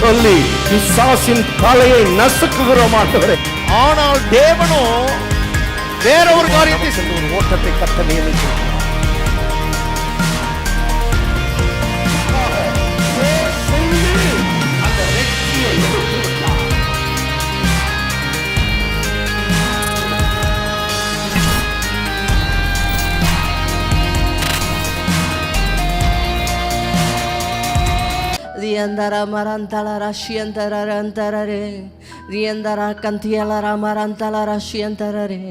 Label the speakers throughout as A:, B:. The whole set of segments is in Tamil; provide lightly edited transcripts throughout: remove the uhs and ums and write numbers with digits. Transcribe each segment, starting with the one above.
A: சொல்லி பிசாசின் தலையை நசுக்குகிறோம் ஆண்டவரே.
B: ஆனால் தேவனோ வேற ஒரு காரியத்தை
A: ஒரு ஓட்டத்தை கட்ட நியமிக்கிறார்.
C: Riandara marantala rashiantara rantarare Riandara kantiala ramarantala rashiantarare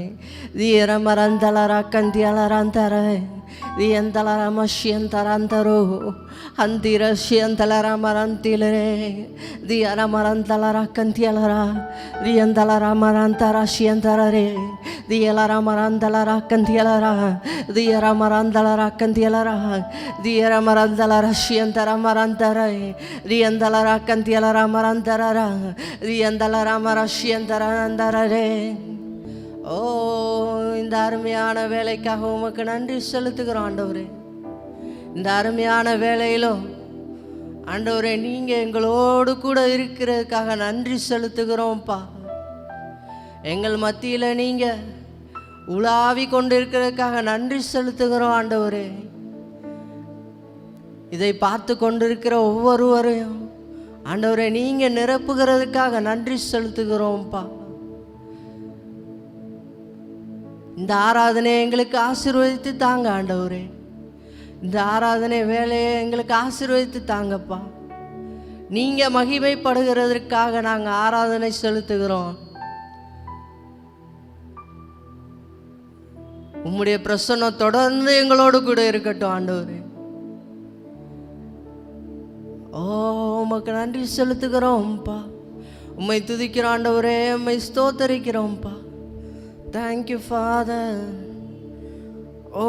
C: Riera marantala rakantiala rantare Riandala ramashiantarantaro Antira shiantala ramarantile Riera marantala rakantiala Riandala ramarantara shiantarare Riela ramarantala rakantiala Riera marantala rakantiala Riera marantala rashiantara marantare Riandalara kantialara marantara Riandalara marashiantarandare. ஓ, இந்த அருமையான வேலைக்காக உமக்கு நன்றி செலுத்துகிறோம் ஆண்டவரே. இந்த அருமையான வேலையிலும் ஆண்டவரே நீங்க எங்களோடு கூட இருக்கிறதுக்காக நன்றி செலுத்துகிறோம்ப்பா. எங்கள் மத்தியில நீங்க உலாவி கொண்டிருக்கிறதுக்காக நன்றி செலுத்துகிறோம் ஆண்டவரே. இதை பார்த்து கொண்டிருக்கிற ஒவ்வொருவரையும் ஆண்டவரே நீங்க நிரப்புகிறதுக்காக நன்றி செலுத்துகிறோம்ப்பா. இந்த ஆராதனை எங்களுக்கு ஆசீர்வதித்து தாங்க ஆண்டவரே. இந்த ஆராதனை வேலையை எங்களுக்கு ஆசீர்வதித்து தாங்கப்பா. நீங்க மகிமைப்படுகிறதற்காக நாங்க ஆராதனை செலுத்துகிறோம். உம்முடைய பிரசன்னம் தொடர்ந்து எங்களோடு கூட இருக்கட்டும் ஆண்டவரே. ஓ, உமக்கு நன்றி செலுத்துகிறோம்ப்பா. உம்மை துதிக்கிறோம் ஆண்டவரே, உம்மை ஸ்தோத்தரிக்கிறோம்ப்பா. Thank you father. ஓ,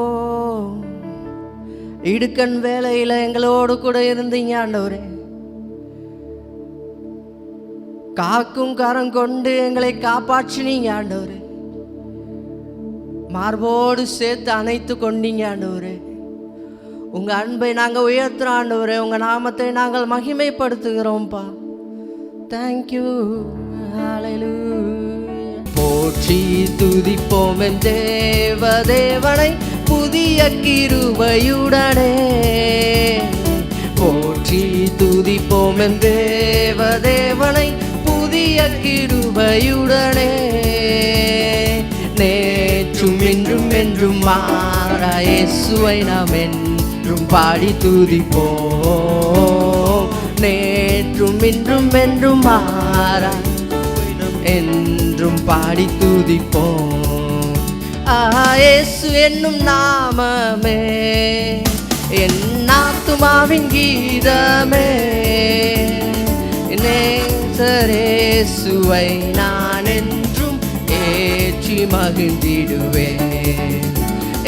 C: இடுக்கண் வேலையில் எங்களோடு கூட இருந்தீங்க ஆண்டவரே. காக்கும் கரம் கொண்டு எங்களை காப்பாற்றினீங்க ஆண்டவரே. மார்போடு சேர்த்து அணைத்து கொண்டீங்க ஆண்டவரே. உங்க அன்பை நாங்கள் உயர்த்துறோம் ஆண்டவரே. உங்க நாமத்தை நாங்கள் மகிமைப்படுத்துகிறோம்ப்பா. தேங்க்யூ. ஹல்லேலூயா. போற்றி துதிப்போம் என் தேவதேவனை புதிய கிருபையுடனே. போற்றி துதிப்போம் என் தேவதேவனை புதிய கிருபையுடனே. நேற்றும் இன்றும் என்றும் மாறா இயேசுவை நாம் என்றும் பாடி துதிப்போம். நேற்றும் இன்றும் என்றும் மாறா என்றும் பாடி துதிப்போம். இயேசு என்னும் நாமமே என் ஆத்துமாவின் கீதமே. நேசரேசுவை நான் என்றும் ஏற்றி மகிழ்ந்திடுவேன்.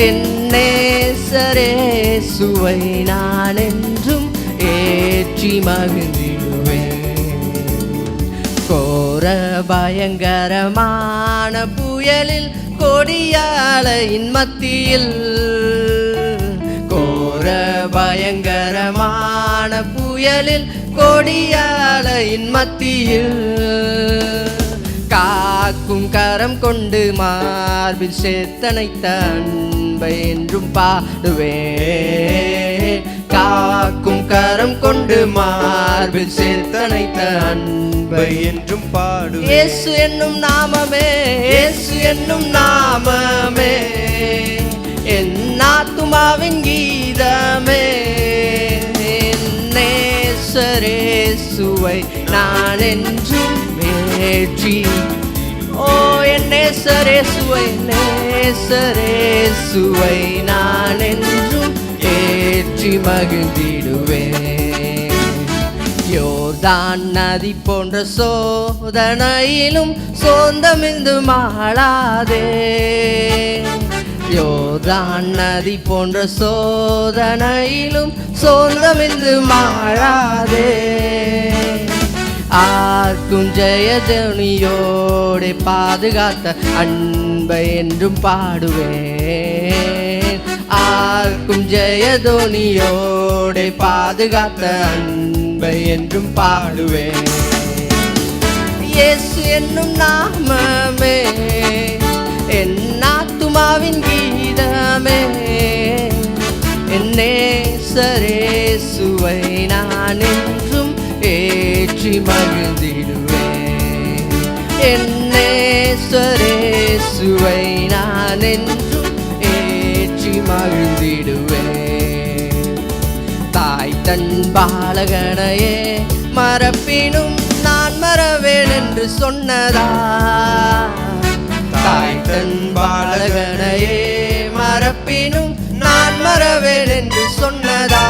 C: என் நேசரேசுவை நான் என்றும் ஏற்றி மகிழ்ந்திடுவேன். கோர பயங்கரமான புயலில் கொடியாலையின் மத்தியில், கோர பயங்கரமான புயலில் கொடியாலையின் மத்தியில் காக்கும் கரம் கொண்டு மார்பில் சேர்த்தனைத்த அன்பை என்றும் பாடுவேன். காக்கும் கரம் கொண்டு மார்பில் சேர்த்தனைத்த அன்பை என்றும் பாடுவேன். இயேசு என்னும் நாமமே, இயேசு என்னும் நாமமே என் ஆத்துமாவின் கீதமே. நேசரேசுவை நான் என்றும் ஏற்றி, ஓ என் நேசரேசுவை, நேசரேசுவை நான் என்றும் ஏற்றி மகிழ்ந்திடுவேன். யோர்தான் நதி போன்ற சோதனையிலும் சொந்தமிந்து மாளாதே. யோர்தான் நதி போன்ற சோதனையிலும் சொந்தமிந்து மாளாதே. ஆர்க்கும் ஜெயதேவனியோடு பாதுகாத்த அன்பை என்றும் பாடுவேன். ஆர்க்கும் ஜெயதோனியோடு பாதுகாத்த அன்பை அன்பை என்றும் பாடுவேன். இயேசு என்னும் நாமமே என் ஆத்துமாவின் கீதமே, என் நேசரேசுவை நான் என்றும் ஏற்றி மகிழ்ந்திடுவேன். என் நேசரேசுவை நான் என்றும் ஏற்றி மகிழ்ந்திடுவேன். தாய் தன் பாலகனையே மறப்பினும் நான் மறவேன் என்று சொன்னதா, தாய் தன் பாலகனையே மறப்பினும் நான் மறவேன் என்று சொன்னதா,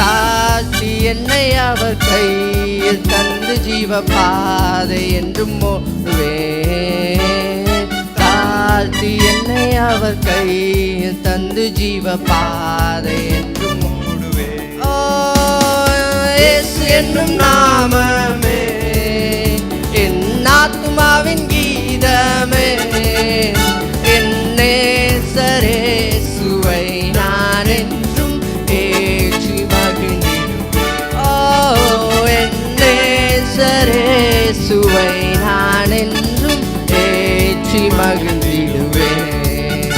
C: தாழ்த்தி என்னை அவர் கையில் தந்து ஜீவ பாதை என்றும் ஓடுவேன். தாழ்த்தி என்னை அவர் கையில் தந்து ஜீவ பாதை என்றும் ஓடுவேன். ஓ இயேசு என்னும் நாமமே என் ஆத்துமாவின் கீதமே, என் நேசரேசுவை நான் என்றும் ஏற்றி மகிழ்ந்திடுவேன். ஓ என் நேசரேசுவை நான் என்றும் ஏற்றி மகிழ்ந்திடுவேன்.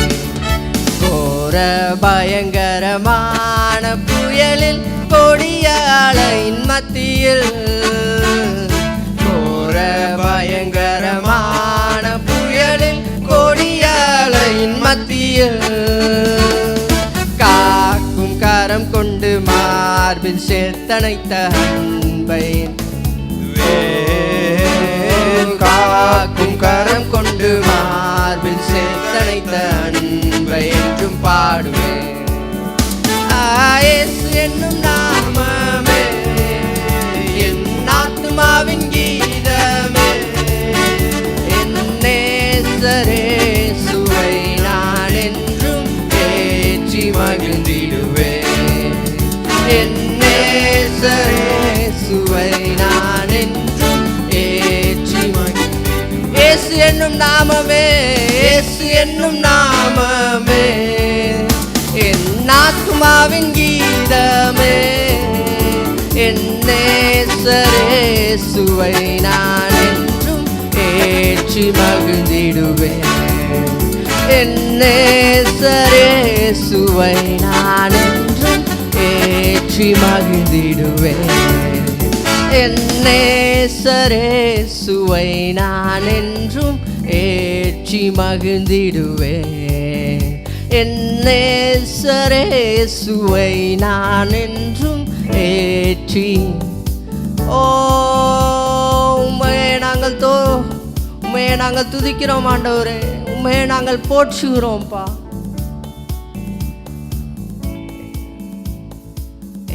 C: கோர பயங்கரமான புயலில் கொடிய அலையின் மத்தியில், கோர பயங்கரமான புயலில் கொடிய அலையின் மத்தியில், காக்கும் கரம் கொண்டு மார்பில் சேர்த்தணைத்த அன்பை, காக்கும் கரம் கொண்டு மார்பில் சேர்த்தணைத்த அன்பை என்றும் பாடுவேன். இயேசு என்னும் நாமமே என் ஆத்துமாவின் கீதமே, என் நேசரேசுவை நான் என்றும் ஏற்றி மகிழ்ந்திடுவேன். என் நேசரேசுவை நான் என்றும் ஏற்றி மகிழ்ந்திடுவேன். இயேசு என்னும் நாமமே, இயேசு என்னும் நாமமே என் ஆத்துமாவின் கீதமே, என் நேசரேசுவை நான் என்றும் ஏற்றி மகிழ்ந்திடுவேன். என் நேசரேசுவை நான் என்றும் ஏற்றி மகிழ்ந்திடுவேன். என் நேசரேசுவை நான் என்றும் ஏற்றி மகிழ்ந்திடுவேன். என் நேசரேசுவை நான் என்றும் ஏற்றி. ஓ உம்மையே நாங்கள் துதிக்கிறோம் ஆண்டவரே, உம்மையே நாங்கள் போற்றுகிறோம்ப்பா.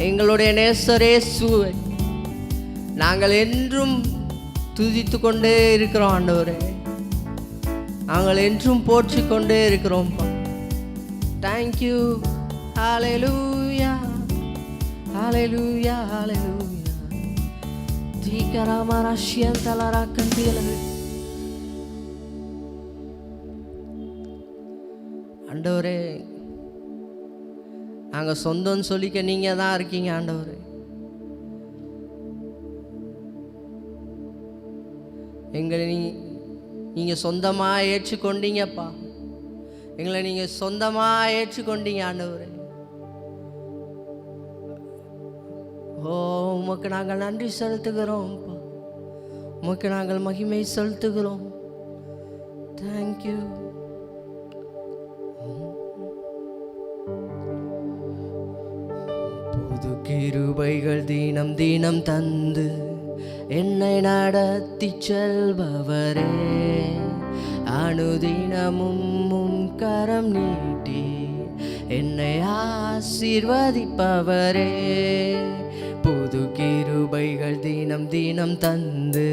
C: எங்களுடைய நேசரேசுவை நாங்கள் என்றும் துதித்து கொண்டே இருக்கிறோம் ஆண்டவரே, நாங்கள் என்றும் போற்றி கொண்டே இருக்கிறோம்ப்பா. Thank you, hallelujah, hallelujah, hallelujah. Tikarama rashian talarakan tila. ஆண்டவரே, நாங்கள் சொந்தம்னு சொல்லிக்க நீங்கள் தான் இருக்கீங்க ஆண்டவரே. எங்களை நீங்கள் சொந்தமாக ஏற்றுக்கொண்டீங்கப்பா, எங்களை நீங்கள் சொந்தமாக ஏற்றுக்கொண்டீங்க ஆண்டவரே. ஓ உமக்கு நாங்கள் நன்றி செலுத்துகிறோம்ப்பா, உமக்கு நாங்கள் மகிமை செலுத்துகிறோம். தேங்க்யூ. புது கிருபைகள் தினம் தினம் தந்து என்னை நடத்தி செல்பவரே, அனுதினமும் கரம் நீட்டி என்னை ஆசீர்வதிப்பவரே. புது கிருபைகள் தினம் தினம் தந்து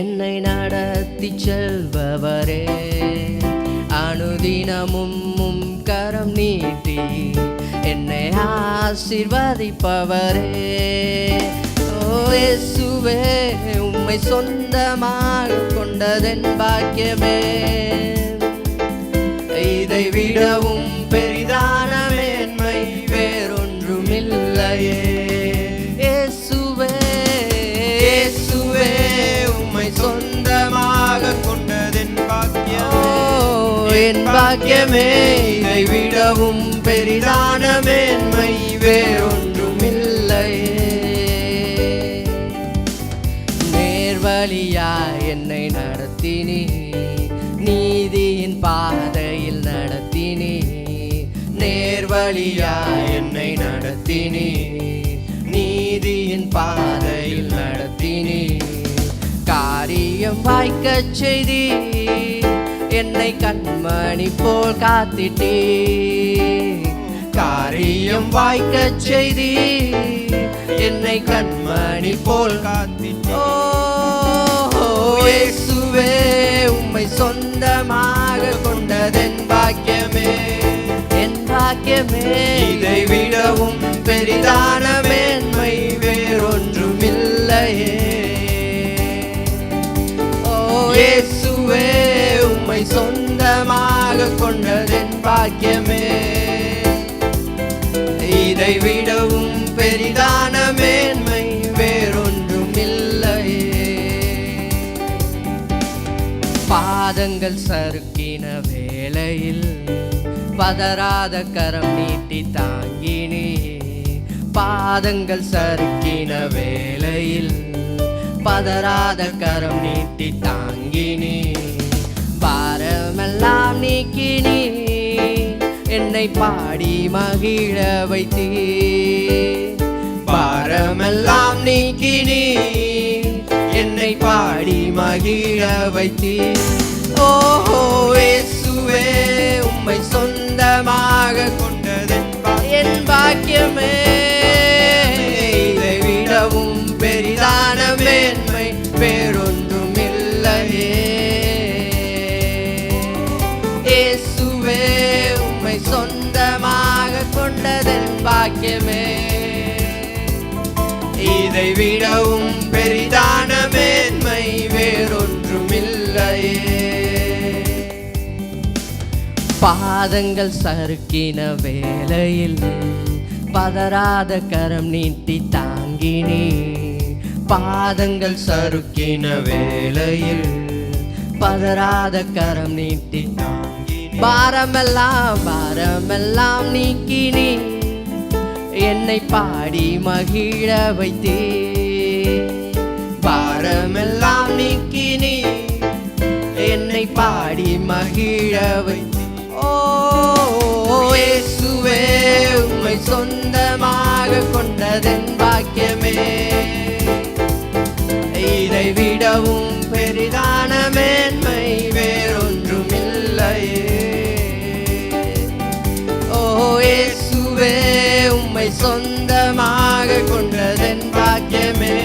C: என்னை நடத்தி செல்பவரே, அனுதினமும் கரம் நீட்டி என்னை ஆசீர்வதிப்பவரே. ஓ இயேசுவே, உம்மை சொந்தமாக கொண்டதென் பாக்கியமே, இதை விடவும் பெரிதான மேன்மை வேறொன்றுமில்லையே. என் பாக்கியமே, இதை விடவும் பெரிதான மேன்மை வேறொன்றும் இல்லையே. நேர்வழியா என்னை நடத்தினி, நீதியின் பாதையில் நடத்தினி. நேர்வழியா என்னை நடத்தினி, நீதியின் பாதையில் நடத்தினி. காரியம் வாய்க்கச் செய்தி, என்னை கண்மணி போல் காத்திட்டே. காரியம் வாய்க்கச் செய்தி, என்னை கண்மணி போல் காத்திட்டே. ஓ இயேசுவே, உம்மை சொந்தமாக கொண்டதென் பாக்கியமே, என் பாக்கியமே. இதை விடவும் பெரிதான மேன்மை வேறொன்றும் இல்லையே. ஓ இயேசுவே, உம்மை சொந்தமாக கொண்டதென் பாக்கியமே, இதை விடவும் பெரிதான மேன்மை வேறொன்றும் இல்லையே. பாதங்கள் சறுக்கின வேளையில் பதறாத கரம் நீட்டி தாங்கினே. பாதங்கள் சறுக்கின வேளையில் பதறாத கரம் நீட்டி தாங்கினே. பாரமெல்லாம் நீக்கினே, என்னை பாடி மகிழ வைத்தே. பாரமெல்லாம் நீக்கினே, என்னை பாடி மகிழ வைத்தே. ஓஹோ இயேசுவே, உம்மை சொந்தமாக கொண்டதென் என் பாக்கியமே, இதை விடவும் பெரிதான மேன்மை வேறொன்றும் இல்லையே. இயேசுவே, உம்மை சொந்தமாக கொண்டதென் பாக்கியமே, இதை விடவும் பெரிதான மேன்மை வேறொன்றும் இல்லையே. பாதங்கள் சறுக்கின வேளையில் பதறாத கரம் நீட்டி தாங்கினே. பாதங்கள் சறுக்கின வேளையில் பதறாத கரம் நீட்டி தாங்கினே. பாரமெல்லாம் நீக்கினே, என்னை பாடி மகிழ வைத்தே. பாரமெல்லாம் நீக்கினே, என்னை பாடி மகிழ வைத்தே. ஓ இயேசுவே, உம்மை சொந்தமாக கொண்டதென் பாக்கியமே, இதை விடவும் பெரிதான மேன்மை வேறொன்றும் இல்லையே. ஓ இயேசுவே, உம்மை சொந்தமாக கொண்டதென் பாக்கியமே,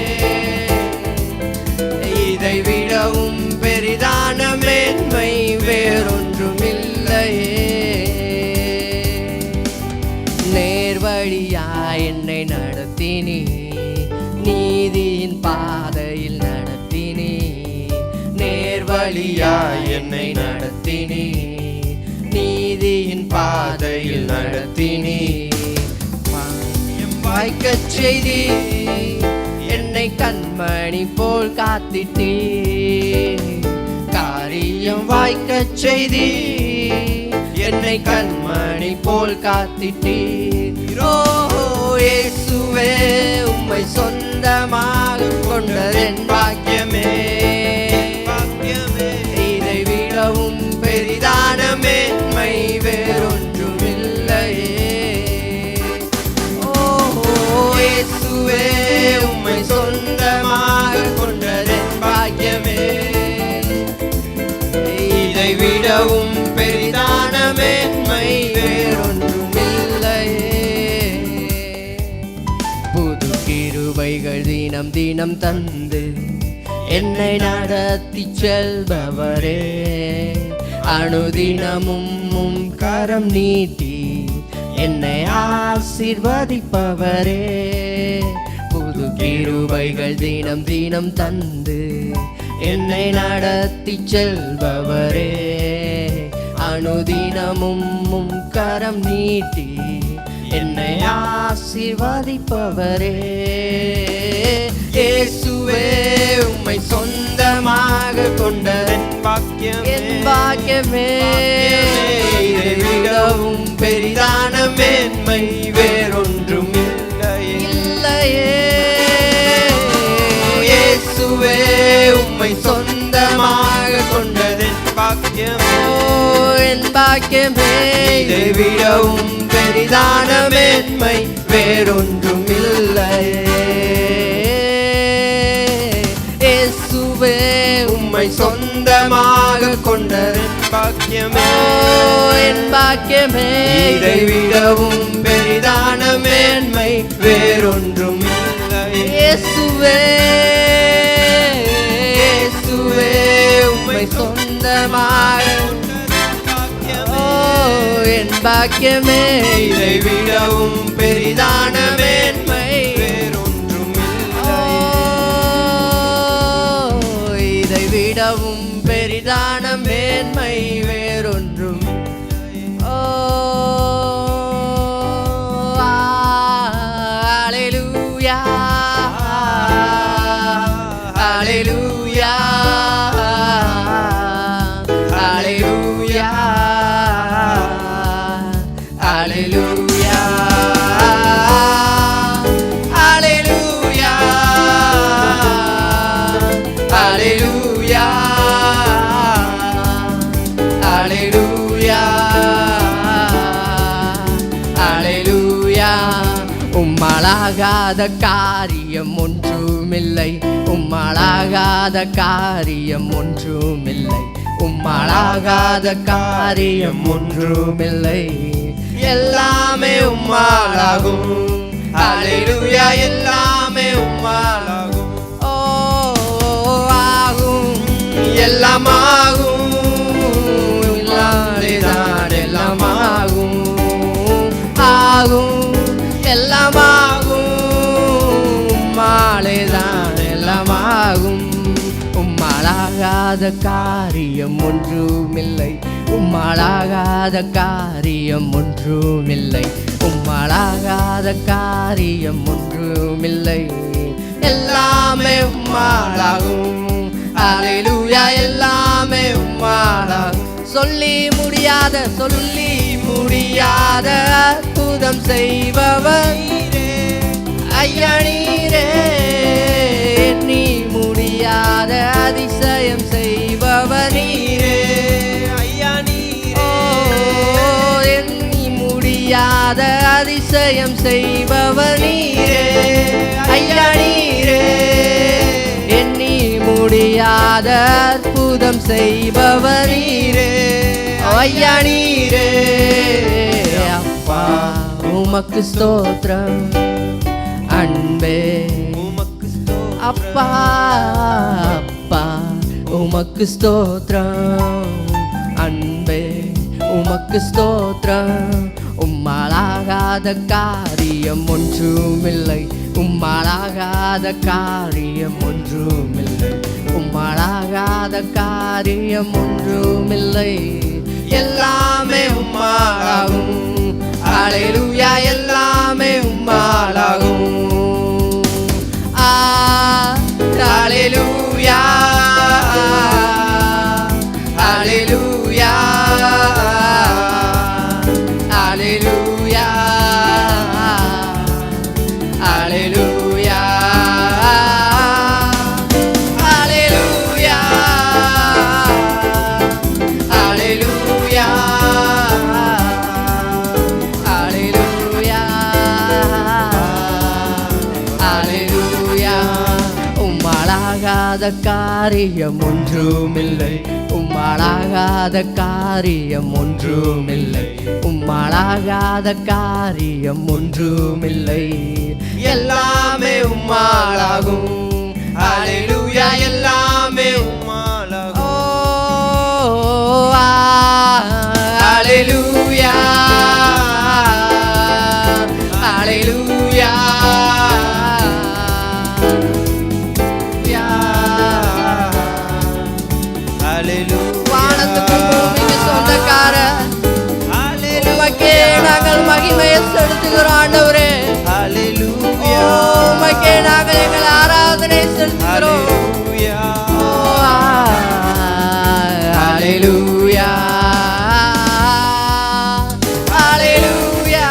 C: இதை விடவும் பெரிதான மேன்மை வேறொன்றும் இல்லையே. நேர்வழியா என்னை நடத்தினி, நீதியின் பாதையில் நடத்தினி. நேர்வழியா என்னை நடத்தினி, நீதியின் பாதையில் நடத்தினி. வாய்க்கச் செய்தி, என்னை கண்மணி போல் காத்திட்டே. காரியம் வாய்க்கச் செய்தி, என்னை கண்மணி போல் காத்திட்டே. ஓ இயேசுவே, உம்மை சொந்தமாக கொண்டதென் பாக்கியமே, இதை விடவும் பெரிதான மேன்மை வேறொன்றும் இல்லையே. ஓ இயேசுவே, உம்மை சொந்தமாக கொண்டதென் பாக்கியமே, இதை விடவும் பெரிதான மேன்மை வேறொன்றும் இல்லையே. புது கிருபைகள் தினம் தினம் தந்து என்னை நடத்தி செல்பவரே. அனுதினமும் உம் கரம் நீட்டி என்னை ஆசீர்வதிப்பவரே. புது கிருபைகள் தினம் தினம் தந்து என்னை நடத்தி செல்பவரே. அனுதினமும் உம் கரம் நீட்டி என்னை ஆசீர்வதிப்பவரே. இயேசுவே உம்மை சொந்தமாக கொண்ட என் பாக்கியமே, இதை விடவும் பெரிதான மேன்மை வேறொன்றும் இல்லையே. இயேசுவே உம்மை சொந்தமாக கொண்டதென் பாக்கியமே, என் பாக்கியமே, இதை விடவும் பெரிதான மேன்மை வேறொன்றும் இல்லையே. இயேசுவே உம்மை சொந்தமாக கொண்டதென் பாக்கியமே, என் பாக்கியமே, இதை விடவும் பெரிதான மேன்மை வேறொன்றும் இல்லை. இயேசுவே உம்மை சொந்தமாக என் பாக்கியமே, இதை விடவும் பெரிதான மேன்மை வேறொன்றும் இல்லை. இதை விடவும் பெரிதான மேன்மை வேறொன்றும் அல்லேலூயா, அல்லேலூயா, அல்லேலூயா, அல்லேலூயா, அல்லேலூயா, அல்லேலூயா, அல்லேலூயா, அல்லேலூயா. உம்மாலாகாத காரியம் ஒன்றுமில்லை, உம்மாலாகாத காரியம் ஒன்றுமில்லை, உம்மாலாகாத காரியம் ஒன்றுமில்லை. எல்லாமே உம்மாலாகும், அல்லேலூயா, எல்லாமே உம்மாலாகும். ஓ ஆகும், எல்லாம் ஆகும், இல்லாதேதான் எல்லாம் ஆகும், ஆகும், எல்லாம் ஆகும், உம்மாலேதான் எல்லாம் ஆகும். உம்மாலாகாத காரியம் ஒன்றுமில்லை, உம்மாலாகாத காரியம் ஒன்றுமில்லை, உம்மாலாகாத காரியம் ஒன்றுமில்லை. எல்லாமே உம்மாலாகும், அல்லேலூயா, எல்லாமே உம்மாலாகும். சொல்லி முடியாத அற்புதம் செய்பவர் ஐயா நீரே, எண்ணி முடியாத அதிசயம் செய்பவர் நீரே, ஐயா நீரே, எண்ணி முடியாத அதிசயம் செய்பவர் நீரே, ஐயா நீரே, எண்ணி முடியாத அற்புதம் செய்பவர் நீரே, ஐயா நீரே. அப்பா உமக்கு ஸ்தோத்திரம், அன்பே உமக்கு அப்பா, அப்பா உமக்கு ஸ்தோத்திரம், அன்பே உமக்கு ஸ்தோத்திரம். உம்மாலாகாத காரியம் ஒன்றுமில்லை, உம்மாலாகாத காரியம் ஒன்றுமில்லை, உம்மாலாகாத காரியம் ஒன்றுமில்லை. எல்லாமே உம்மாலாகும், அல்லேலூயா, எல்லாமே உம்மாலாகும். அல்லேலூயா, அல்லேலூயா, அல்லேலூயா, அல்லேலூயா, அல்லேலூயா, அல்லேலூயா, அல்லேலூயா, அல்லேலூயா. உம்மாலாகாத காரியம் ஒன்றுமில்லை, உம்மாலாகாத காரியம் ஒன்றுமில்லை, உம்மாலாகாத காரியம் ஒன்றுமில்லை. எல்லாமே உம்மாலாகும், அல்லேலூயா, எல்லாமே உம்மாலாகும். ஓ அல்லேலூயா, அல்லேலூயா, வானத்துக்கும் பூமிக்கு சொந்தக்கார உமக்கே நாங்கள் மகிமையை செலுத்துகிறோம் ஆண்டவரே.
B: ஹalleluya
C: உமக்கே நாங்கள் எங்கள் ஆராதனை செலுத்துகிறோம். ஹalleluya ஹalleluya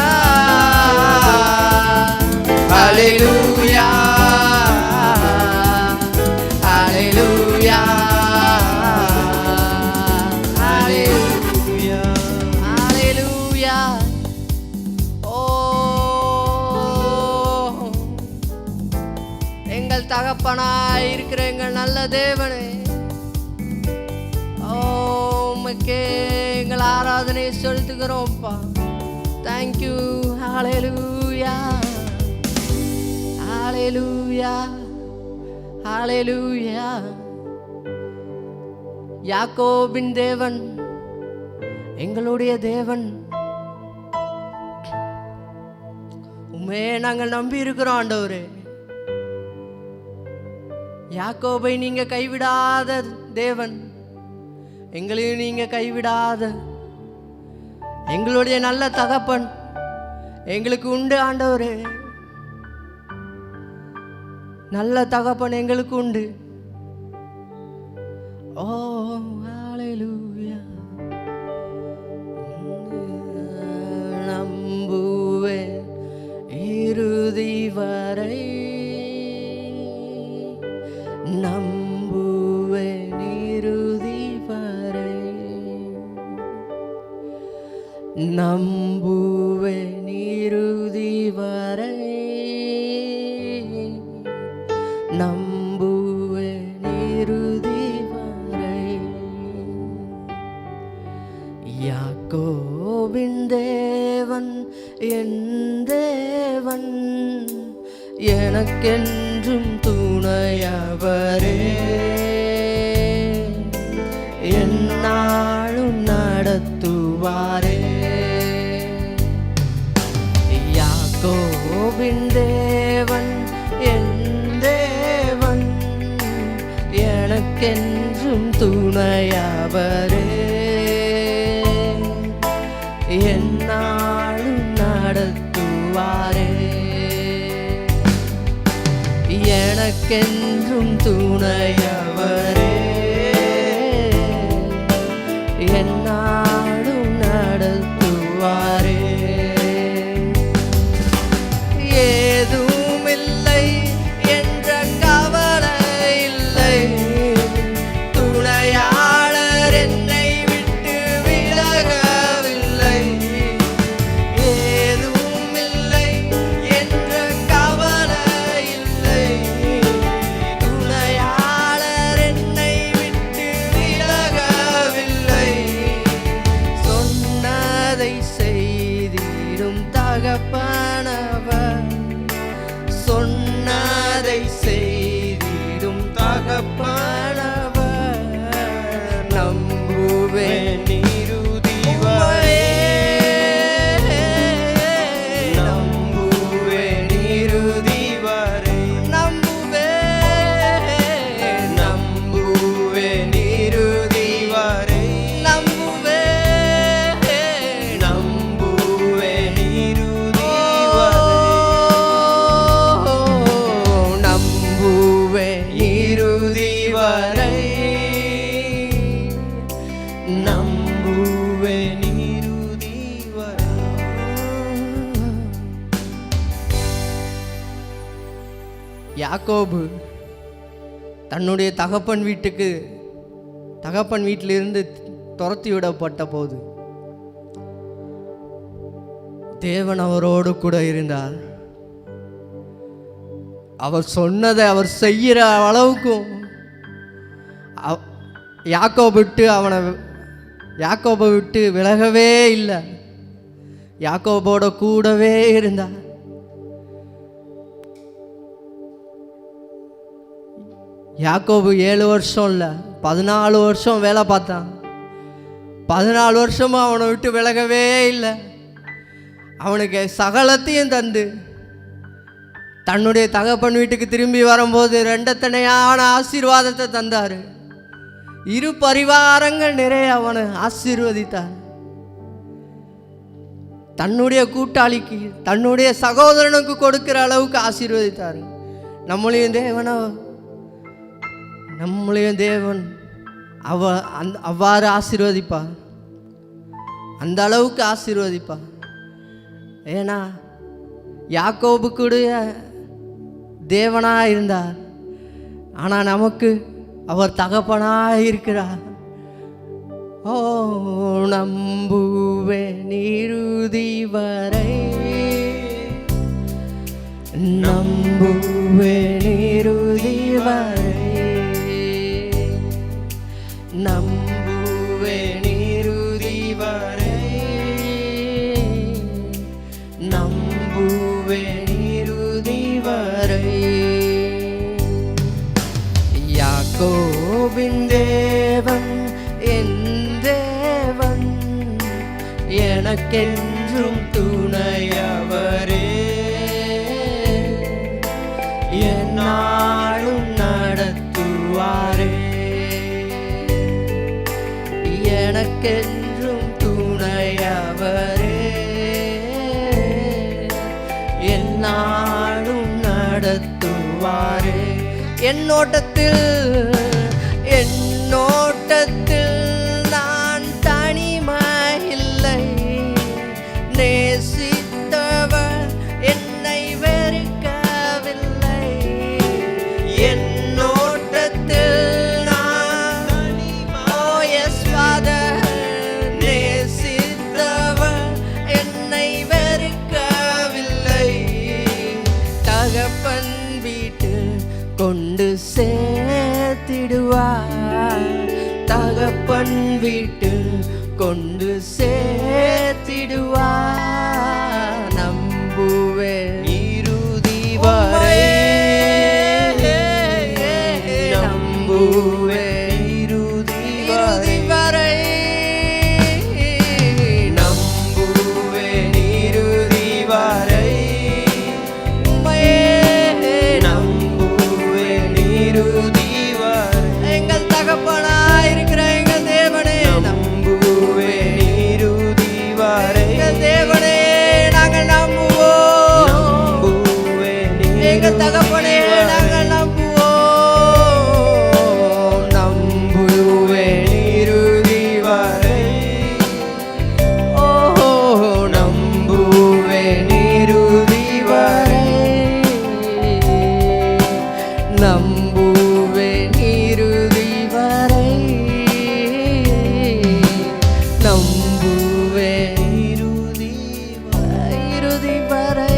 C: ஹalleluya ஹalleluya ஹalleluya ஹalleluya. ஓ எங்கள் தகப்பனாய் இருக்கிற எங்கள் நல்ல தேவனே, உமக்கே எங்கள் ஆராதனை செலுத்துகிறோம்ப்பா. தேங்க்யூ. ஹalleluya ஹalleluya ஹalleluya. யாக்கோபின் தேவன் எங்களுடைய தேவன், உம்மையே நாங்கள் நம்பி இருக்கிறோம் ஆண்டவரே. யாக்கோபை நீங்க கைவிடாத தேவன், எங்களையும் நீங்க கைவிடாத எங்களுடைய நல்ல தகப்பன் எங்களுக்கு உண்டு ஆண்டவரே. நல்ல தகப்பன் எங்களுக்கு உண்டு. ஓ ஹalleluya. நம்புவேன் இறுதி வரை, நம்புவேன் இறுதி வரை, நம்புவேன் இறுதி வரை, நம்புவேன் இறுதி வரை. யாக்கோபின் தேவன் என் தேவன், எனக்கென்றும் துணையவரே, என்னாலும் நடத்துவாரே. யாக்கோபின் தேவன் என் தேவன், எனக்கென்றும் துணையவரே, என்னாலும் நடத்துவாரே. எனக்கென்றும் துணையவரே, என்னாலும் நடத்துவாரே. ஏதுமில்லை என்ற கவலை இல்லை, துணையாளர் என்னை விட்டு விலகவில்லை. ஏதுமில்லை என்ற கவலை இல்லை, துணையாளர் என்னை விட்டு விலகவில்லை. சொன்னதை செய்திடும் தகப்பனவர், சொன்னதை செய்திடும் தகப்பனவர். நம்புவேன் இறுதி வரை, நம்புவேன் இறுதி வரை, நம்புவேன், நம்புவேன் இறுதி வரை, நம்புவேன், நம்புவேன் இறுதி வரை, நம்புவேன் இறுதி வரை, நம்புவேன் இறுதி வரை. யாக்கோபு தன்னுடைய தகப்பன் வீட்டிலிருந்து துரத்தி விடப்பட்ட போது தேவன் அவரோடு கூட இருந்தார். அவர் சொன்னதை அவர் செய்கிற அளவுக்கும் யாக்கோபை விட்டு விலகவே இல்லை. யாக்கோபோட கூடவே இருந்தார். யாக்கோபு 7 வருஷம் இல்லை 14 வருஷம் வேலை பார்த்தான். 14 வருஷமும் அவனை விட்டு விலகவே இல்லை. அவனுக்கு சகலத்தையும் தந்து தன்னுடைய தகப்பன் வீட்டுக்கு திரும்பி வரும்போது ரெண்டத்தனையான ஆசீர்வாதத்தை தந்தார். 2 பரிவாரங்கள் நிறைய அவனை ஆசீர்வதித்தார். தன்னுடைய கூட்டாளிக்கு, தன்னுடைய சகோதரனுக்கு கொடுக்கிற அளவுக்கு ஆசீர்வதித்தார். நம்மளையும் தேவன் அவ்வாறு ஆசீர்வதிப்பார், அந்த அளவுக்கு ஆசீர்வதிப்பார். ஏன்னா யாக்கோபுக்குடைய தேவனாக இருந்தார், ஆனால் நமக்கு அவர் தகப்பனாக இருக்கிறார். ஓ நம்புவேன் இறுதி வரை, நம்புவேன் இறுதி வரை, நம்புவேன் இறுதி வரை, நம்புவேன் இறுதி வரை. யாக்கோபின் தேவன் என் தேவன், எனக்கென்றும் துணையவரே, என்னாலும் நடத்துவாரே, எனக்கென்றும் துணையவரே, என்னாலும் நடத்துவாரே. என்னோட்டத்தில் நான் தனிமையில்லை, நேசித்தவர் என்னை வெறுக்கவில்லை. என்னோட்டத்தில் நான் நேசித்தவர் என்னை வெறுக்கவில்லை. தகப்பன் வீட்டில் கொண்டு சேர்த்திடுவார், தகப்பன் வீட்டில் கொண்டு சேர்த்திடுவார். நம்புவேன் இறுதி வரை, நம்புவேன் இறுதி வரை, நம்புவேன் இறுதி வரை, நம்புவேன் இறுதி வரை. எங்கள் தகப்பனாய் இருக்கிற எங்கள் தேவனே, நம்புவேன் இறுதி வரை. எங்கள் தேவனே நாங்கள் நம்புவோம், நம்புவேன் எங்கள் தகப்பனே நாங்கள் நம்புவோம், நம்புவேன் இறுதி வரை. ஓ நம்புவேன் இறுதி வரை, நம்புவேன் இறுதி வரை, நம்புவேன் இறுதி வரை.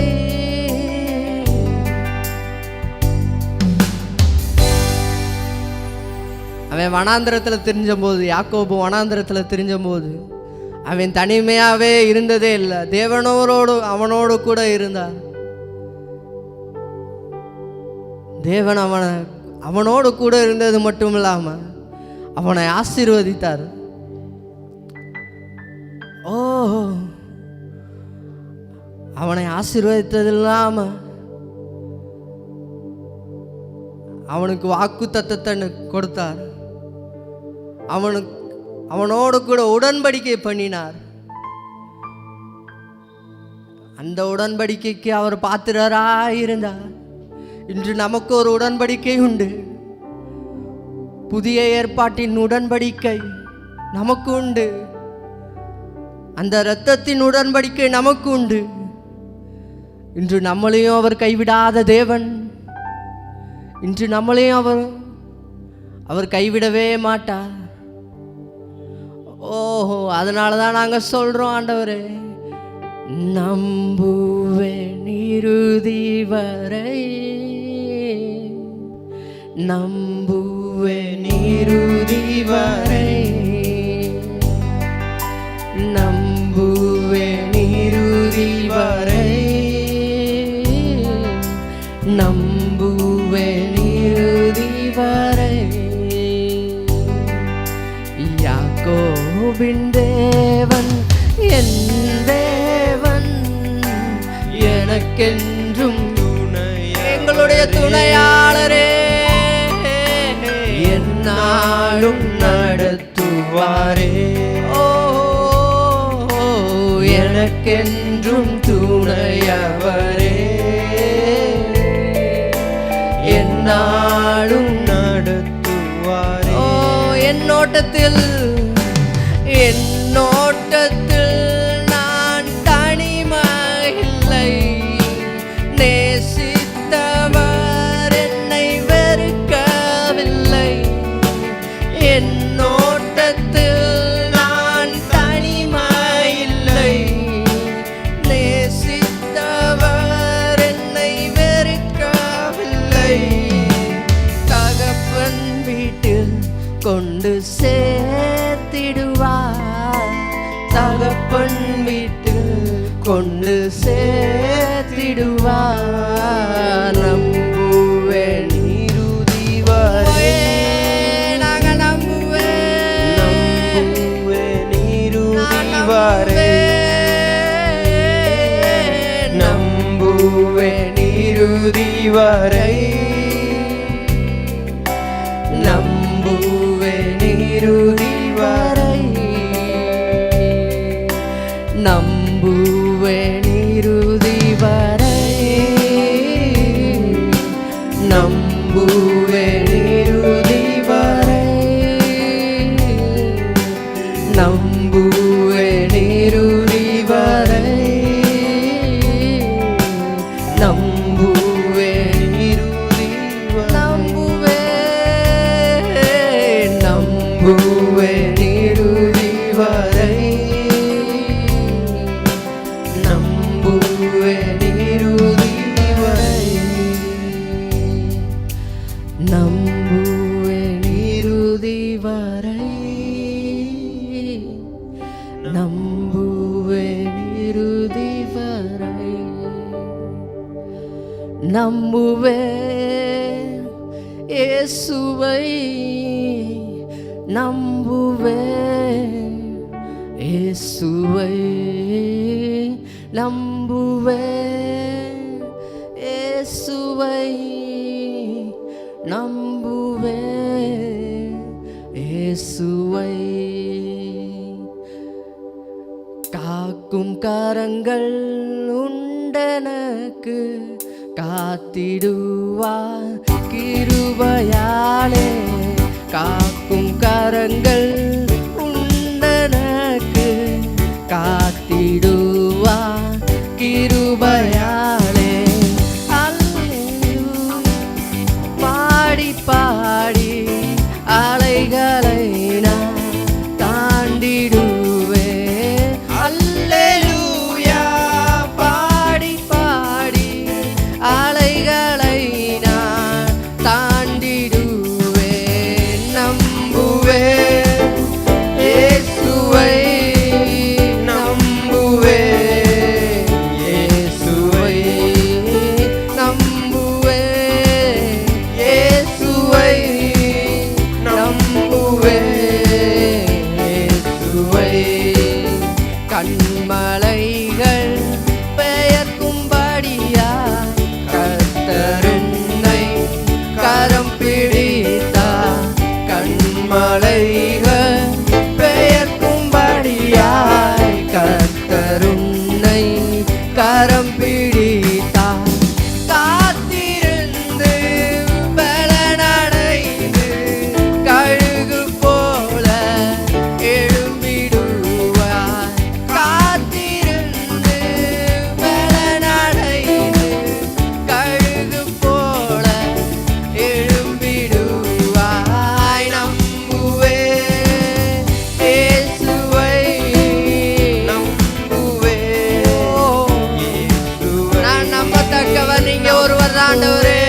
C: அவன் வனாந்திரத்தில் திரிஞ்சபோது, யாக்கோபு வனாந்திரத்தில் திரிஞ்சபோது அவன் தனிமையாகவே இருந்ததே இல்லை. அவனோடு கூட இருந்தார். தேவன் அவனோடு கூட இருந்தது மட்டும் இல்லாமல் அவனை ஆசீர்வதித்தார். ஓ அவனை ஆசீர்வதித்தது இல்லாமல் அவனுக்கு வாக்கு தத்தத்தை கொடுத்தார். அவனோடு கூட உடன்படிக்கை பண்ணினார். அந்த உடன்படிக்கைக்கு அவர் பாத்திரராய் இருந்தார். இன்று நமக்கு ஒரு உடன்படிக்கை உண்டு. புதிய ஏற்பாட்டின் உடன்படிக்கை நமக்கு உண்டு. அந்த இரத்தத்தின் உடன்படிக்கை நமக்கு உண்டு. இன்று நம்மளையும் அவர் கைவிடாத தேவன். இன்று நம்மளையும் அவர் கைவிடவே மாட்டார். ஓஹோ, அதனால தான் நாங்கள் சொல்கிறோம், ஆண்டவரே நம்புவேன் இறுதி வரை, நம்புவேன் இறுதி வரை, நம்புவேன் இறுதி வரை, நம்புவேன் இறுதி வரை. யாக்கோபின் தேவன் என் தேவன், எனக்கென்றும் எங்களுடைய துணையாளரே, என்னாலும் நடத்துவாரே. ஓ எனக்கென்றும் துணையவரே, என்னாலும்
B: நடத்துவாரே.
C: ஓ என்னோட்டத்தில் நான் தனிமையில்லை, நேசித்தவர் என்னை வெறுக்கவில்லை. என்னோட்டத்தில் நான் தனிமையில்லை, நேசித்தவர் என்னை வெறுக்கவில்லை. தகப்பன் வீட்டில் கொண்டு சேர்த்திடுவார், தகப்பன் வீட்டில் கொண்டு சேர்த்திடுவார். நம்புவேன்
B: இறுதி வரை
C: நாங்க நம்புவேன்
B: இறுதி வரை நம்புவேன் இறுதி வரை நம்புவேன் இறுதி வரை
C: நம்புவேன் இறுதி வரை
B: நம்புவேன் இறுதி வரை
C: நம்புவேன் இறுதி வரை
B: நம்புவேன் இறுதி
C: நம்புவேன் நம்புவேன் இறுதி வரை
B: நம்புவேன் இறுதி வரை
C: நம்புவேன் இறுதி வரை நம்புவேன் இறுதி வரை நம்புவேன் இயேசுவை நம்புவேன் இயேசுவை நம்புவேன் இயேசுவை நம்புவேன் இயேசுவை. காக்கும் கரங்கள் உண்டனக்கு காத்திடுவார் கிருபையாலே, காக்கும் கரங்கள் உண்டனக்கு காத்திடுவார் கிருபையாலே. அல்லேலூயா பாடி பாடி அலைகளை நான் தாண்டிடுவேன். அல்லேலூயா பாடி பாடி அலைகளை நான் தாண்டிடுவேன். நம்புவேன் இயேசுவை
B: நம்புவேன்
C: இயேசுவை நம்புவேன் இயேசுவை நம்புவேன் இயேசுவை. கண்மலைகள் பெயர்க்கும்படியா கர்த்தருன்னை கரம் பிடித்தார். கண்மலைகள் பெயர்க்கும்படியாய் கர்த்தருன்னை கரம் பிடித்தார். காத்திருந்து பலனடைந்து கழுகு போல எழும்பிடுவார். காத்திருந்து பலனடைந்து கழுகு போல எழும்பிடுவாய். நம்புவேன் இயேசுவை
B: நம்புவேன் இயேசுவை
C: நான் நம்பத்தக்கவர் நீங்க ஒருவர் ஆண்டவரே.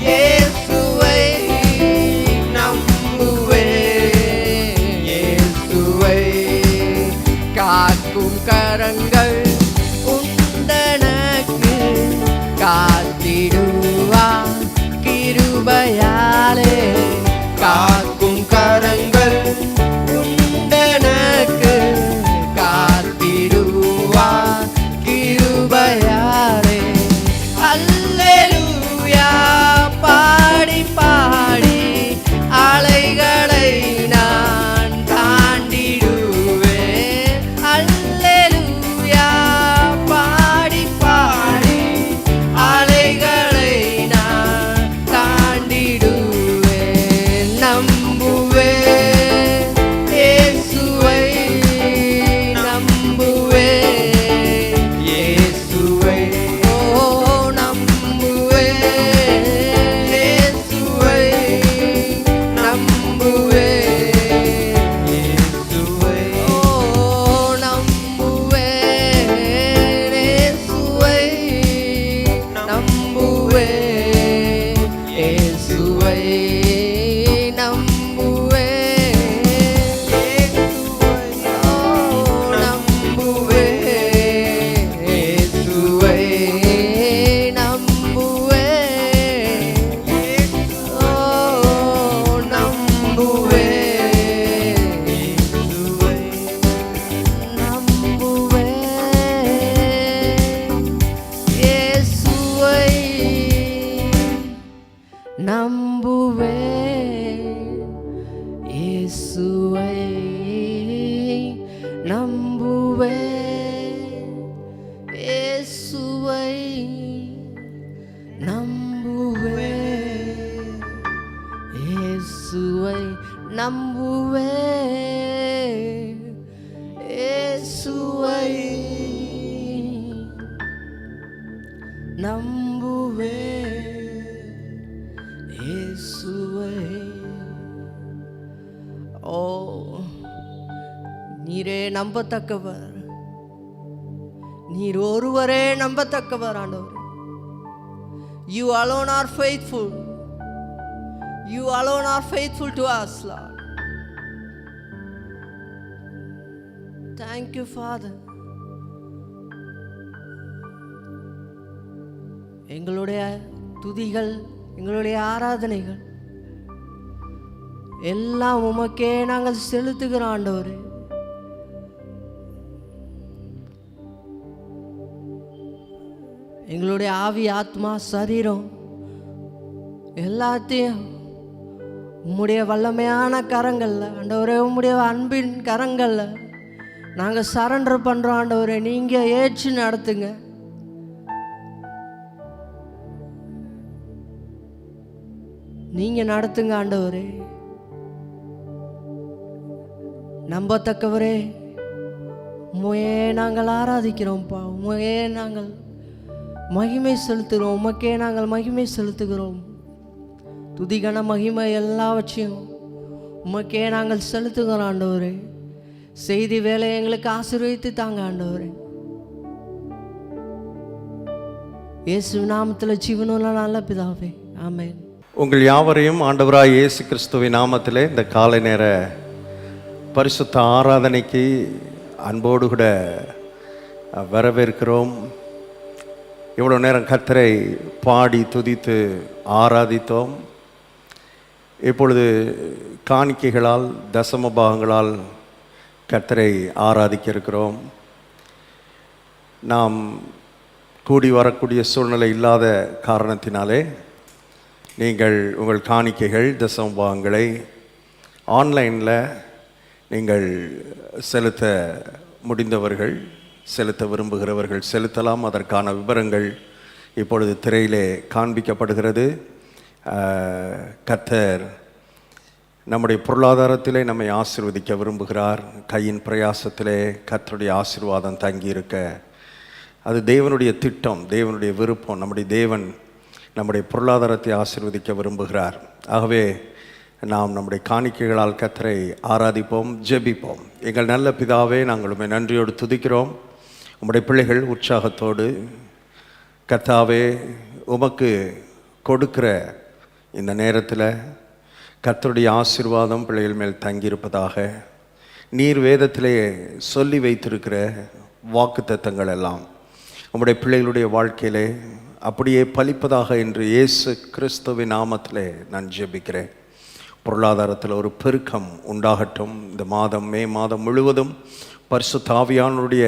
C: இயேசுவை நம்புவேன் இயேசுவை. காக்கும் கரங்கள் உண்டனக்கு காத்திடுவார் கிருபையாலே, காக்கும் கரங்கள் உண்டனக்கு காத்திடுவார் கிருபையாலே. அல்லேலூயா பாடி பாடி அலைகளை நான் தாண்டிடுவேன். அல்லேலூயா நம்புவேன் இயேசுவை நம்புவேன் இயேசுவை நம்புவேன் இயேசுவை நம்புவேன் இயேசுவை நம்புவேன் இயேசுவை. ஓ, நீரே நம்பத்தக்கவர், நீர் ஒருவரே நம்பத்தக்கவர் ஆண்டவர். You alone are faithful. You alone are faithful to us, Lord. Thank you, Father. எங்களுடைய துதிகள், எங்களுடைய ஆராதனைகள் எல்லாம் உமக்கே நாங்கள் செலுத்துகிறோம் ஆண்டவரே. எங்களுடைய ஆவி, ஆத்மா, சரீரம் எல்லாத்தையும் உம்முடைய வல்லமையான கரங்கள்ல ஆண்டவரே, உம்முடைய அன்பின் கரங்கள்ல நாங்கள் சரண்டர் பண்ணுறோம் ஆண்டவரே. நீங்கள் ஏற்று நடத்துங்க. நீங்கள் நடத்துங்க ஆண்டவரே. நம்பத்தக்கவரே, உம்மையே நாங்கள் ஆராதிக்கிறோம்ப்பா. உம்மையே நாங்கள் மகிமை செலுத்துகிறோம். உமக்கே நாங்கள் மகிமை செலுத்துகிறோம். துதிகன மகிமை எல்லாவற்றையும் உமக்கே நாங்கள் செலுத்துகிறோம் ஆண்டவரே. செய்தி வேலை எங்களுக்கு ஆசீர்வதித்து தாங்க ஆண்டவரே. இயேசு நாமத்தில் ஜீவனுள்ள நல்ல பிதாவே, ஆமென்.
A: உங்கள் யாவரையும் ஆண்டவராய் இயேசு கிறிஸ்துவின் நாமத்திலே இந்த காலை நேர பரிசுத்த ஆராதனைக்கு அன்போடு கூட வரவேற்கிறோம். இவ்வளோ நேரம் கர்த்தரை பாடி துதித்து ஆராதித்தோம். இப்பொழுது காணிக்கைகளால், தசம பாகங்களால் கர்த்தரை ஆராதிக்க இருக்கிறோம். நாம் கூடி வரக்கூடிய சூழ்நிலை இல்லாத காரணத்தினாலே நீங்கள் உங்கள் காணிக்கைகள், தசம பாகங்களை ஆன்லைனில் நீங்கள் செலுத்த முடிந்தவர்கள், செலுத்த விரும்புகிறவர்கள் செலுத்தலாம். அதற்கான விவரங்கள் இப்பொழுது திரையிலே காண்பிக்கப்படுகிறது. கர்த்தர் நம்முடைய பொருளாதாரத்திலே நம்மை ஆசீர்வதிக்க விரும்புகிறார். கையின் பிரயாசத்திலே கர்த்தருடைய ஆசீர்வாதம் தங்கியிருக்க அது தேவனுடைய திட்டம், தேவனுடைய விருப்பம். நம்முடைய தேவன் நம்முடைய பொருளாதாரத்தை ஆசீர்வதிக்க விரும்புகிறார். ஆகவே நாம் நம்முடைய காணிக்கைகளால் கர்த்தரை ஆராதிப்போம், ஜெபிப்போம். எங்கள் நல்ல பிதாவே, நாங்கள் உம்மை நன்றியோடு துதிக்கிறோம். உம்முடைய பிள்ளைகள் உற்சாகத்தோடு கர்த்தாவே உமக்கு கொடுக்கிற இந்த நேரத்தில் கர்த்தருடைய ஆசீர்வாதம் பிள்ளைகள் மேல் தங்கியிருப்பதாக. நீர் வேதத்திலே சொல்லி வைத்திருக்கிற வாக்குத்தத்தங்கள் எல்லாம் உம்முடைய பிள்ளைகளுடைய வாழ்க்கையிலே அப்படியே பலிப்பதாக என்று இயேசு கிறிஸ்துவின் நாமத்திலே நான் ஜெபிக்கிறேன். பொருளாதாரத்தில் ஒரு பெருக்கம் உண்டாகட்டும். இந்த மாதம், மே மாதம் முழுவதும் பரிசுத்த ஆவியானவருடைய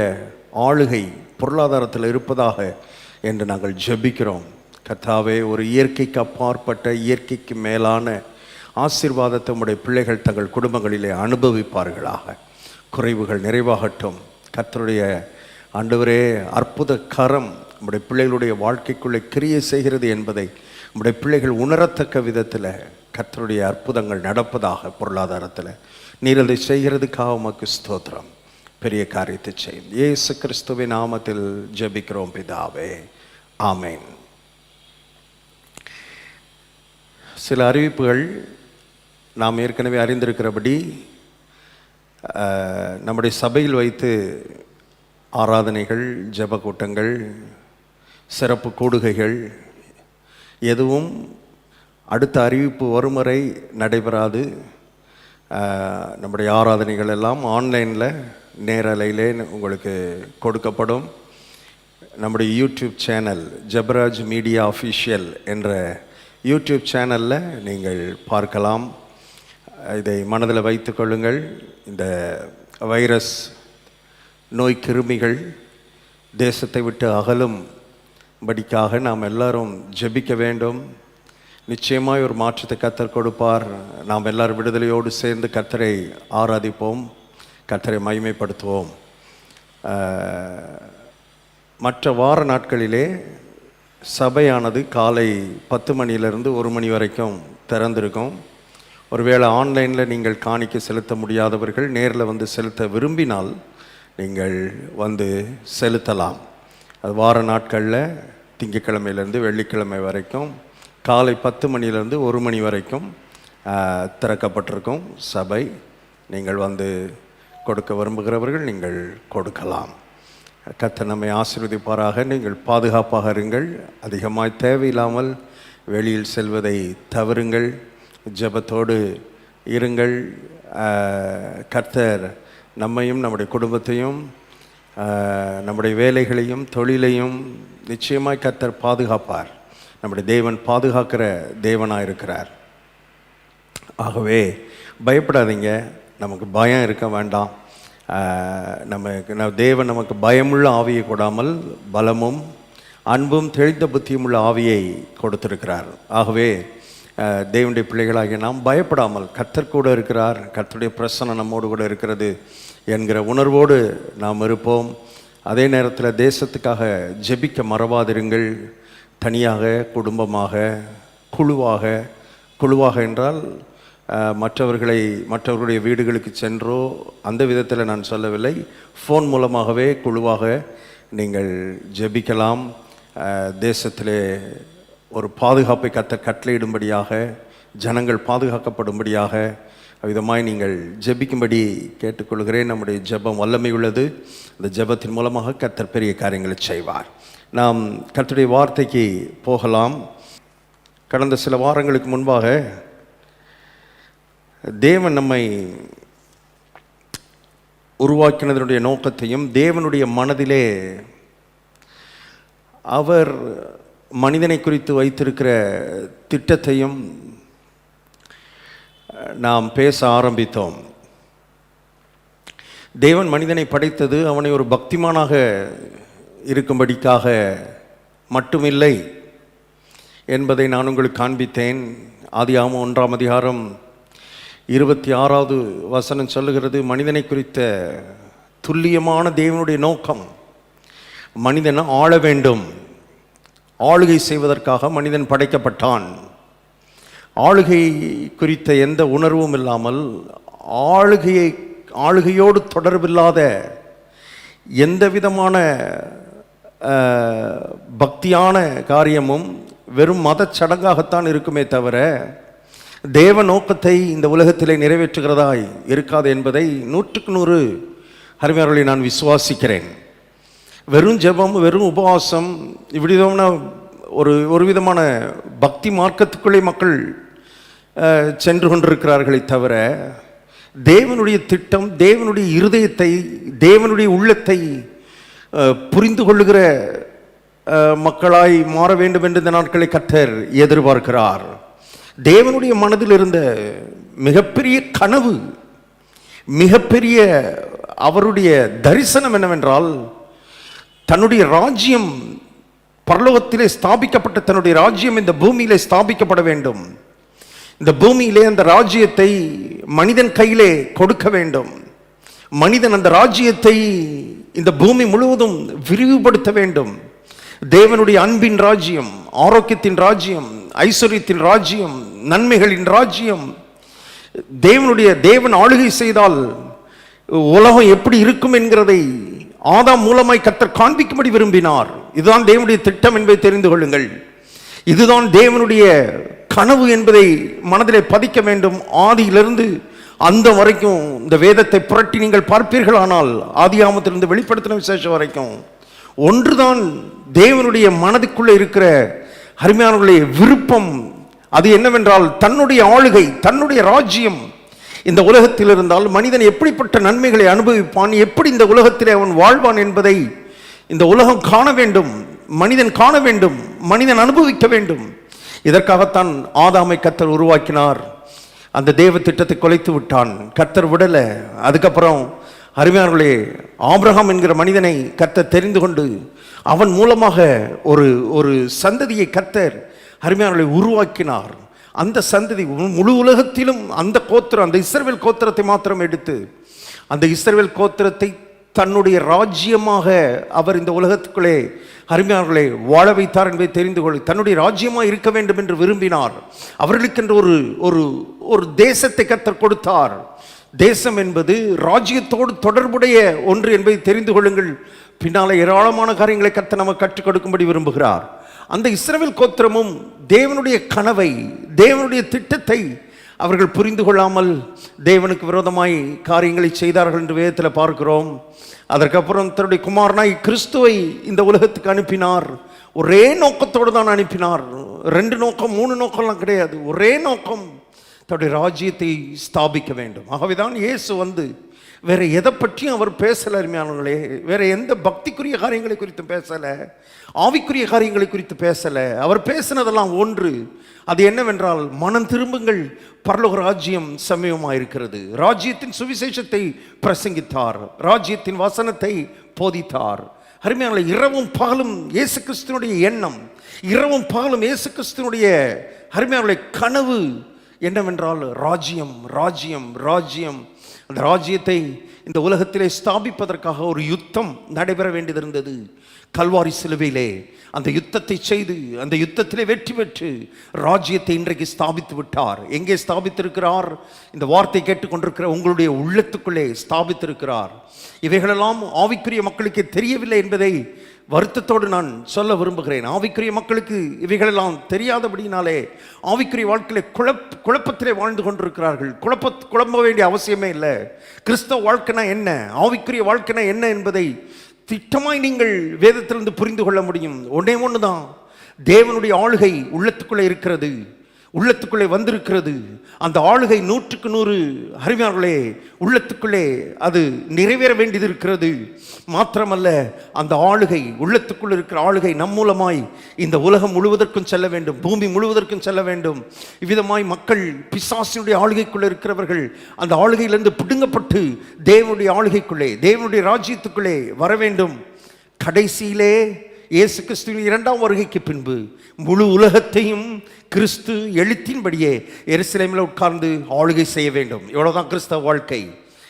A: ஆளுகை பொருளாதாரத்தில் இருப்பதாக என்று நாங்கள் ஜெபிக்கிறோம். கர்த்தாவே, ஒரு இயற்கைக்கு அப்பாற்பட்ட, இயற்கைக்கு மேலான ஆசீர்வாதத்தை உம்முடைய பிள்ளைகள் தங்கள் குடும்பங்களிலே அனுபவிப்பார்களாக. குறைவுகள் நிறைவாகட்டும். கர்த்தருடைய ஆண்டவரே, அற்புத கரம் உம்முடைய பிள்ளைகளுடைய வாழ்க்கைக்குள்ளே கிரியை செய்கிறது என்பதை உம்முடைய பிள்ளைகள் உணரத்தக்க விதத்தில் கர்த்தருடைய அற்புதங்கள் நடப்பதாக. பொருளாதாரத்தில் நீர் அதை செய்கிறதுக்காக உமக்கு ஸ்தோத்திரம். பெரிய காரியத்தை செய்யும். இயேசு கிறிஸ்துவின் நாமத்தில் ஜெபிக்கிறோம் பிதாவே, ஆமென். சில அறிவிப்புகள். நாம் ஏற்கனவே அறிந்திருக்கிறபடி நம்முடைய சபையில் வைத்து ஆராதனைகள், ஜெப கூட்டங்கள், சிறப்பு கூடுகைகள் எதுவும் அடுத்த அறிவிப்பு வரும் வரை நடைபெறாது. நம்முடைய ஆராதனைகள் எல்லாம் ஆன்லைனில் நேரலையிலே உங்களுக்கு கொடுக்கப்படும். நம்முடைய YouTube channel Jebaraj media official என்ற யூடியூப் சேனலில் நீங்கள் பார்க்கலாம். இதை மனதில் வைத்து கொள்ளுங்கள். இந்த வைரஸ் நோய் கிருமிகள் தேசத்தை விட்டு அகலும் படிக்காக நாம் எல்லாரும் ஜெபிக்க வேண்டும். நிச்சயமாய் ஒரு மாற்றத்தை கர்த்தர் கொடுப்பார். நாம் எல்லாரும் விடுதலையோடு சேர்ந்து கர்த்தரை ஆராதிப்போம், கர்த்தரை மகிமைப்படுத்துவோம். மற்ற வார நாட்களிலே சபையானது காலை 10 மணியிலிருந்து 1 மணி வரைக்கும் திறந்திருக்கும். ஒருவேளை ஆன்லைனில் நீங்கள் காணிக்கை செலுத்த முடியாதவர்கள் நேரில் வந்து செலுத்த விரும்பினால் நீங்கள் வந்து செலுத்தலாம். அது வார நாட்களில் திங்கட்கிழமையிலேருந்து வெள்ளிக்கிழமை வரைக்கும் காலை 10 மணியிலேருந்து 1 மணி வரைக்கும் திறக்கப்பட்டிருக்கும் சபை. நீங்கள் வந்து கொடுக்க விரும்புகிறவர்கள் நீங்கள் கொடுக்கலாம். கர்த்தர் நம்மை ஆசீர்வதிப்பாராக. நீங்கள் பாதுகாப்பாக இருங்கள். அதிகமாய் தேவையில்லாமல் வெளியில் செல்வதை தவிருங்கள். ஜெபத்தோடு இருங்கள். கர்த்தர் நம்மையும் நம்முடைய குடும்பத்தையும் நம்முடைய வேலைகளையும் தொழிலையும் நிச்சயமாய் கர்த்தர் பாதுகாப்பார். நம்முடைய தேவன் பாதுகாக்கிற தேவனாக இருக்கிறார். ஆகவே பயப்படாதீங்க. நமக்கு பயம் இருக்க வேண்டாம். தேவன் நமக்கு பயமுள்ள ஆவியை கொடாமல் பலமும் அன்பும் தெளிந்த புத்தியுமுள்ள ஆவியை கொடுத்திருக்கிறார். ஆகவே தேவனுடைய பிள்ளைகளாகிய நாம் பயப்படாமல் கர்த்தர் கூட இருக்கிறார், கர்த்தருடைய பிரசன்னம் நம்மோடு கூட இருக்கிறது என்கிற உணர்வோடு நாம் இருப்போம். அதே நேரத்தில் தேசத்துக்காக ஜெபிக்க மறவாதிருங்கள். தனியாக, குடும்பமாக, குழுவாக என்றால் மற்றவர்களுடைய வீடுகளுக்கு சென்றோ அந்த விதத்தில் நான் சொல்லவில்லை. ஃபோன் மூலமாகவே குழுவாக நீங்கள் ஜெபிக்கலாம். தேசத்திலே ஒரு பாதுகாப்பை கட்டளையிடும்படியாக, ஜனங்கள் பாதுகாக்கப்படும்படியாக விதமாய் நீங்கள் ஜெபிக்கும்படி கேட்டுக்கொள்கிறேன். நம்முடைய ஜெபம் வல்லமை உள்ளது. அந்த ஜெபத்தின் மூலமாக கர்த்தர் பெரிய காரியங்களை செய்வார். நாம் கர்த்தருடைய வார்த்தைக்கு போகலாம். கடந்த சில வாரங்களுக்கு முன்பாக தேவன் நம்மை உருவாக்கினதனுடைய நோக்கத்தையும் தேவனுடைய மனதிலே அவர் மனிதனை குறித்து வைத்திருக்கிற திட்டத்தையும் நாம் பேச ஆரம்பித்தோம். தேவன் மனிதனை படைத்தது அவனை ஒரு பக்திமானாக இருக்கும்படிக்காக மட்டுமில்லை என்பதை நான் உங்களுக்கு காண்பித்தேன். ஆதியாகமம் 1ஆம் அதிகாரம் 26வது வசனம் சொல்லுகிறது, மனிதனை குறித்த துல்லியமான தேவனுடைய நோக்கம் மனிதனை ஆள வேண்டும். ஆளுகை செய்வதற்காக மனிதன் படைக்கப்பட்டான். ஆளுகை குறித்த எந்த உணர்வும் இல்லாமல், ஆளுகையோடு தொடர்பில்லாத எந்த விதமான பக்தியான காரியமும் வெறும் மதச்சடங்காகத்தான் இருக்குமே தவிர தேவ நோக்கத்தை இந்த உலகத்திலே நிறைவேற்றுகிறதாய் இருக்காது என்பதை 100க்கு 100 அருமையானவர்களை நான் விசுவாசிக்கிறேன். வெறும் ஜெபம், வெறும் உபவாசம், இப்படிதான ஒரு விதமான பக்தி மார்க்கத்துக்குள்ளே மக்கள் சென்று கொண்டிருக்கிறார்களே தவிர தேவனுடைய திட்டம், தேவனுடைய இருதயத்தை, தேவனுடைய உள்ளத்தை புரிந்து கொள்ளுகிற மக்களாய் மாற வேண்டும் என்று இந்த நாட்களை கர்த்தர் எதிர்பார்க்கிறார். தேவனுடைய மனதில் இருந்த மிகப்பெரிய கனவு, மிகப்பெரிய அவருடைய தரிசனம் என்னவென்றால், தன்னுடைய ராஜ்யம் பரலோகத்திலே ஸ்தாபிக்கப்பட்ட தன்னுடைய ராஜ்யம் இந்த பூமியிலே ஸ்தாபிக்கப்பட வேண்டும். இந்த பூமியிலே அந்த ராஜ்யத்தை மனிதன் கையிலே கொடுக்க வேண்டும். மனிதன் அந்த ராஜ்யத்தை இந்த பூமி முழுவதும் விரிவுபடுத்த வேண்டும். தேவனுடைய அன்பின் ராஜ்யம், ஆரோக்கியத்தின் ராஜ்யம், ஐஸ்வர்யத்தின் ராஜ்யம், நன்மைகளின் ராஜ்யம். தேவன் ஆளுகை செய்தால் உலகம் எப்படி இருக்கும் என்கிறதை ஆதாம் மூலமாய் கர்த்தர் காண்பிக்கும்படி விரும்பினார். இதுதான் தேவனுடைய திட்டம் என்பதை தெரிந்து கொள்ளுங்கள். இதுதான் தேவனுடைய கனவு என்பதை மனதிலே பதிக்க வேண்டும். ஆதியிலிருந்து அந்த வரைக்கும் இந்த வேதத்தை புரட்டி நீங்கள் பார்ப்பீர்களானால், ஆதியாகமத்திலிருந்து வெளிப்படுத்தின விசேஷம் வரைக்கும் ஒன்றுதான் தேவனுடைய மனதுக்குள்ளே இருக்கிற அருமையானவர்களுடைய விருப்பம். அது என்னவென்றால், தன்னுடைய ஆளுகை, தன்னுடைய ராஜ்யம் இந்த உலகத்தில் இருந்தால் மனிதன் எப்படிப்பட்ட நன்மைகளை அனுபவிப்பான், எப்படி இந்த உலகத்திலே அவன் வாழ்வான் என்பதை இந்த உலகம் காண வேண்டும், மனிதன் காண வேண்டும், மனிதன் அனுபவிக்க வேண்டும். இதற்காகத்தான் ஆதாமை கர்த்தர் உருவாக்கினார். அந்த தேவ திட்டத்தை கொலைத்து விட்டான், கர்த்தர் விடல. அதுக்கப்புறம் அருமையானவர்களே, ஆபிரகாம் என்கிற மனிதனை கர்த்தர் தெரிந்து கொண்டு அவன் மூலமாக ஒரு சந்ததியை கர்த்தர் அருமையானவர்களை உருவாக்கினார். அந்த சந்ததி முழு உலகத்திலும் அந்த கோத்திரம், அந்த இஸ்ரவேல் கோத்திரத்தை மாத்திரம் எடுத்து அந்த இஸ்ரவேல் கோத்திரத்தை தன்னுடைய ராஜ்யமாக அவர் இந்த உலகத்துக்குள்ளே அருமையானவர்களை வாழ வைத்தார் என்பதை தெரிந்து கொள்ள, தன்னுடைய ராஜ்யமாக இருக்க வேண்டும் என்று விரும்பினார். அவர்களுக்கென்று ஒரு ஒரு ஒரு தேசத்தை கர்த்தர் கொடுத்தார். தேசம் என்பது ராஜ்யத்தோடு தொடர்புடைய ஒன்று என்பதை தெரிந்து கொள்ளுங்கள். பின்னால ஏராளமான காரியங்களை கர்த்தர் நமக்கு கற்றுக் கொடுக்கும்படி விரும்புகிறார். அந்த இஸ்ரவேல் கோத்திரமும் தேவனுடைய கனவை, தேவனுடைய திட்டத்தை அவர்கள் புரிந்து கொள்ளாமல் தேவனுக்கு விரோதமாய் காரியங்களை செய்தார்கள் என்று வேதத்தில் பார்க்கிறோம். அதற்கப்புறம் தன்னுடைய குமாரனாய் கிறிஸ்துவை இந்த உலகத்துக்கு அனுப்பினார். ஒரே நோக்கத்தோடு தான் அனுப்பினார். 2 நோக்கம் 3 நோக்கம்லாம் கிடையாது. ஒரே நோக்கம், தன்னுடைய ராஜ்யத்தை ஸ்தாபிக்க வேண்டும். ஆகவேதான் இயேசு வந்து வேற எதை பற்றியும் அவர் பேசல. அருமையானவர்களே, வேற எந்த பக்திக்குரிய காரியங்களை குறித்து பேசல, ஆவிக்குரிய காரியங்களை குறித்து பேசல. அவர் பேசினதெல்லாம் ஒன்று, அது என்னவென்றால் மனம் திரும்புங்கள், பரலோக ராஜ்யம் சமயமாயிருக்கிறது. ராஜ்யத்தின் சுவிசேஷத்தை பிரசங்கித்தார், ராஜ்யத்தின் வசனத்தை போதித்தார். அருமையானவர்களே, இரவும் பகலும் இயேசு கிறிஸ்துவினுடைய எண்ணம், இரவும் பகலும் இயேசு கிறிஸ்துவினுடைய அருமையானவர்களே கனவு என்னவென்றால் ராஜ்யம், ராஜ்யம், ராஜ்யம். அந்த ராஜ்யத்தை இந்த உலகத்திலே ஸ்தாபிப்பதற்காக ஒரு யுத்தம் நடைபெற வேண்டியிருந்தது. கல்வாரி சிலுவையிலே அந்த யுத்தத்தை செய்து அந்த யுத்தத்திலே வெற்றி பெற்று ராஜ்யத்தை இன்றைக்கு ஸ்தாபித்து விட்டார். எங்கே ஸ்தாபித்திருக்கிறார்? இந்த வார்த்தை கேட்டுக்கொண்டிருக்கிற உங்களுடைய உள்ளத்துக்குள்ளே ஸ்தாபித்திருக்கிறார். இவைகளெல்லாம் ஆவிக்குரிய மக்களுக்கு தெரியவில்லை என்பதை வருத்தத்தோடு நான் சொல்ல விரும்புகிறேன். ஆவிக்குரிய மக்களுக்கு இவைகளெல்லாம் தெரியாதபடினாலே ஆவிக்குரிய வாழ்க்கையில குழப்பத்திலே வாழ்ந்து கொண்டிருக்கிறார்கள். குழம்ப வேண்டிய அவசியமே இல்லை. கிறிஸ்தவ வாழ்க்கைனா என்ன, ஆவிக்குரிய வாழ்க்கைனா என்ன என்பதை திட்டமாய் நீங்கள் வேதத்திலிருந்து புரிந்து கொள்ள முடியும். ஒன்று தான், தேவனுடைய ஆளுகை உள்ளத்துக்குள்ளே இருக்கிறது, உள்ளத்துக்குள்ளே வந்திருக்கிறது. அந்த ஆளுகை 100க்கு 100 அருமையானவர்களே உள்ளத்துக்குள்ளே அது நிறைவேற வேண்டியது இருக்கிறது. மாத்திரமல்ல, அந்த ஆளுகை, உள்ளத்துக்குள் இருக்கிற ஆளுகை நம் மூலமாய் இந்த உலகம் முழுவதற்கும் செல்ல வேண்டும், பூமி முழுவதற்கும் செல்ல வேண்டும். இவ்விதமாய் மக்கள் பிசாசினுடைய ஆளுகைக்குள்ளே இருக்கிறவர்கள் அந்த ஆளுகையிலிருந்து பிடுங்கப்பட்டு தேவனுடைய ஆளுகைக்குள்ளே, தேவனுடைய ராஜ்யத்துக்குள்ளே வர வேண்டும். கடைசியிலே இயேசு கிறிஸ்துவின் 2ஆம் வருகைக்கு பின்பு முழு உலகத்தையும் கிறிஸ்து எழுத்தின்படியே எருசலேமில் உட்கார்ந்து ஆளுகை செய்ய வேண்டும். இவ்வளவுதான் கிறிஸ்தவ வாழ்க்கை.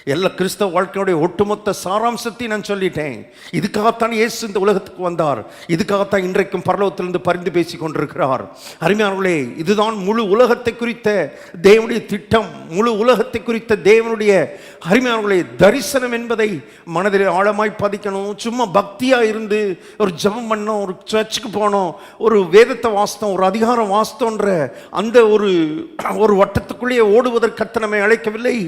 A: எல்லா கிறிஸ்தவ வாழ்க்கையுடைய ஒட்டுமொத்த சாராம்சத்தை நான் சொல்லிட்டேன். இதுக்காகத்தான் இயேசு இந்த உலகத்துக்கு வந்தார். இதுக்காகத்தான் இன்றைக்கும் பரலோகத்திலிருந்து பரிந்து பேசி கொண்டிருக்கிறார். அருமையானவர்களே, இதுதான் முழு உலகத்தை குறித்த தேவனுடைய திட்டம், முழு உலகத்தை குறித்த தேவனுடைய அருமையானவர்களே தரிசனம் என்பதை மனதில் ஆழமாய் பதிக்கணும். சும்மா பக்தியா இருந்து ஒரு ஜெபம் பண்ணோம், ஒரு சர்ச்சுக்கு போனோம், ஒரு வேதத்தை வாஸ்தம், ஒரு அதிகாரம் வாஸ்தோன்ற அந்த ஒரு வட்டத்துக்குள்ளேயே ஓடுவதற்கு கர்த்தர் நம்மை அழைக்கவில்லை.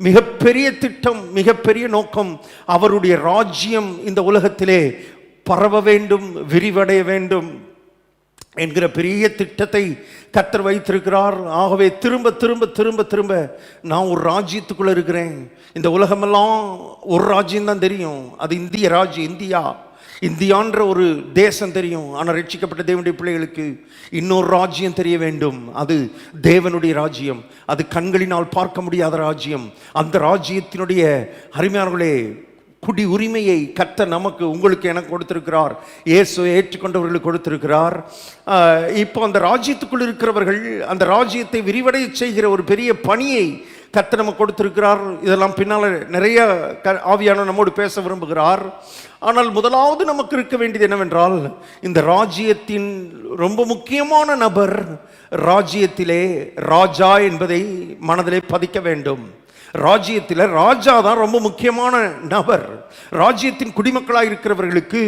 A: மிகப்பெரிய திட்டம், மிகப்பெரிய நோக்கம், அவருடைய ராஜ்யம் இந்த உலகத்திலே பரவ வேண்டும், விரிவடைய வேண்டும் என்கிற பெரிய திட்டத்தை கர்த்தர் வைத்திருக்கிறார். ஆகவே திரும்ப திரும்ப திரும்ப திரும்ப நான் ஒரு ராஜ்யத்துக்குள்ள இருக்கிறேன். இந்த உலகமெல்லாம் ஒரு ராஜ்யம் தான் தெரியும், அது இந்திய ராஜ்யம், இந்தியான்ற ஒரு தேசம் தெரியும். ஆனால் ரட்சிக்கப்பட்ட தேவனுடைய பிள்ளைகளுக்கு இன்னொரு ராஜ்யம் தெரிய வேண்டும். அது தேவனுடைய ராஜ்யம், அது கண்களினால் பார்க்க முடியாத ராஜ்யம். அந்த ராஜ்யத்தினுடைய அருமையானவர்களே குடி உரிமையை கர்த்தர் நமக்கு, உங்களுக்கு எனக்கு கொடுத்திருக்கிறார். இயேசுவை ஏற்றுக்கொண்டவர்களுக்கு கொடுத்திருக்கிறார். இப்போ அந்த ராஜ்யத்துக்குள் இருக்கிறவர்கள் அந்த ராஜ்யத்தை விரிவடைய செய்கிற ஒரு பெரிய பணியை கர்த்தர் நமக்கு கொடுத்திருக்கிறார். இதெல்லாம் பின்னால் நிறைய ஆவியான நம்மோடு பேச விரும்புகிறார். ஆனால் முதலாவது நமக்கு இருக்க வேண்டியது என்னவென்றால், இந்த ராஜ்யத்தின் ரொம்ப முக்கியமான நபர், ராஜ்யத்திலே ராஜா என்பதை மனதிலே பதிக்க வேண்டும். ராஜ்யத்தில் ராஜா தான் ரொம்ப முக்கியமான நபர். ராஜ்யத்தின் குடிமக்களாக இருக்கிறவர்களுக்கு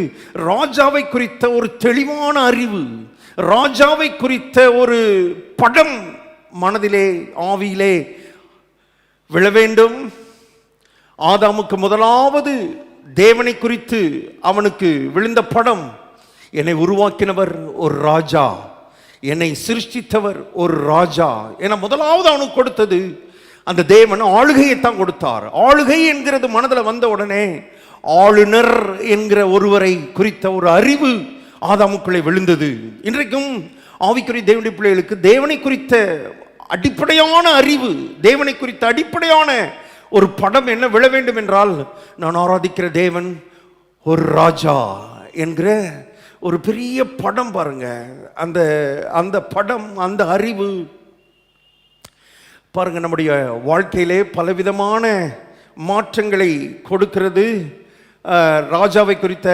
A: ராஜாவை குறித்த ஒரு தெளிவான அறிவு, ராஜாவை குறித்த ஒரு படம் மனதிலே ஆவியிலே விழ வேண்டும். ஆதாமுக்கு முதலாவது தேவனை குறித்து அவனுக்கு விழுந்த படம், என்னை உருவாக்கினவர் ஒரு ராஜா, என்னை சிருஷ்டித்தவர் ஒரு ராஜா என முதலாவது அவனுக்கு கொடுத்தது அந்த தேவன் ஆளுகையைத்தான் கொடுத்தார். ஆளுகை என்கிறது மனதில் வந்த உடனே ஆளுநர் என்கிற ஒருவரை குறித்த ஒரு அறிவு ஆதாமுக்குள்ளே விழுந்தது. இன்றைக்கும் ஆவிக்குரிய தேவனுடைய பிள்ளைகளுக்கு தேவனை குறித்த அடிப்படையான அறிவு, தேவனை குறித்த அடிப்படையான ஒரு படம் என்ன விழ வேண்டும் என்றால், நான் ஆராதிக்கிற தேவன் ஒரு ராஜா என்கிற ஒரு பெரிய படம் பாருங்க. அந்த அந்த படம், அந்த அறிவு பாருங்க, நம்முடைய வாழ்க்கையிலே பலவிதமான மாற்றங்களை கொடுக்கிறது. ராஜாவை குறித்த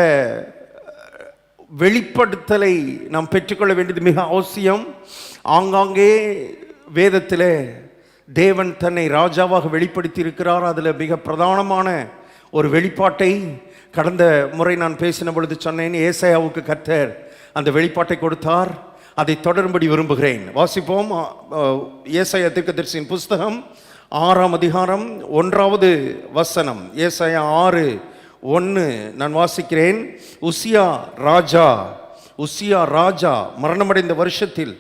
A: வெளிப்படுத்தலை நாம் பெற்றுக்கொள்ள வேண்டியது மிக அவசியம். ஆங்காங்கே வேதத்தில் தேவன் தன்னை ராஜாவாக வெளிப்படுத்தி இருக்கிறார். அதில் மிக பிரதானமான ஒரு வெளிப்பாட்டை கடந்த முறை நான் பேசின பொழுது சொன்னேன். ஏசாயாவுக்கு கர்த்தர் அந்த வெளிப்பாட்டை கொடுத்தார். அதை தொடரும்படி விரும்புகிறேன். வாசிப்போம். ஏசாயா தீர்க்கதரிசியின் புஸ்தகம் 6ஆம் அதிகாரம் 1வது வசனம். ஏசாயா 6:1 நான் வாசிக்கிறேன். உசியா ராஜா மரணமடைந்த வருஷத்தில்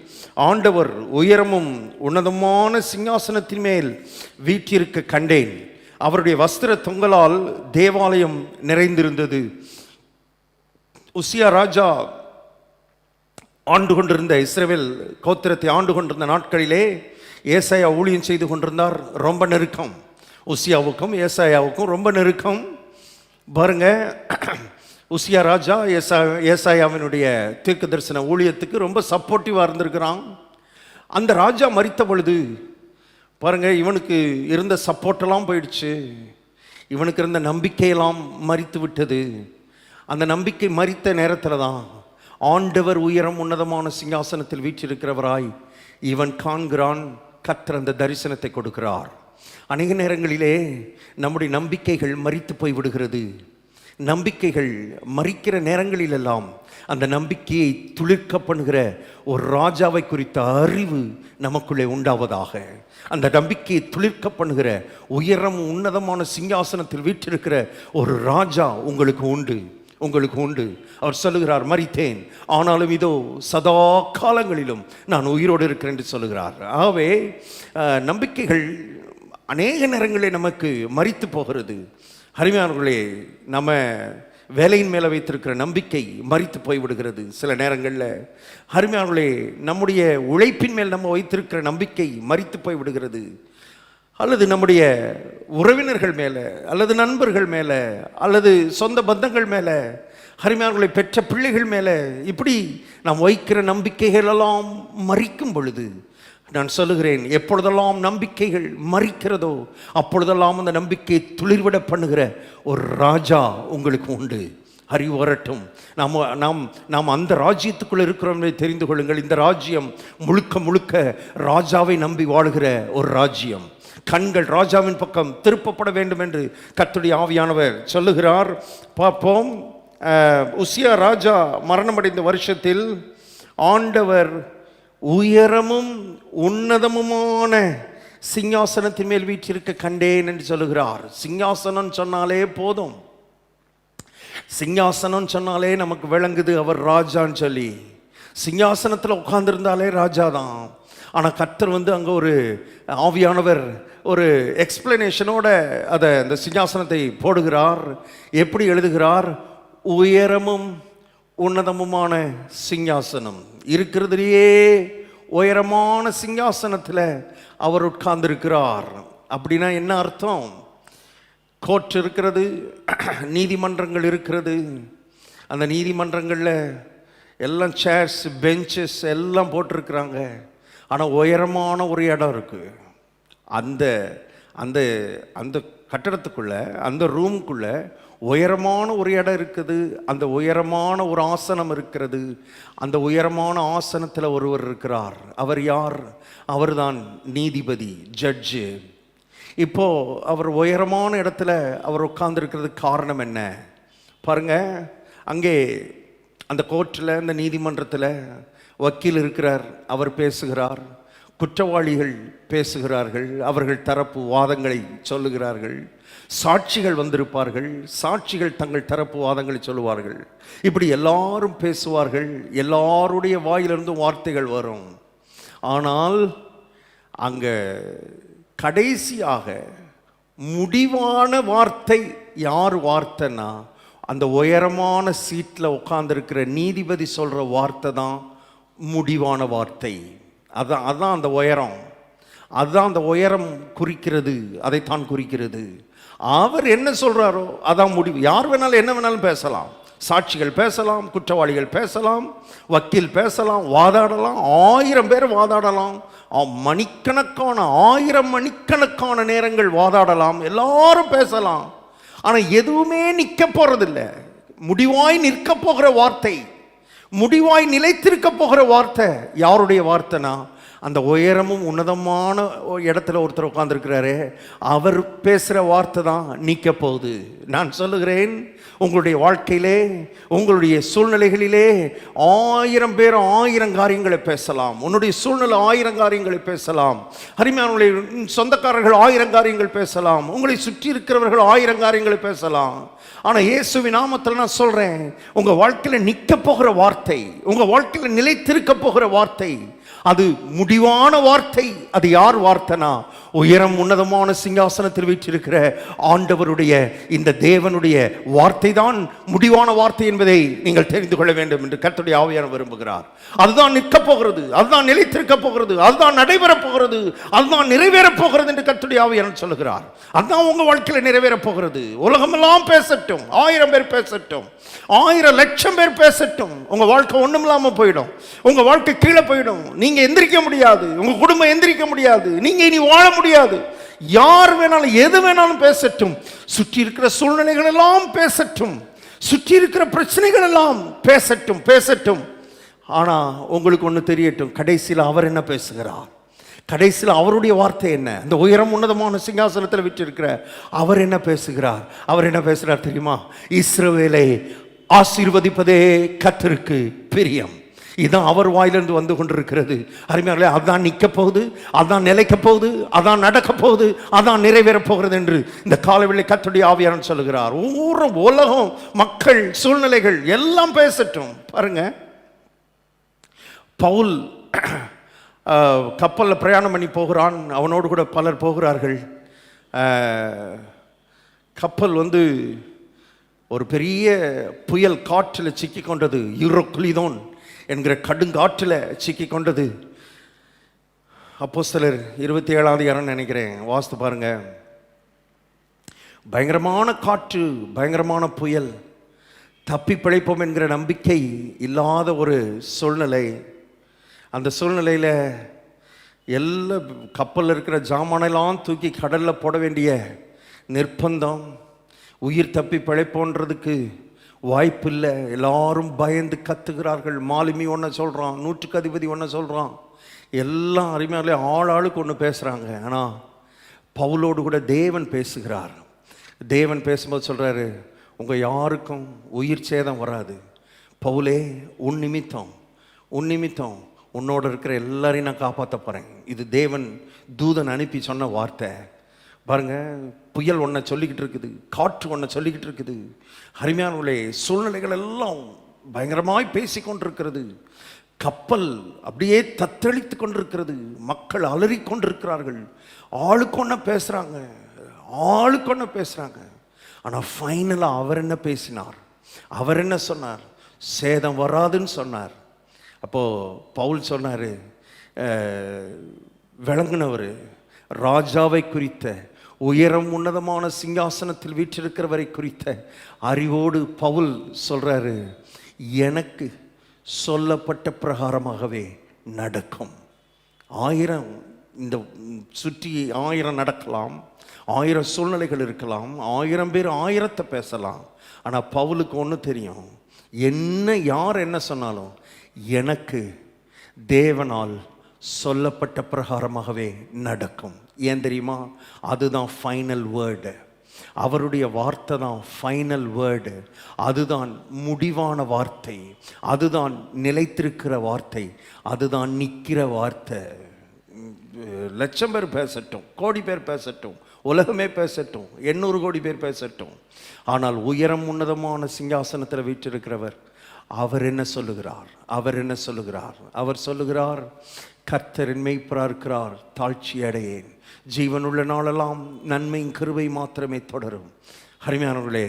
A: ஆண்டவர் உயரமும் உன்னதமான சிங்காசனத்தின் மேல் வீற்றிருக்க கண்டேன். அவருடைய வஸ்திர தொங்கலால் தேவாலயம் நிறைந்திருந்தது. உசியா ராஜா ஆண்டு கொண்டிருந்த, இஸ்ரவேல் கோத்திரத்தை ஆண்டு கொண்டிருந்த நாட்களிலே ஏசாயா ஊழியம் செய்து கொண்டிருந்தார். ரொம்ப நெருக்கம், உசியாவுக்கும் ஏசாயாவுக்கும் ரொம்ப நெருக்கம். பாருங்க, உசியா ராஜா ஏசாயாவினுடைய தீர்க்க தரிசன ஊழியத்துக்கு ரொம்ப சப்போர்ட்டிவாக இருந்திருக்கிறான். அந்த ராஜா மரித்த பொழுது பாருங்க, இவனுக்கு இருந்த சப்போர்ட்டெல்லாம் போயிடுச்சு. இவனுக்கு இருந்த நம்பிக்கையெல்லாம் மரித்து விட்டது. அந்த நம்பிக்கை மரித்த நேரத்தில் தான் ஆண்டவர் உயரம் உன்னதமான சிங்காசனத்தில் வீற்றிருக்கிறவராய் இவன் காண்கிறான். கர்த்தர் அந்த தரிசனத்தை கொடுக்கிறார். அநேக நேரங்களிலே நம்முடைய நம்பிக்கைகள் மரித்து போய் விடுகிறது. நம்பிக்கைகள் மரிக்கிற நேரங்களிலெல்லாம் அந்த நம்பிக்கையை துளிர்க்க பண்ணுகிற ஒரு ராஜாவை குறித்த அறிவு நமக்குள்ளே உண்டாவதாக. அந்த நம்பிக்கையை துளிர்க்க பண்ணுகிற உயரம் உன்னதமான சிங்காசனத்தில் வீற்றிருக்கிற ஒரு ராஜா உங்களுக்கு உண்டு. அவர் சொல்லுகிறார், மரித்தேன் ஆனாலும் இதோ சதா காலங்களிலும் நான் உயிரோடு இருக்கிறேன் என்று சொல்லுகிறார். ஆகவே நம்பிக்கைகள் அநேக நேரங்களில் நமக்கு மரித்து போகிறது. அருமையானவர்களே, நம்ம வேலையின் மேலே வைத்திருக்கிற நம்பிக்கை மரித்து போய்விடுகிறது சில நேரங்களில். அருமையானவர்களே, நம்முடைய உழைப்பின் மேல் நம்ம வைத்திருக்கிற நம்பிக்கை மரித்து போய்விடுகிறது. அல்லது நம்முடைய உறவினர்கள் மேலே, அல்லது நண்பர்கள் மேலே, அல்லது சொந்த பந்தங்கள் மேலே, அருமையானவர்களை பெற்ற பிள்ளைகள் மேலே, இப்படி நாம் வைக்கிற நம்பிக்கைகள் எல்லாம் மரிக்கும் பொழுது நான் சொல்லுகிறேன், எப்பொழுதெல்லாம் நம்பிக்கைகள் மரிக்கிறதோ அப்பொழுதெல்லாம் அந்த நம்பிக்கையை துளிர்விட பண்ணுகிற ஒரு ராஜா உங்களுக்கு உண்டு. அறிவு வரட்டும். நாம் அந்த ராஜ்யத்துக்குள்ளே இருக்கிறோம் தெரிந்து கொள்ளுங்கள். இந்த ராஜ்யம் முழுக்க ராஜாவை நம்பி வாழுகிற ஒரு ராஜ்யம். கண்கள் ராஜாவின் பக்கம் திருப்பப்பட வேண்டும் என்று கர்த்தருடைய ஆவியானவர் சொல்லுகிறார். பார்ப்போம். உசியா ராஜா மரணமடைந்த வருஷத்தில் ஆண்டவர் உயரமும் உன்னதமுமான சிங்காசனத்தின் மேல் வீற்றிருக்க கண்டேன் என்று சொல்லுகிறார். சிங்காசனம் சொன்னாலே போதும். சிங்காசனம் சொன்னாலே நமக்கு விளங்குது அவர் ராஜான்னு சொல்லி. சிங்காசனத்தில் உட்கார்ந்துருந்தாலே ராஜா தான். ஆனால் கர்த்தர் அங்கே ஒரு ஆவியானவர் ஒரு எக்ஸ்பிளனேஷனோட அந்த சிங்காசனத்தை போடுகிறார். எப்படி எழுதுகிறார்? உயரமும் உன்னதமுமான சிங்காசனம். இருக்கிறதுலேயே உயரமான சிங்காசனத்தில் அவர் உட்கார்ந்திருக்கிறார். அப்படின்னா என்ன அர்த்தம்? கோர்ட் இருக்கிறது, நீதிமன்றங்கள் இருக்கிறது. அந்த நீதிமன்றங்களில் எல்லாம் சேர்ஸ், பெஞ்சஸ் எல்லாம் போட்டிருக்கிறாங்க. ஆனால் உயரமான ஒரு இடம் இருக்குது. அந்த அந்த அந்த கட்டடத்துக்குள்ள, அந்த ரூமுக்குள்ள உயரமான ஒரு இடம் இருக்குது. அந்த உயரமான ஒரு ஆசனம் இருக்கிறது. அந்த உயரமான ஆசனத்தில் ஒருவர் இருக்கிறார். அவர் யார்? அவர்தான் நீதிபதி, ஜட்ஜு. இப்போ அவர் உயரமான இடத்துல அவர் உட்கார்ந்துருக்கிறதுக்கு காரணம் என்ன பாருங்க. அங்கே அந்த கோர்ட்டில், அந்த நீதிமன்றத்தில் வக்கீல் இருக்கிறார். அவர் பேசுகிறார். குற்றவாளிகள் பேசுகிறார்கள். அவர்கள் தரப்பு வாதங்களை சொல்லுகிறார்கள். சாட்சிகள் வந்திருப்பார்கள். சாட்சிகள் தங்கள் தரப்பு வாதங்களை சொல்லுவார்கள். இப்படி எல்லாரும் பேசுவார்கள். எல்லாருடைய வாயிலிருந்தும் வார்த்தைகள் வரும். ஆனால் அங்கே கடைசியாக முடிவான வார்த்தை யார் வார்த்தைன்னா, அந்த உயரமான சீட்டில் உட்கார்ந்துருக்கிற நீதிபதி சொல்கிற வார்த்தை தான் முடிவான வார்த்தை. அதான் அந்த உயரம். அதுதான் அந்த உயரம் குறிக்கிறது. அதைத்தான் குறிக்கிறது. அவர் என்ன சொல்கிறாரோ அதான் முடிவு. யார் வேணாலும் என்ன வேணாலும் பேசலாம். சாட்சிகள் பேசலாம், குற்றவாளிகள் பேசலாம், வக்கீல் பேசலாம், வாதாடலாம், 1000 பேர் வாதாடலாம், மணிக்கணக்கான 1000 மணிக்கணக்கான நேரங்கள் வாதாடலாம், எல்லாரும் பேசலாம். ஆனால் எதுவுமே நிற்க போறதில்ல. முடிவாய் நிற்க போகிற வார்த்தை, முடிவாய் நிலைத்திருக்க போகிற வார்த்தை யாருடைய வார்த்தைனா, அந்த உயரமும் உன்னதமான இடத்துல ஒருத்தர் உட்கார்ந்துருக்கிறாரு, அவர் பேசுகிற வார்த்தை தான் நிற்க போகுது. நான் சொல்லுகிறேன், உங்களுடைய வாழ்க்கையிலே, உங்களுடைய சூழ்நிலைகளிலே 1000 பேர் 1000 காரியங்களை பேசலாம். உன்னுடைய சூழ்நிலை 1000 காரியங்களை பேசலாம். அருமையானவர்களே, சொந்தக்காரர்கள் 1000 காரியங்கள் பேசலாம். உங்களை சுற்றி இருக்கிறவர்கள் 1000 காரியங்களை பேசலாம். ஆனால் இயேசுவின் நாமத்தில் நான் சொல்கிறேன், உங்கள் வாழ்க்கையில் நிற்க போகிற வார்த்தை, உங்கள் வாழ்க்கையில் நிலைத்திருக்க போகிற வார்த்தை, அது முடிவான வார்த்தை. அது யார் வார்த்தைனா, உயரம் உன்னதமான சிங்காசனத்தில் வீற்றிருக்கிற ஆண்டவருடைய, இந்த தேவனுடைய வார்த்தை தான் முடிவான வார்த்தை என்பதை நீங்கள் தெரிந்து கொள்ள வேண்டும் என்று கர்த்தருடைய ஆவியானவர் விரும்புகிறார். அதுதான் நிற்க போகிறது, அதுதான் நிலைத்திருக்க போகிறது, அதுதான் நடைபெறப் போகிறது, அதுதான் நிறைவேறப் போகிறது என்று கர்த்தருடைய ஆவியானவர் சொல்லுகிறார். அதுதான் உங்க வாழ்க்கையில் நிறைவேறப் போகிறது. உலகமெல்லாம் பேசட்டும், 1000 பேர் பேசட்டும், 1000 லட்சம் பேர் பேசட்டும், உங்க வாழ்க்கை ஒண்ணும் இல்லாம போயிடும். உங்க வாழ்க்கை கீழே போயிடும். நீங்க எந்திரிக்க முடியாது, உங்க குடும்பம் எந்திரிக்க முடியாது, நீங்க இனி வாழ முடியாது. யார் வேணாலும் எது வேணாலும் பேசட்டும், சுற்றி இருக்கிற சூழ்நிலைகள் எல்லாம் பேசட்டும், சுற்றி இருக்கிற பிரச்சனைகள் எல்லாம் பேசட்டும் பேசட்டும். ஆனா உங்களுக்கு ஒன்று தெரியட்டும், கடைசியில் அவர் என்ன பேசுகிறார், கடைசியில் அவருடைய வார்த்தை என்ன? அந்த உயரம் உன்னதமான சிங்காசனத்தில் விற்றிருக்கிற அவர் என்ன பேசுகிறார்? அவர் என்ன பேசுகிறார் தெரியுமா? இஸ்ரவேலை ஆசீர்வதிப்பதே கர்த்தருக்கு பிரியம். இதுதான் அவர் வாயிலிருந்து வந்து கொண்டிருக்கிறது. அருமையானவர்களே, அதான் நிற்க போகுது, அதான் நிலைக்க போகுது, அதான் நடக்க போகுது, அதான் நிறைவேறப் போகிறது என்று இந்த காலவெளியில் கர்த்தருடைய ஆவியானவர் சொல்லுகிறார். ஊர் உலகம், மக்கள், சூழ்நிலைகள் எல்லாம் பேசட்டும். பாருங்க, பவுல் கப்பலில் பிரயாணம் பண்ணி போகிறான், அவனோடு கூட பலர் போகிறார்கள். கப்பல் ஒரு பெரிய புயல் காற்றில் சிக்கி கொண்டது, யூரோக்லிதோன் என்கிற கடுங்காற்றில் சிக்கி கொண்டது. அப்போஸ்தலர் 27 நினைக்கிறேன், வாசித்து பாருங்க. பயங்கரமான காற்று, பயங்கரமான புயல், தப்பி பிழைப்போம் என்கிற நம்பிக்கை இல்லாத ஒரு சூழ்நிலை. அந்த சூழ்நிலையில் எல்லா கப்பலில் இருக்கிற ஜாமானெல்லாம் தூக்கி கடலில் போட வேண்டிய நிர்பந்தம். உயிர் தப்பி பிழைப்போன்றதுக்கு வாய்ப்பு இல்லை. எல்லாரும் பயந்து கத்துகிறார்கள். மாலுமி ஒன்று சொல்கிறான், நூற்றுக்கு அதிபதி ஒன்று சொல்கிறான், எல்லாம் அருமையாலே ஆளுக்கு ஒன்று பேசுகிறாங்க. ஆனால் பவுலோடு கூட தேவன் பேசுகிறார். தேவன் பேசும்போது சொல்கிறாரு, உங்கள் யாருக்கும் உயிர் சேதம் வராது. பவுலே, உன் நிமித்தம் உன்னோட இருக்கிற எல்லாரையும் நான் காப்பாற்ற போகிறேன். இது தேவன் தூதன் அனுப்பி சொன்ன வார்த்தை. பாருங்க, புயல் ஒன்றை சொல்லிக்கிட்டு இருக்குது, காற்று ஒன்றை சொல்லிக்கிட்டு இருக்குது. அருமையானவர்களே, சூழ்நிலைகள் எல்லாம் பயங்கரமாய் பேசி கொண்டிருக்கிறது. கப்பல் அப்படியே தத்தளித்து கொண்டிருக்கிறது. மக்கள் அலறி கொண்டிருக்கிறார்கள். ஆளுக்கு ஒன்று பேசுகிறாங்க. ஆனால் ஃபைனலாக அவர் என்ன பேசினார்? அவர் என்ன சொன்னார்? சேதம் வராதுன்னு சொன்னார். அப்போது பவுல் சொன்னார், விளங்குனவர், ராஜாவை குறித்த, உயரம் உன்னதமான சிங்காசனத்தில் வீற்றிருக்கிறவரை குறித்த அறிவோடு பவுல் சொல்றாரு, எனக்கு சொல்லப்பட்ட பிரகாரமாகவே நடக்கும். 1000 இந்த சுற்றி 1000 நடக்கலாம், 1000 சூழ்நிலைகள் இருக்கலாம், 1000 பேர் 1000 பேசலாம். ஆனால் பவுலுக்கு ஒன்று தெரியும், யார் என்ன சொன்னாலும் எனக்கு தேவனால் சொல்லப்பட்ட பிரகாரமாகவே நடக்கும். ஏன் தெரியுமா? அதுதான் ஃபைனல் வேர்டு. அவருடைய வார்த்தை தான் ஃபைனல் வேர்டு. அதுதான் முடிவான வார்த்தை, அதுதான் நிலைத்திருக்கிற வார்த்தை, அதுதான் நிற்கிற வார்த்தை. 1,00,000 பேர் பேசட்டும், கோடி பேர் பேசட்டும், உலகமே பேசட்டும், 800 கோடி பேர் பேசட்டும், ஆனால் உயரம் உன்னதமான சிங்காசனத்தில் வீற்றிருக்கிறவர் அவர் என்ன சொல்லுகிறார்? அவர் சொல்லுகிறார், கர்த்தரின் மேய்ப்பராக இருக்கிறார், தாழ்ச்சி அடையேன், ஜீவனுள்ள நாளெல்லாம் நன்மையும் கிருபை மாத்திரமே தொடரும். அருமையானவர்களே,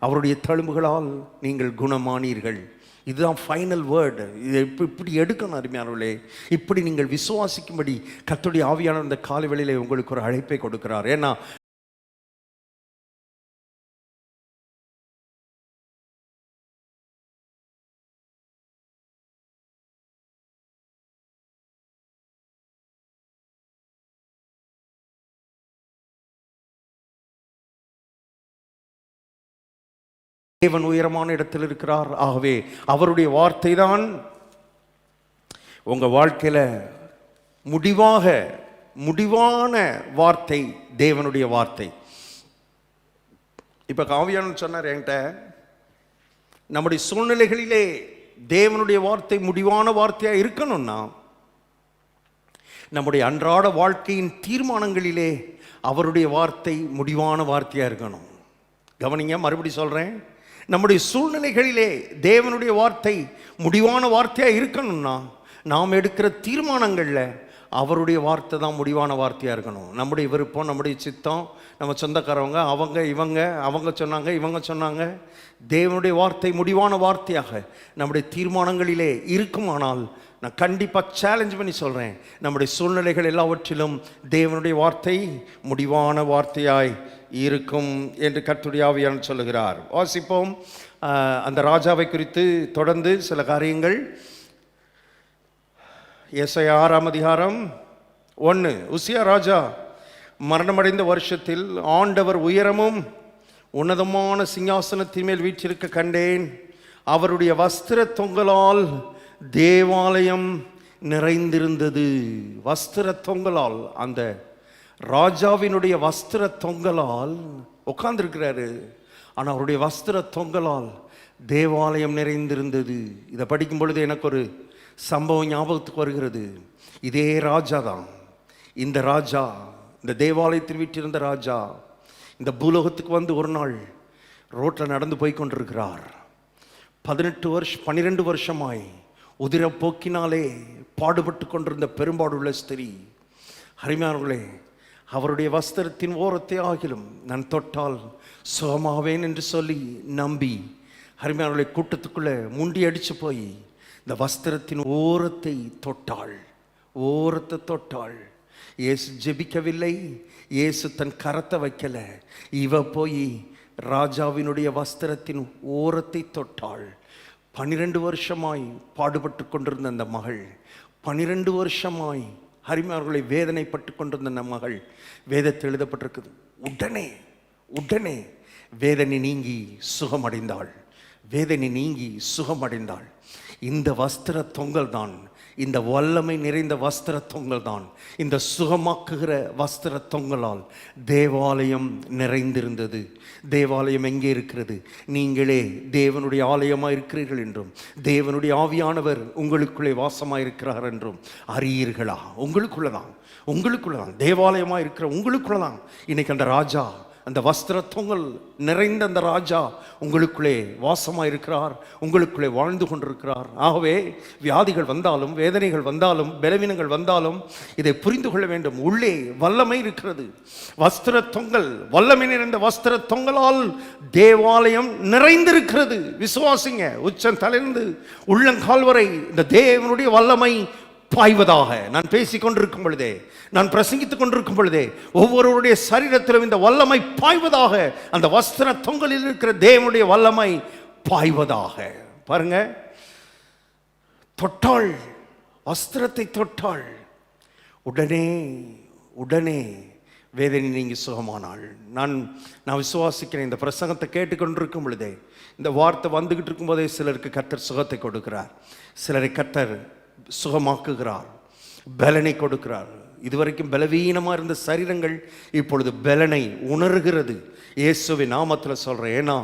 A: அவருடைய தழும்புகளால் நீங்கள் குணமானீர்கள். இதுதான் ஃபைனல் வேர்டு. இதை இப்படி எடுக்கணும் அருமையானவர்களே. இப்படி நீங்கள் விசுவாசிக்கும்படி கர்த்தருடைய ஆவியானவர் இந்த காலை உங்களுக்கு ஒரு அழைப்பை கொடுக்கிறார். ஏன்னா தேவன் உயரமான இடத்தில் இருக்கிறார். ஆகவே அவருடைய வார்த்தை தான் உங்க வாழ்க்கையில முடிவான வார்த்தை, தேவனுடைய வார்த்தை. இப்ப காவியானன் சொன்னார் என்கிட்ட, நம்முடைய சூழ்நிலைகளிலே தேவனுடைய வார்த்தை முடிவான வார்த்தையா இருக்கணும்னா நம்முடைய அன்றாட வாழ்க்கையின் தீர்மானங்களிலே அவருடைய வார்த்தை முடிவான வார்த்தையா இருக்கணும். கவனிங்க, மறுபடி சொல்றேன், நம்முடைய சூழ்நிலைகளிலே தேவனுடைய வார்த்தை முடிவான வார்த்தையா இருக்கணும்னா நாம் எடுக்கிற தீர்மானங்கள்ல அவருடைய வார்த்தை தான் முடிவான வார்த்தையா இருக்கணும். நம்முடைய விருப்பம், நம்முடைய சித்தம், நம்ம சொந்தக்காரவங்க, அவங்க சொன்னாங்க, இவங்க சொன்னாங்க, தேவனுடைய வார்த்தை முடிவான வார்த்தையாக நம்முடைய தீர்மானங்களிலே இருக்குமானால் நான் கண்டிப்பாக சேலஞ்ச் பண்ணி சொல்கிறேன், நம்முடைய சூழ்நிலைகள் எல்லாவற்றிலும் தேவனுடைய வார்த்தை முடிவான வார்த்தையாய் இருக்கும் என்று கர்த்தருடைய ஆவியானவர் சொல்லுகிறார். வாசிப்போம் அந்த ராஜாவை குறித்து தொடர்ந்து சில காரியங்கள். ஏசாயா 6ஆம் அதிகாரம் 1. உசியா ராஜா மரணமடைந்த வருஷத்தில் ஆண்டவர் உயரமும் உன்னதமான சிங்காசனத்தின் மேல் வீற்றிருக்க கண்டேன். அவருடைய வஸ்திர தொங்கலால் தேவாலயம் நிறைந்திருந்தது. வஸ்திர தொங்கலால், அந்த ராஜாவினுடைய வஸ்திர தொங்கலால் உட்கார்ந்திருக்கிறாரு, ஆனால் அவருடைய வஸ்திர தொங்கலால் தேவாலயம் நிறைந்திருந்தது. இதை படிக்கும் பொழுது எனக்கு ஒரு சம்பவம் ஞாபகத்துக்கு வருகிறது. இதே ராஜா தான், இந்த ராஜா, இந்த தேவாலயத்தில் வீட்டிருந்த ராஜா இந்த பூலோகத்துக்கு வந்து ஒரு நாள் ரோட்டில் நடந்து போய் கொண்டிருக்கிறார். 12 வருஷமாய் உதிரப்போக்கினாலே பாடுபட்டு கொண்டிருந்த பெரும்பாடுள்ள ஸ்திரீ. அருமையானவர்களே, அவருடைய வஸ்திரத்தின் ஓரத்தை ஆகிலும் நான் தொட்டால் சுகமாவேன் என்று சொல்லி நம்பி அருமையானவர்களை கூட்டத்துக்குள்ளே முண்டி அடித்து போய் இந்த வஸ்திரத்தின் ஓரத்தை தொட்டாள். இயேசு ஜெபிக்கவில்லை, இயேசு தன் கரத்தை வைக்கல, இவ போய் ராஜாவினுடைய வஸ்திரத்தின் ஓரத்தை தொட்டாள். 12 வருஷமாய் பாடுபட்டு கொண்டிருந்த அந்த மகள், 12 வருஷமாய் அருமையானவர்களை வேதனைப்பட்டு கொண்டிருந்த அந்த மகள், வேதத்தில் எழுதப்பட்டிருக்குது, உடனே வேதனை நீங்கி சுகமடைந்தாள். இந்த வஸ்திர தொங்கல் தான், இந்த வல்லமை நிறைந்த வஸ்திர தொங்கல் தான், இந்த சுகமாக்குகிற வஸ்திர தொங்கலால் தேவாலயம் நிறைந்திருந்தது. தேவாலயம் எங்கே இருக்கிறது? நீங்களே தேவனுடைய ஆலயமாக இருக்கிறீர்கள் என்றும் தேவனுடைய ஆவியானவர் உங்களுக்குள்ளே வாசமாக இருக்கிறார் என்றும் அறியீர்களா? உங்களுக்குள்ளதான் தேவாலயமாக இருக்கிற உங்களுக்குள்ளதான் இன்னைக்கு அந்த ராஜா, அந்த வஸ்திர தொங்கல் நிறைந்த அந்த ராஜா உங்களுக்குள்ளே வாசமாக இருக்கிறார், உங்களுக்குள்ளே வாழ்ந்து கொண்டிருக்கிறார். ஆகவே வியாதிகள் வந்தாலும், வேதனைகள் வந்தாலும், பலவீனங்கள் வந்தாலும் இதை புரிந்து கொள்ள வேண்டும். உள்ளே வல்லமை இருக்கிறது. வஸ்திர தொங்கல், வல்லமை நிறைந்த வஸ்திர தொங்கலால் தேவாலயம் நிறைந்திருக்கிறது. விசுவாசிங்க, உச்சம் தலைந்து உள்ளங்கால் வரை இந்த தேவனுடைய வல்லமை பாய்வதாக. நான் பேசிக் கொண்டிருக்கும் பொழுதே, நான் பிரசங்கித்துக் கொண்டிருக்கும் பொழுதே ஒவ்வொருவருடைய சரீரத்திலும் இந்த வல்லமை பாய்வதாக. அந்த வஸ்திர தொங்கலில் இருக்கிற தேவனுடைய வல்லமை பாய்வதாக. பாருங்க, தொட்டாள், வஸ்திரத்தை தொட்டாள், உடனே வேதனை நீங்கி சுகமானாள். நான் விசுவாசிக்கிறேன். இந்த பிரசங்கத்தை கேட்டுக்கொண்டிருக்கும் பொழுதே, இந்த வார்த்தை வந்துகிட்டு இருக்கும் போதே சிலருக்கு கர்த்தர் சுகத்தை கொடுக்கிறார், சிலரை கர்த்தர் சுகமாக்குகிறார், பலனை கொடுக்கிறார். இதுவரைக்கும் பலவீனமாக இருந்த சரீரங்கள் இப்பொழுது பலனை உணர்கிறது. இயேசுவின் நாமத்தில் சொல்கிறேன். ஏன்னா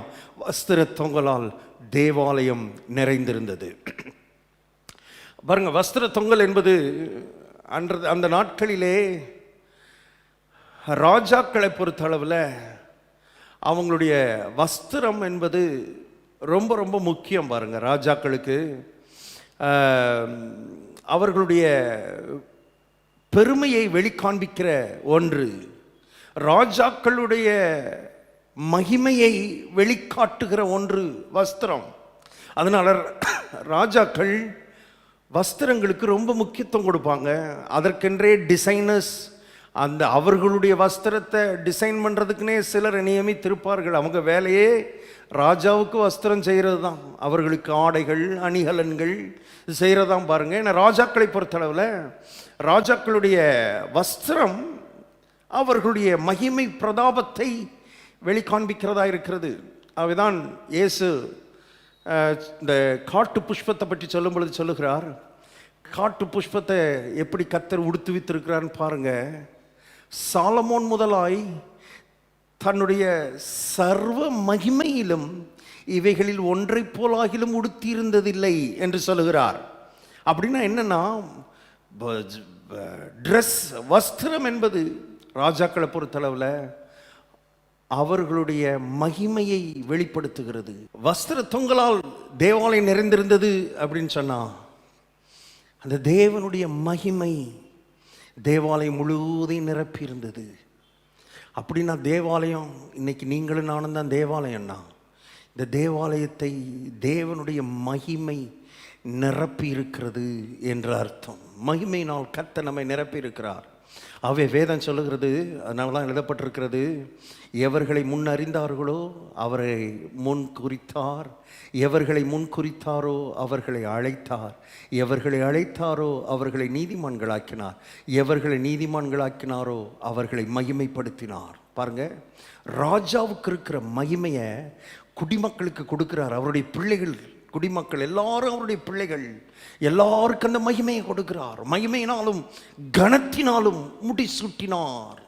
A: வஸ்திர தொங்கலால் தேவாலயம் நிறைந்திருந்தது. பாருங்க, வஸ்திர தொங்கல் என்பது அந்த நாட்களிலே ராஜாக்களை பொறுத்தளவில் அவங்களுடைய வஸ்திரம் என்பது ரொம்ப ரொம்ப முக்கியம். பாருங்க, ராஜாக்களுக்கு அவர்களுடைய பெருமையை வெளிக்காண்பிக்கிற ஒன்று, ராஜாக்களுடைய மகிமையை வெளிக்காட்டுகிற ஒன்று வஸ்திரம். அதனால ராஜாக்கள் வஸ்திரங்களுக்கு ரொம்ப முக்கியத்துவம் கொடுப்பாங்க. அதற்கென்றே டிசைனர்ஸ், அந்த அவர்களுடைய வஸ்திரத்தை டிசைன் பண்ணுறதுக்குன்னே சிலர் நியமித்திருப்பார்கள். அவங்க வேலையே ராஜாவுக்கு வஸ்திரம் செய்கிறது தான், அவர்களுக்கு ஆடைகள் அணிகலன்கள் செய்கிறதான். பாருங்கள், ஏன்னா ராஜாக்களை பொறுத்தளவில் ராஜாக்களுடைய வஸ்திரம் அவர்களுடைய மகிமை பிரதாபத்தை வெளிக்காண்பிக்கிறதா இருக்கிறது. அவைதான் இயேசு இந்த காட்டு புஷ்பத்தை பற்றி சொல்லும் பொழுது சொல்லுகிறார். காட்டு புஷ்பத்தை எப்படி கர்த்தர் உடுத்துவித்திருக்கிறான்னு பாருங்க. சாலமோன் முதலாய் தன்னுடைய சர்வ மகிமையிலும் இவைகளில் ஒன்றை போலாகிலும் உடுத்தியிருந்ததில்லை என்று சொல்லுகிறார். அப்படின்னா என்னன்னா, ட்ரெஸ் வஸ்திரம் என்பது ராஜாக்களை பொறுத்தளவில் அவர்களுடைய மகிமையை வெளிப்படுத்துகிறது. வஸ்திர தொங்கலால் தேவாலயம் நிறைந்திருந்தது அப்படின்னு சொன்னா அந்த தேவனுடைய மகிமை தேவாலயம் முழுவதையும் நிரப்பி இருந்தது. அப்படின்னா தேவாலயம் இன்னைக்கு நீங்களும் நானும் தான் தேவாலயம்னா, இந்த தேவாலயத்தை தேவனுடைய மகிமை நிரப்பி இருக்கிறது என்ற அர்த்தம். மகிமையினால் கர்த்தர் நம்மை நிரப்பி இருக்கிறார். அவை வேதம் சொல்லுகிறது, அதனால தான் எழுதப்பட்டிருக்கிறது, எவர்களை முன் அறிந்தார்களோ அவரை முன் குறித்தார், எவர்களை முன் குறித்தாரோ அவர்களை அழைத்தார், எவர்களை அழைத்தாரோ அவர்களை நீதிமான்களாக்கினார், எவர்களை நீதிமான்களாக்கினாரோ அவர்களை மகிமைப்படுத்தினார். பாருங்க, ராஜாவுக்கு இருக்கிற மகிமையை குடிமக்களுக்கு கொடுக்கிறார். அவருடைய பிள்ளைகள், குடிமக்கள் எல்லாரும் அவருடைய பிள்ளைகள், எல்லாருக்கும் அந்த மகிமையை கொடுக்கிறார். மகிமையினாலும் கனத்தினாலும் முடிசூட்டினார்.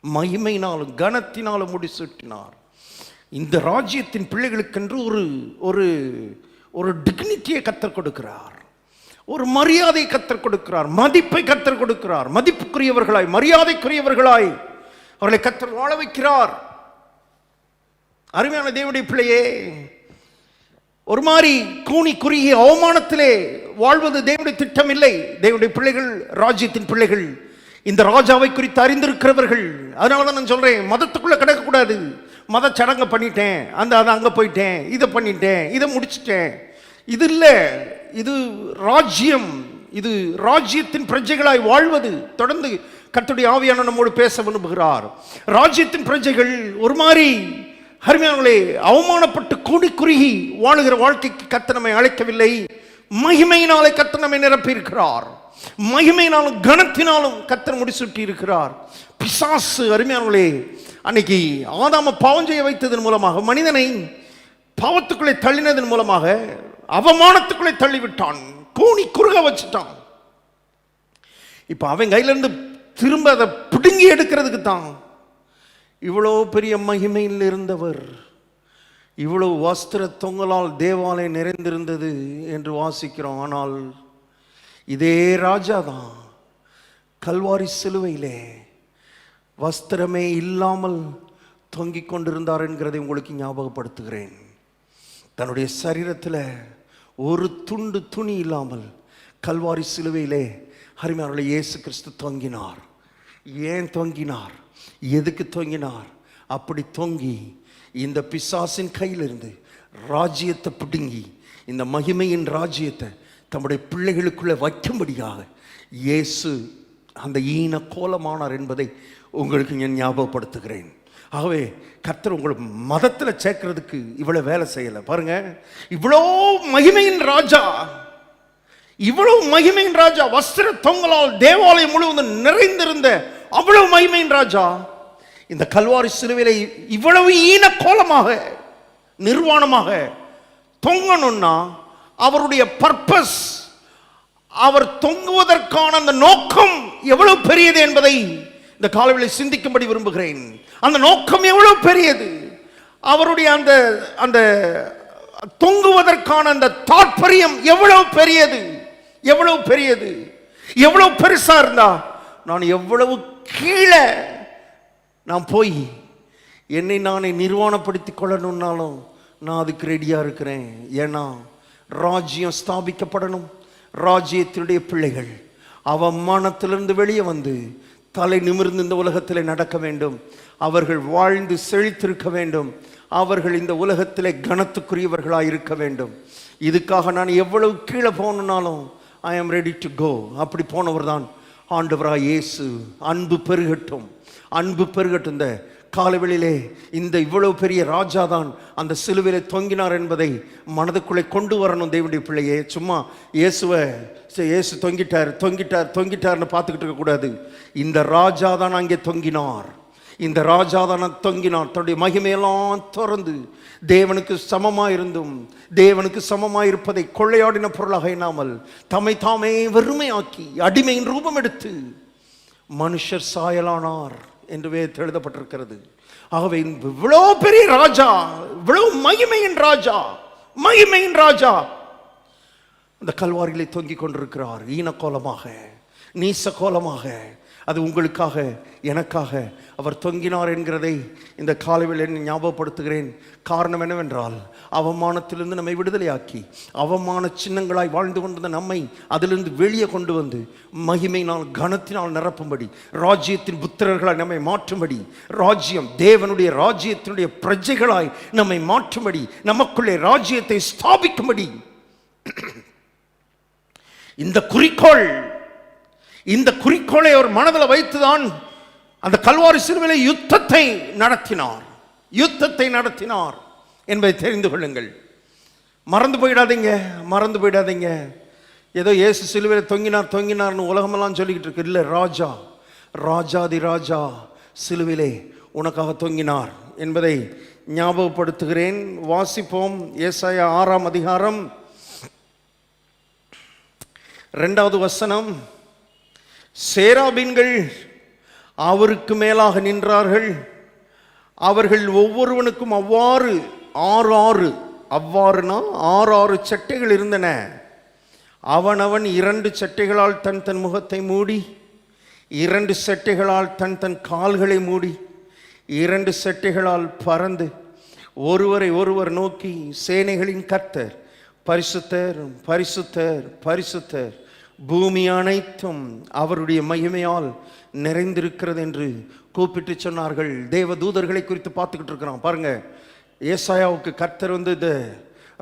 A: மகிமையினாலும் கனத்தினாலும் முடிசூட்டினார். இந்த ராஜ்யத்தின் பிள்ளைகளுக்கென்று ஒரு ஒரு ஒரு டிக்னிட்டியை கர்த்தர் கொடுக்கிறார். ஒரு மரியாதை கர்த்தர் கொடுக்கிறார். மதிப்பை கர்த்தர் கொடுக்கிறார். மதிப்புக்குரியவர்களாய், மரியாதைக்குரியவர்களாய் அவர்களை கர்த்தர் வாழ வைக்கிறார். அருமையான தேவனுடைய பிள்ளையே, ஒரு மாதிரி கூனி குறுகிய அவமானத்திலே வாழ்வது தேவனுடைய திட்டம் இல்லை. தேவனுடைய பிள்ளைகள், ராஜ்யத்தின் பிள்ளைகள், இந்த ராஜாவை குறித்து அறிந்திருக்கிறவர்கள். அதனால தான் நான் சொல்றேன், மதத்துக்குள்ள கிடக்கக்கூடாது. மத சடங்கை பண்ணிட்டேன், அதை அங்கே போயிட்டேன், இதை பண்ணிட்டேன், இதை முடிச்சிட்டேன், இது இல்லை. இது ராஜ்யம். இது ராஜ்யத்தின் பிரஜைகளாய் வாழ்வது. தொடர்ந்து கர்த்தருடைய ஆவியான நம்மோடு பேச விரும்புகிறார். ராஜ்யத்தின் பிரஜைகள் ஒரு மாதிரி அருமையானவர்களே அவமானப்பட்டு கூடி குறுகி வாழுகிற வாழ்க்கைக்கு கர்த்தர் நம்மை அழைக்கவில்லை. மகிமையினாலே கர்த்தர் நம்மை நிரப்பி இருக்கிறார். மகிமையினாலும் கனத்தினாலும் கர்த்தர் முடிசூட்டி இருக்கிறார். பிசாசு அருமையானவர்களே அன்னைக்கு ஆதாம பாவம் செய்ய வைத்ததன் மூலமாக, மனிதனை பாவத்துக்குள்ளே தள்ளினதன் மூலமாக அவமானத்துக்குள்ளே தள்ளிவிட்டான், கூனி குறுக வச்சுட்டான். இப்ப அவன் கையிலிருந்து திரும்ப அதை பிடுங்கி எடுக்கிறதுக்கு தான் இவ்வளோ பெரிய மகிமையில் இருந்தவர், இவ்வளவு வஸ்திர தொங்கலால் தேவாலயம் நிறைந்திருந்தது என்று வாசிக்கிறோம். ஆனால் இதே ராஜா தான் கல்வாரி சிலுவையிலே வஸ்திரமே இல்லாமல் தொங்கிக் கொண்டிருந்தார் என்கிறதை உங்களுக்கு ஞாபகப்படுத்துகிறேன். தன்னுடைய சரீரத்தில் ஒரு துண்டு துணி இல்லாமல் கல்வாரி சிலுவையிலே அருமையானவர்களே இயேசு கிறிஸ்து தொங்கினார். ஏன் தொங்கினார்? எதுக்கு தொங்கினார்? அப்படி தொங்கி இந்த பிசாசின் கையிலிருந்து ராஜ்யத்தை பிடுங்கி இந்த மகிமையின் ராஜ்யத்தை தம்முடைய பிள்ளைகளுக்குள்ளே வைக்கும்படியாக இயேசு அந்த ஈன கோலமானார் என்பதை உங்களுக்கு நான் ஞாபகப்படுத்துகிறேன். ஆகவே கர்த்தர் உங்களை மதத்தில் சேர்க்கிறதுக்கு இவ்வளவு வேலை செய்யலை. பாருங்க, இவ்வளோ மகிமையின் ராஜா, இவ்வளவு மகிமையின் ராஜா, வஸ்திர தொங்கலால் தேவாலயம் முழுவதும் நிறைந்திருந்த அவ்வளவு மகிமையின் ராஜா இந்த கல்வாரி சிலுவையிலே இவ்வளவு ஈன கோலமாக நிர்வாணமாக தொங்கணும்னா அவருடைய பர்பஸ், அவர் தொங்குவதற்கான அந்த நோக்கம் எவ்வளவு பெரியது என்பதை இந்த காலவெளியை சிந்திக்கும்படி விரும்புகிறேன். அந்த நோக்கம் எவ்வளவு பெரியது, அவருடைய அந்த அந்த தொங்குவதற்கான அந்த தாற்பயம் எவ்வளவு பெரியது, எவ்வளவு பெரியது, எவ்வளவு பெருசா இருந்தா நான் எவ்வளவு கீழே நான் போய் என்னை நானே நிர்வாணப்படுத்தி கொள்ளணும்னாலும் நான் அதுக்கு ரெடியா இருக்கிறேன். ஏன்னா ராஜ்யம் ஸ்தாபிக்கப்படணும். ராஜ்யத்தினுடைய பிள்ளைகள் அவமானத்திலிருந்து வெளியே வந்து தலை நிமிர்ந்து இந்த உலகத்தில் நடக்க வேண்டும். அவர்கள் வாழ்ந்து செழித்திருக்க வேண்டும். அவர்கள் இந்த உலகத்திலே கனத்துக்குரியவர்களாக இருக்க வேண்டும். இதுக்காக நான் எவ்வளவு கீழே போனாலும் ஐ ஆம் ரெடி டு கோ. அப்படி போனவர் தான் ஆண்டவராக இயேசு. அன்பு பெருகட்டும், அன்பு பெருகட்டும். இந்த காலவெளியிலே இந்த இவ்வளவு பெரிய ராஜா தான் அந்த சிலுவையிலே தொங்கினார் என்பதை மனதுக்குள்ளே கொண்டு வரணும். தேவனுடைய பிள்ளையே, சும்மா இயேசு தொங்கிட்டார் தொங்கிட்டார் தொங்கிட்டார்னு பார்த்துக்கிட்டு இருக்கக்கூடாது. இந்த ராஜா தான் அங்கே தொங்கினார். இந்த ராஜாதான தொங்கினார், தன்னுடைய மகிமையெல்லாம் திறந்து தேவனுக்கு சமமாக இருந்தும் தேவனுக்கு சமமாக இருப்பதை கொள்ளையாடின பொருளாக எண்ணாமல் தம்மை தாமே வெறுமையாக்கி அடிமையின் ரூபம் எடுத்து மனுஷர் சாயலானார் என்று வேதத்தில் எழுதப்பட்டிருக்கிறது. ஆகவே இவ்வளோ பெரிய ராஜா, இவ்வளவு மகிமையின் ராஜா, மகிமையின் ராஜா அந்த கல்வாரியிலே தொங்கிக் கொண்டிருக்கிறார். ஈனக்கோலமாக, நீச கோலமாக. அது உங்களுக்காக, எனக்காக அவர் தொங்கினார் என்கிறதை இந்த காலையில் ஞாபகப்படுத்துகிறேன். காரணம் என்னவென்றால், அவமானத்திலிருந்து நம்மை விடுதலையாக்கி அவமான சின்னங்களாய் வாழ்ந்து கொண்டிருந்த நம்மை அதிலிருந்து வெளியே கொண்டு வந்து மகிமையினால் கனத்தினால் நிரப்பும்படி, ராஜ்யத்தின் புத்திரர்களாய் நம்மை மாற்றும்படி, ராஜ்யம் தேவனுடைய ராஜ்யத்தினுடைய பிரஜைகளாய் நம்மை மாற்றும்படி, நமக்குள்ளே ராஜ்யத்தை ஸ்தாபிக்கும்படி இந்த குறிக்கோளை அவர் மனதில் வைத்துதான் அந்த கல்வாரி சிலுவையிலே யுத்தத்தை நடத்தினார் என்பதை தெரிந்து கொள்ளுங்கள். மறந்து போயிடாதீங்க. ஏதோ இயேசு சிலுவையில் தொங்கினார்னு உலகமெல்லாம் சொல்லிக்கிட்டு இருக்கு. இல்லை, ராஜாதி ராஜா சிலுவையிலே உனக்காக தொங்கினார் என்பதை ஞாபகப்படுத்துகிறேன். வாசிப்போம். ஏசாயா 6ஆம் அதிகாரம் 2வது வசனம். சேராபீன்கள் அவருக்கு மேலாக நின்றார்கள். அவர்கள் ஒவ்வொருவனுக்கும் ஆறு சட்டைகள் இருந்தன. அவனவன் 2 சட்டைகளால் தன் முகத்தை மூடி, 2 சட்டைகளால் தன் கால்களை மூடி, 2 சட்டைகளால் பறந்து ஒருவரை ஒருவர் நோக்கி, சேனைகளின் கர்த்தர் பரிசுத்தர், பரிசுத்தர், பரிசுத்தர், பூமி அனைத்தும் அவருடைய மகிமையால் நிறைந்திருக்கிறது என்று கூப்பிட்டு சொன்னார்கள். தேவ தூதர்களை குறித்து பார்த்துக்கிட்டு இருக்கிறோம் பாருங்க. ஏசாயாவுக்கு கர்த்தர் இந்த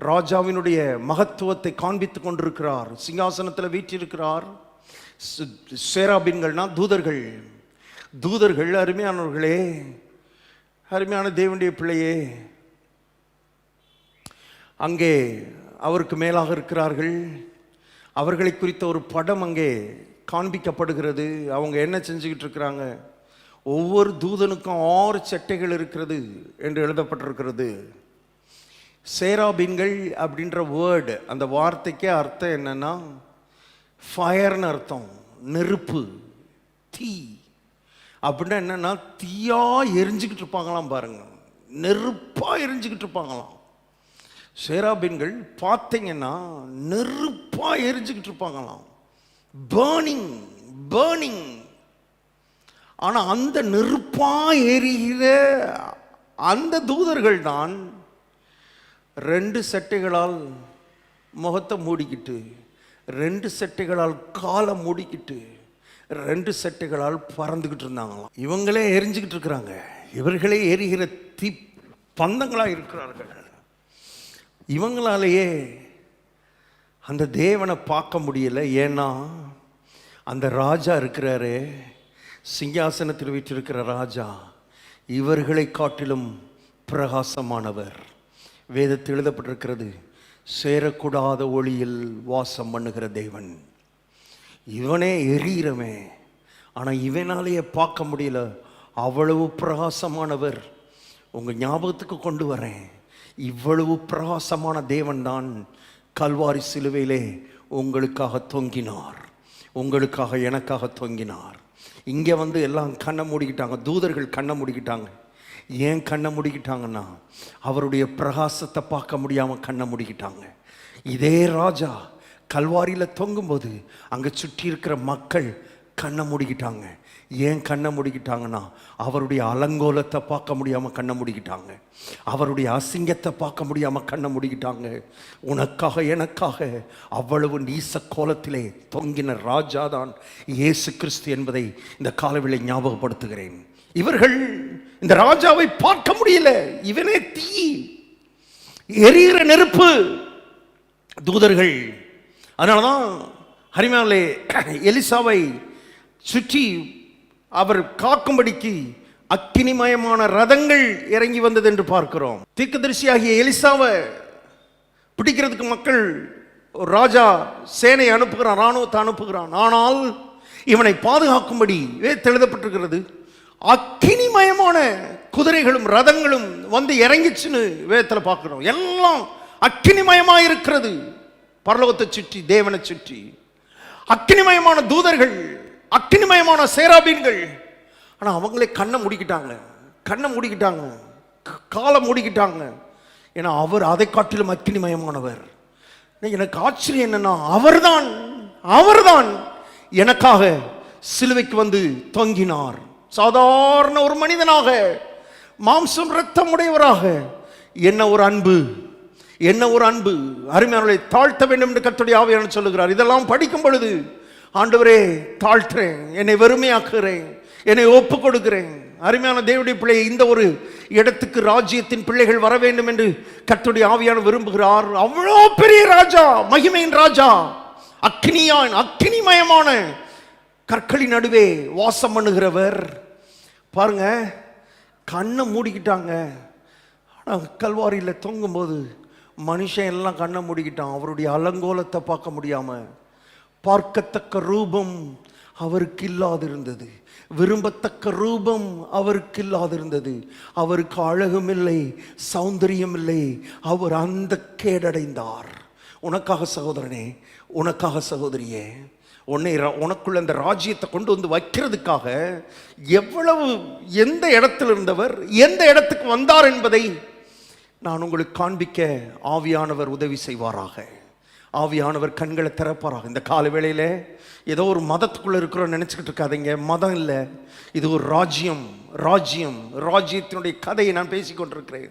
A: ராஜாவினுடைய மகத்துவத்தை காண்பித்துக் கொண்டிருக்கிறார். சிங்காசனத்தில் வீற்றிருக்கிறார். சேராபீன்கள்னா தூதர்கள். அருமையானவர்களே, அருமையான தேவனுடைய பிள்ளையே, அங்கே அவருக்கு மேலாக இருக்கிறார்கள். அவர்களை குறித்த ஒரு படம் அங்கே காண்பிக்கப்படுகிறது. அவங்க என்ன செஞ்சுக்கிட்டு இருக்கிறாங்க? ஒவ்வொரு தூதனுக்கும் 6 சட்டைகள் இருக்கிறது என்று எழுதப்பட்டிருக்கிறது. சேராபீன்கள் அப்படின்ற வேர்டு, அந்த வார்த்தைக்கே அர்த்தம் என்னன்னா ஃபயர்னு அர்த்தம். நெருப்பு, தீ. அப்படின்னா என்னன்னா தீயா எரிஞ்சுக்கிட்டு இருப்பாங்களாம் பாருங்க. நெருப்பா எரிஞ்சுக்கிட்டு இருப்பாங்களாம். சேராபீன்கள் பார்த்தீங்கன்னா நெருப்பா எரிஞ்சுக்கிட்டு இருப்பாங்களாம். பேர்னிங். ஆனா அந்த நெருப்பா எரிகிற அந்த தூதர்கள் தான் 2 சட்டைகளால் முகத்தை மூடிக்கிட்டு, 2 சட்டைகளால் காலை மூடிக்கிட்டு, 2 சட்டைகளால் பறந்துக்கிட்டு இருந்தாங்களாம். இவங்களே எரிஞ்சுக்கிட்டு இருக்கிறாங்க. இவர்களே எரிகிற தீ பந்தங்களாக இருக்கிறார்கள். இவங்களாலேயே அந்த தேவனை பார்க்க முடியல. ஏன்னா அந்த ராஜா இருக்கிறாரே, சிங்காசனத்தில் வீற்றிருக்கிற ராஜா, இவர்களை காட்டிலும் பிரகாசமானவர். வேதத்தில் எழுதப்பட்டிருக்கிறது, சேரக்கூடாத ஒளியில் வாசம் பண்ணுகிற தேவன். இவனே எரிகிறவன், ஆனால் இவனாலேயே பார்க்க முடியல. அவ்வளவு பிரகாசமானவர். உங்கள் ஞாபகத்துக்கு கொண்டு வரேன். இவ்வளவு பிரகாசமான தேவன் தான் கல்வாரி சிலுவையிலே உங்களுக்காக தொங்கினார். உங்களுக்காக, எனக்காக தொங்கினார். இங்கே எல்லாம் கண்ணை மூடிக்கிட்டாங்க. தூதர்கள் கண்ணை மூடிக்கிட்டாங்க. ஏன் கண்ணை மூடிக்கிட்டாங்கன்னா, அவருடைய பிரகாசத்தை பார்க்க முடியாமல் கண்ணை மூடிக்கிட்டாங்க. இதே ராஜா கல்வாரியில் தொங்கும்போது அங்கே சுற்றி இருக்கிற மக்கள் கண்ணை மூடிக்கிட்டாங்க. ஏன் கண்ணை மூடிக்கிட்டாங்கன்னா, அவருடைய அலங்கோலத்தை பார்க்க முடியாமல் கண்ணை மூடிக்கிட்டாங்க. அவருடைய அசிங்கத்தை பார்க்க முடியாமல் கண்ணை மூடிக்கிட்டாங்க. உனக்காக, எனக்காக அவ்வளவு நீச கோலத்திலே தொங்கின ராஜா தான் இயேசு கிறிஸ்து என்பதை இந்த காலவேளை ஞாபகப்படுத்துகிறேன். இவர்கள் இந்த ராஜாவை பார்க்க முடியல. இவனே தீ, எரிகிற நெருப்பு. தூதர்கள். அதனாலதான் அருமையானே, எலிசாவை சுற்றி அவர் காக்கும்படிக்கு அக்கினிமயமான ரதங்கள் இறங்கி வந்தது என்று பார்க்கிறோம். தீர்க்கதரிசியாகிய எலிசாவை பிடிக்கிறதுக்கு மக்கள், ராஜா சேனை அனுப்புகிறான், இராணுவத்தை அனுப்புகிறான். ஆனால் இவனை பாதுகாக்கும்படி எழுதப்பட்டிருக்கிறது, அக்கினிமயமான குதிரைகளும் ரதங்களும் வந்து இறங்கிச்சுன்னு வேதத்தில் பார்க்கிறோம். எல்லாம் அக்கினிமயமா இருக்கிறது. பரலோகத்தை சுற்றி, தேவனை சுற்றி அக்கினிமயமான தூதர்கள், அக்கினிமயமான சேராபீன்கள். ஆனா அவங்களே கண்ணை மூடிக்கிட்டாங்க, காலை மூடிக்கிட்டாங்க. ஏன்னா அவர் அதை காட்டிலும் அக்கினிமயமானவர். எனக்கு ஆச்சரியம் என்னன்னா, அவர்தான் எனக்காக சிலுவைக்கு வந்து தொங்கினார். சாதாரண ஒரு மனிதனாக, மாம்சம் இரத்தம் உடையவராக. என்ன ஒரு அன்பு அருமையானவர்களை, தாழ்த்த வேண்டும் என்று கர்த்தருடைய ஆவியானவர் சொல்லுகிறார். இதெல்லாம் படிக்கும் பொழுது, ஆண்டவரே தாழ்த்துறேன், என்னை வெறுமையாக்குறேன், என்னை ஒப்பு கொடுக்கிறேன். அருமையான தேவனுடைய பிள்ளை, இந்த ஒரு இடத்துக்கு ராஜ்யத்தின் பிள்ளைகள் வர வேண்டும் என்று கர்த்தருடைய ஆவியானவர் விரும்புகிறார். அவ்வளோ பெரிய ராஜா, மகிமையின் ராஜா, அக்கினிமயமான கற்களின் நடுவே வாசம் பண்ணுகிறவர். பாருங்க, கண்ணை மூடிக்கிட்டாங்க. ஆனால் கல்வாரியில் தொங்கும்போது மனுஷன் எல்லாம் கண்ணை மூடிக்கிட்டான். அவருடைய அலங்கோலத்தை பார்க்க முடியாம, பார்க்கத்தக்க ரூபம் அவருக்கு இல்லாதிருந்தது, விரும்பத்தக்க ரூபம் அவருக்கு இல்லாதிருந்தது. அவருக்கு அழகும் இல்லை, சௌந்தரியம் இல்லை. அவர் அந்த கேடடைந்தார். உனக்காக சகோதரனே, உனக்காக சகோதரியே, உனக்குள்ள அந்த ராஜ்யத்தை கொண்டு வந்து வைக்கிறதுக்காக எவ்வளவு, எந்த இடத்தில் இருந்தவர் எந்த இடத்துக்கு வந்தார் என்பதை நான் உங்களுக்கு காண்பிக்க ஆவியானவர் உதவி செய்வாராக. ஆவியானவர் கண்களை திறப்பாராக. இந்த கால வேளையில் ஏதோ ஒரு மதத்துக்குள்ளே இருக்கிறோம் நினச்சிக்கிட்டு இருக்காதீங்க. மதம் இல்லை, இது ஒரு ராஜ்யத்தினுடைய கதையை நான் பேசிக்கொண்டிருக்கிறேன்.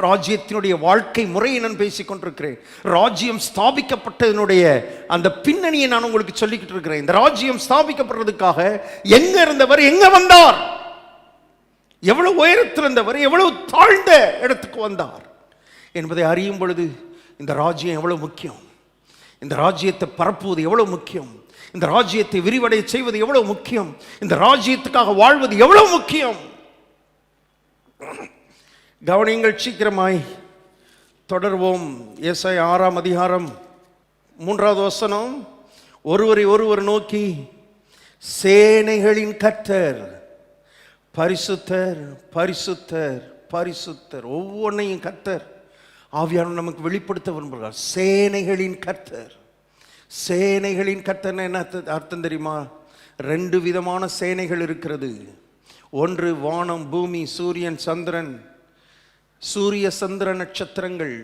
A: ராஜ்யத்தினுடைய வாழ்க்கை முறையை நான் பேசிக்கொண்டிருக்கிறேன். ராஜ்யம் ஸ்தாபிக்கப்பட்டதனுடைய அந்த பின்னணியை நான் உங்களுக்கு சொல்லிக்கிட்டு இருக்கிறேன். இந்த ராஜ்யம் ஸ்தாபிக்கப்படுறதுக்காக எங்க இருந்தவர், எங்க வந்தார், எவ்வளவு உயரத்தில் இருந்தவர், எவ்வளவு தாழ்ந்த இடத்துக்கு வந்தார் என்பதை அறியும் பொழுது இந்த ராஜ்யம் எவ்வளவு முக்கியம், இந்த ராஜ்யத்தை பரப்புவது எவ்வளவு முக்கியம், இந்த ராஜ்யத்தை விரிவடைய செய்வது எவ்வளவு முக்கியம், இந்த ராஜ்யத்துக்காக வாழ்வது எவ்வளவு முக்கியம். கவனிங்கள், சீக்கிரமாய் தொடர்வோம். ஏசாயா 6ஆம் அதிகாரம் 3வது வசனம். ஒருவரை ஒருவர் நோக்கி, சேனைகளின் கர்த்தர் பரிசுத்தர், பரிசுத்தர், பரிசுத்தர். ஒவ்வொன்றையும் கர்த்தர் ஆவியானவர் நமக்கு வெளிப்படுத்த விரும்புகிறார். சேனைகளின் கர்த்தர். சேனைகளின் கர்த்தர்னா என்ன அர்த்தம் தெரியுமா? 2 விதமான சேனைகள் இருக்கிறது. ஒன்று வானம், பூமி, சூரியன், சந்திரன், சூரிய சந்திர நட்சத்திரங்கள்.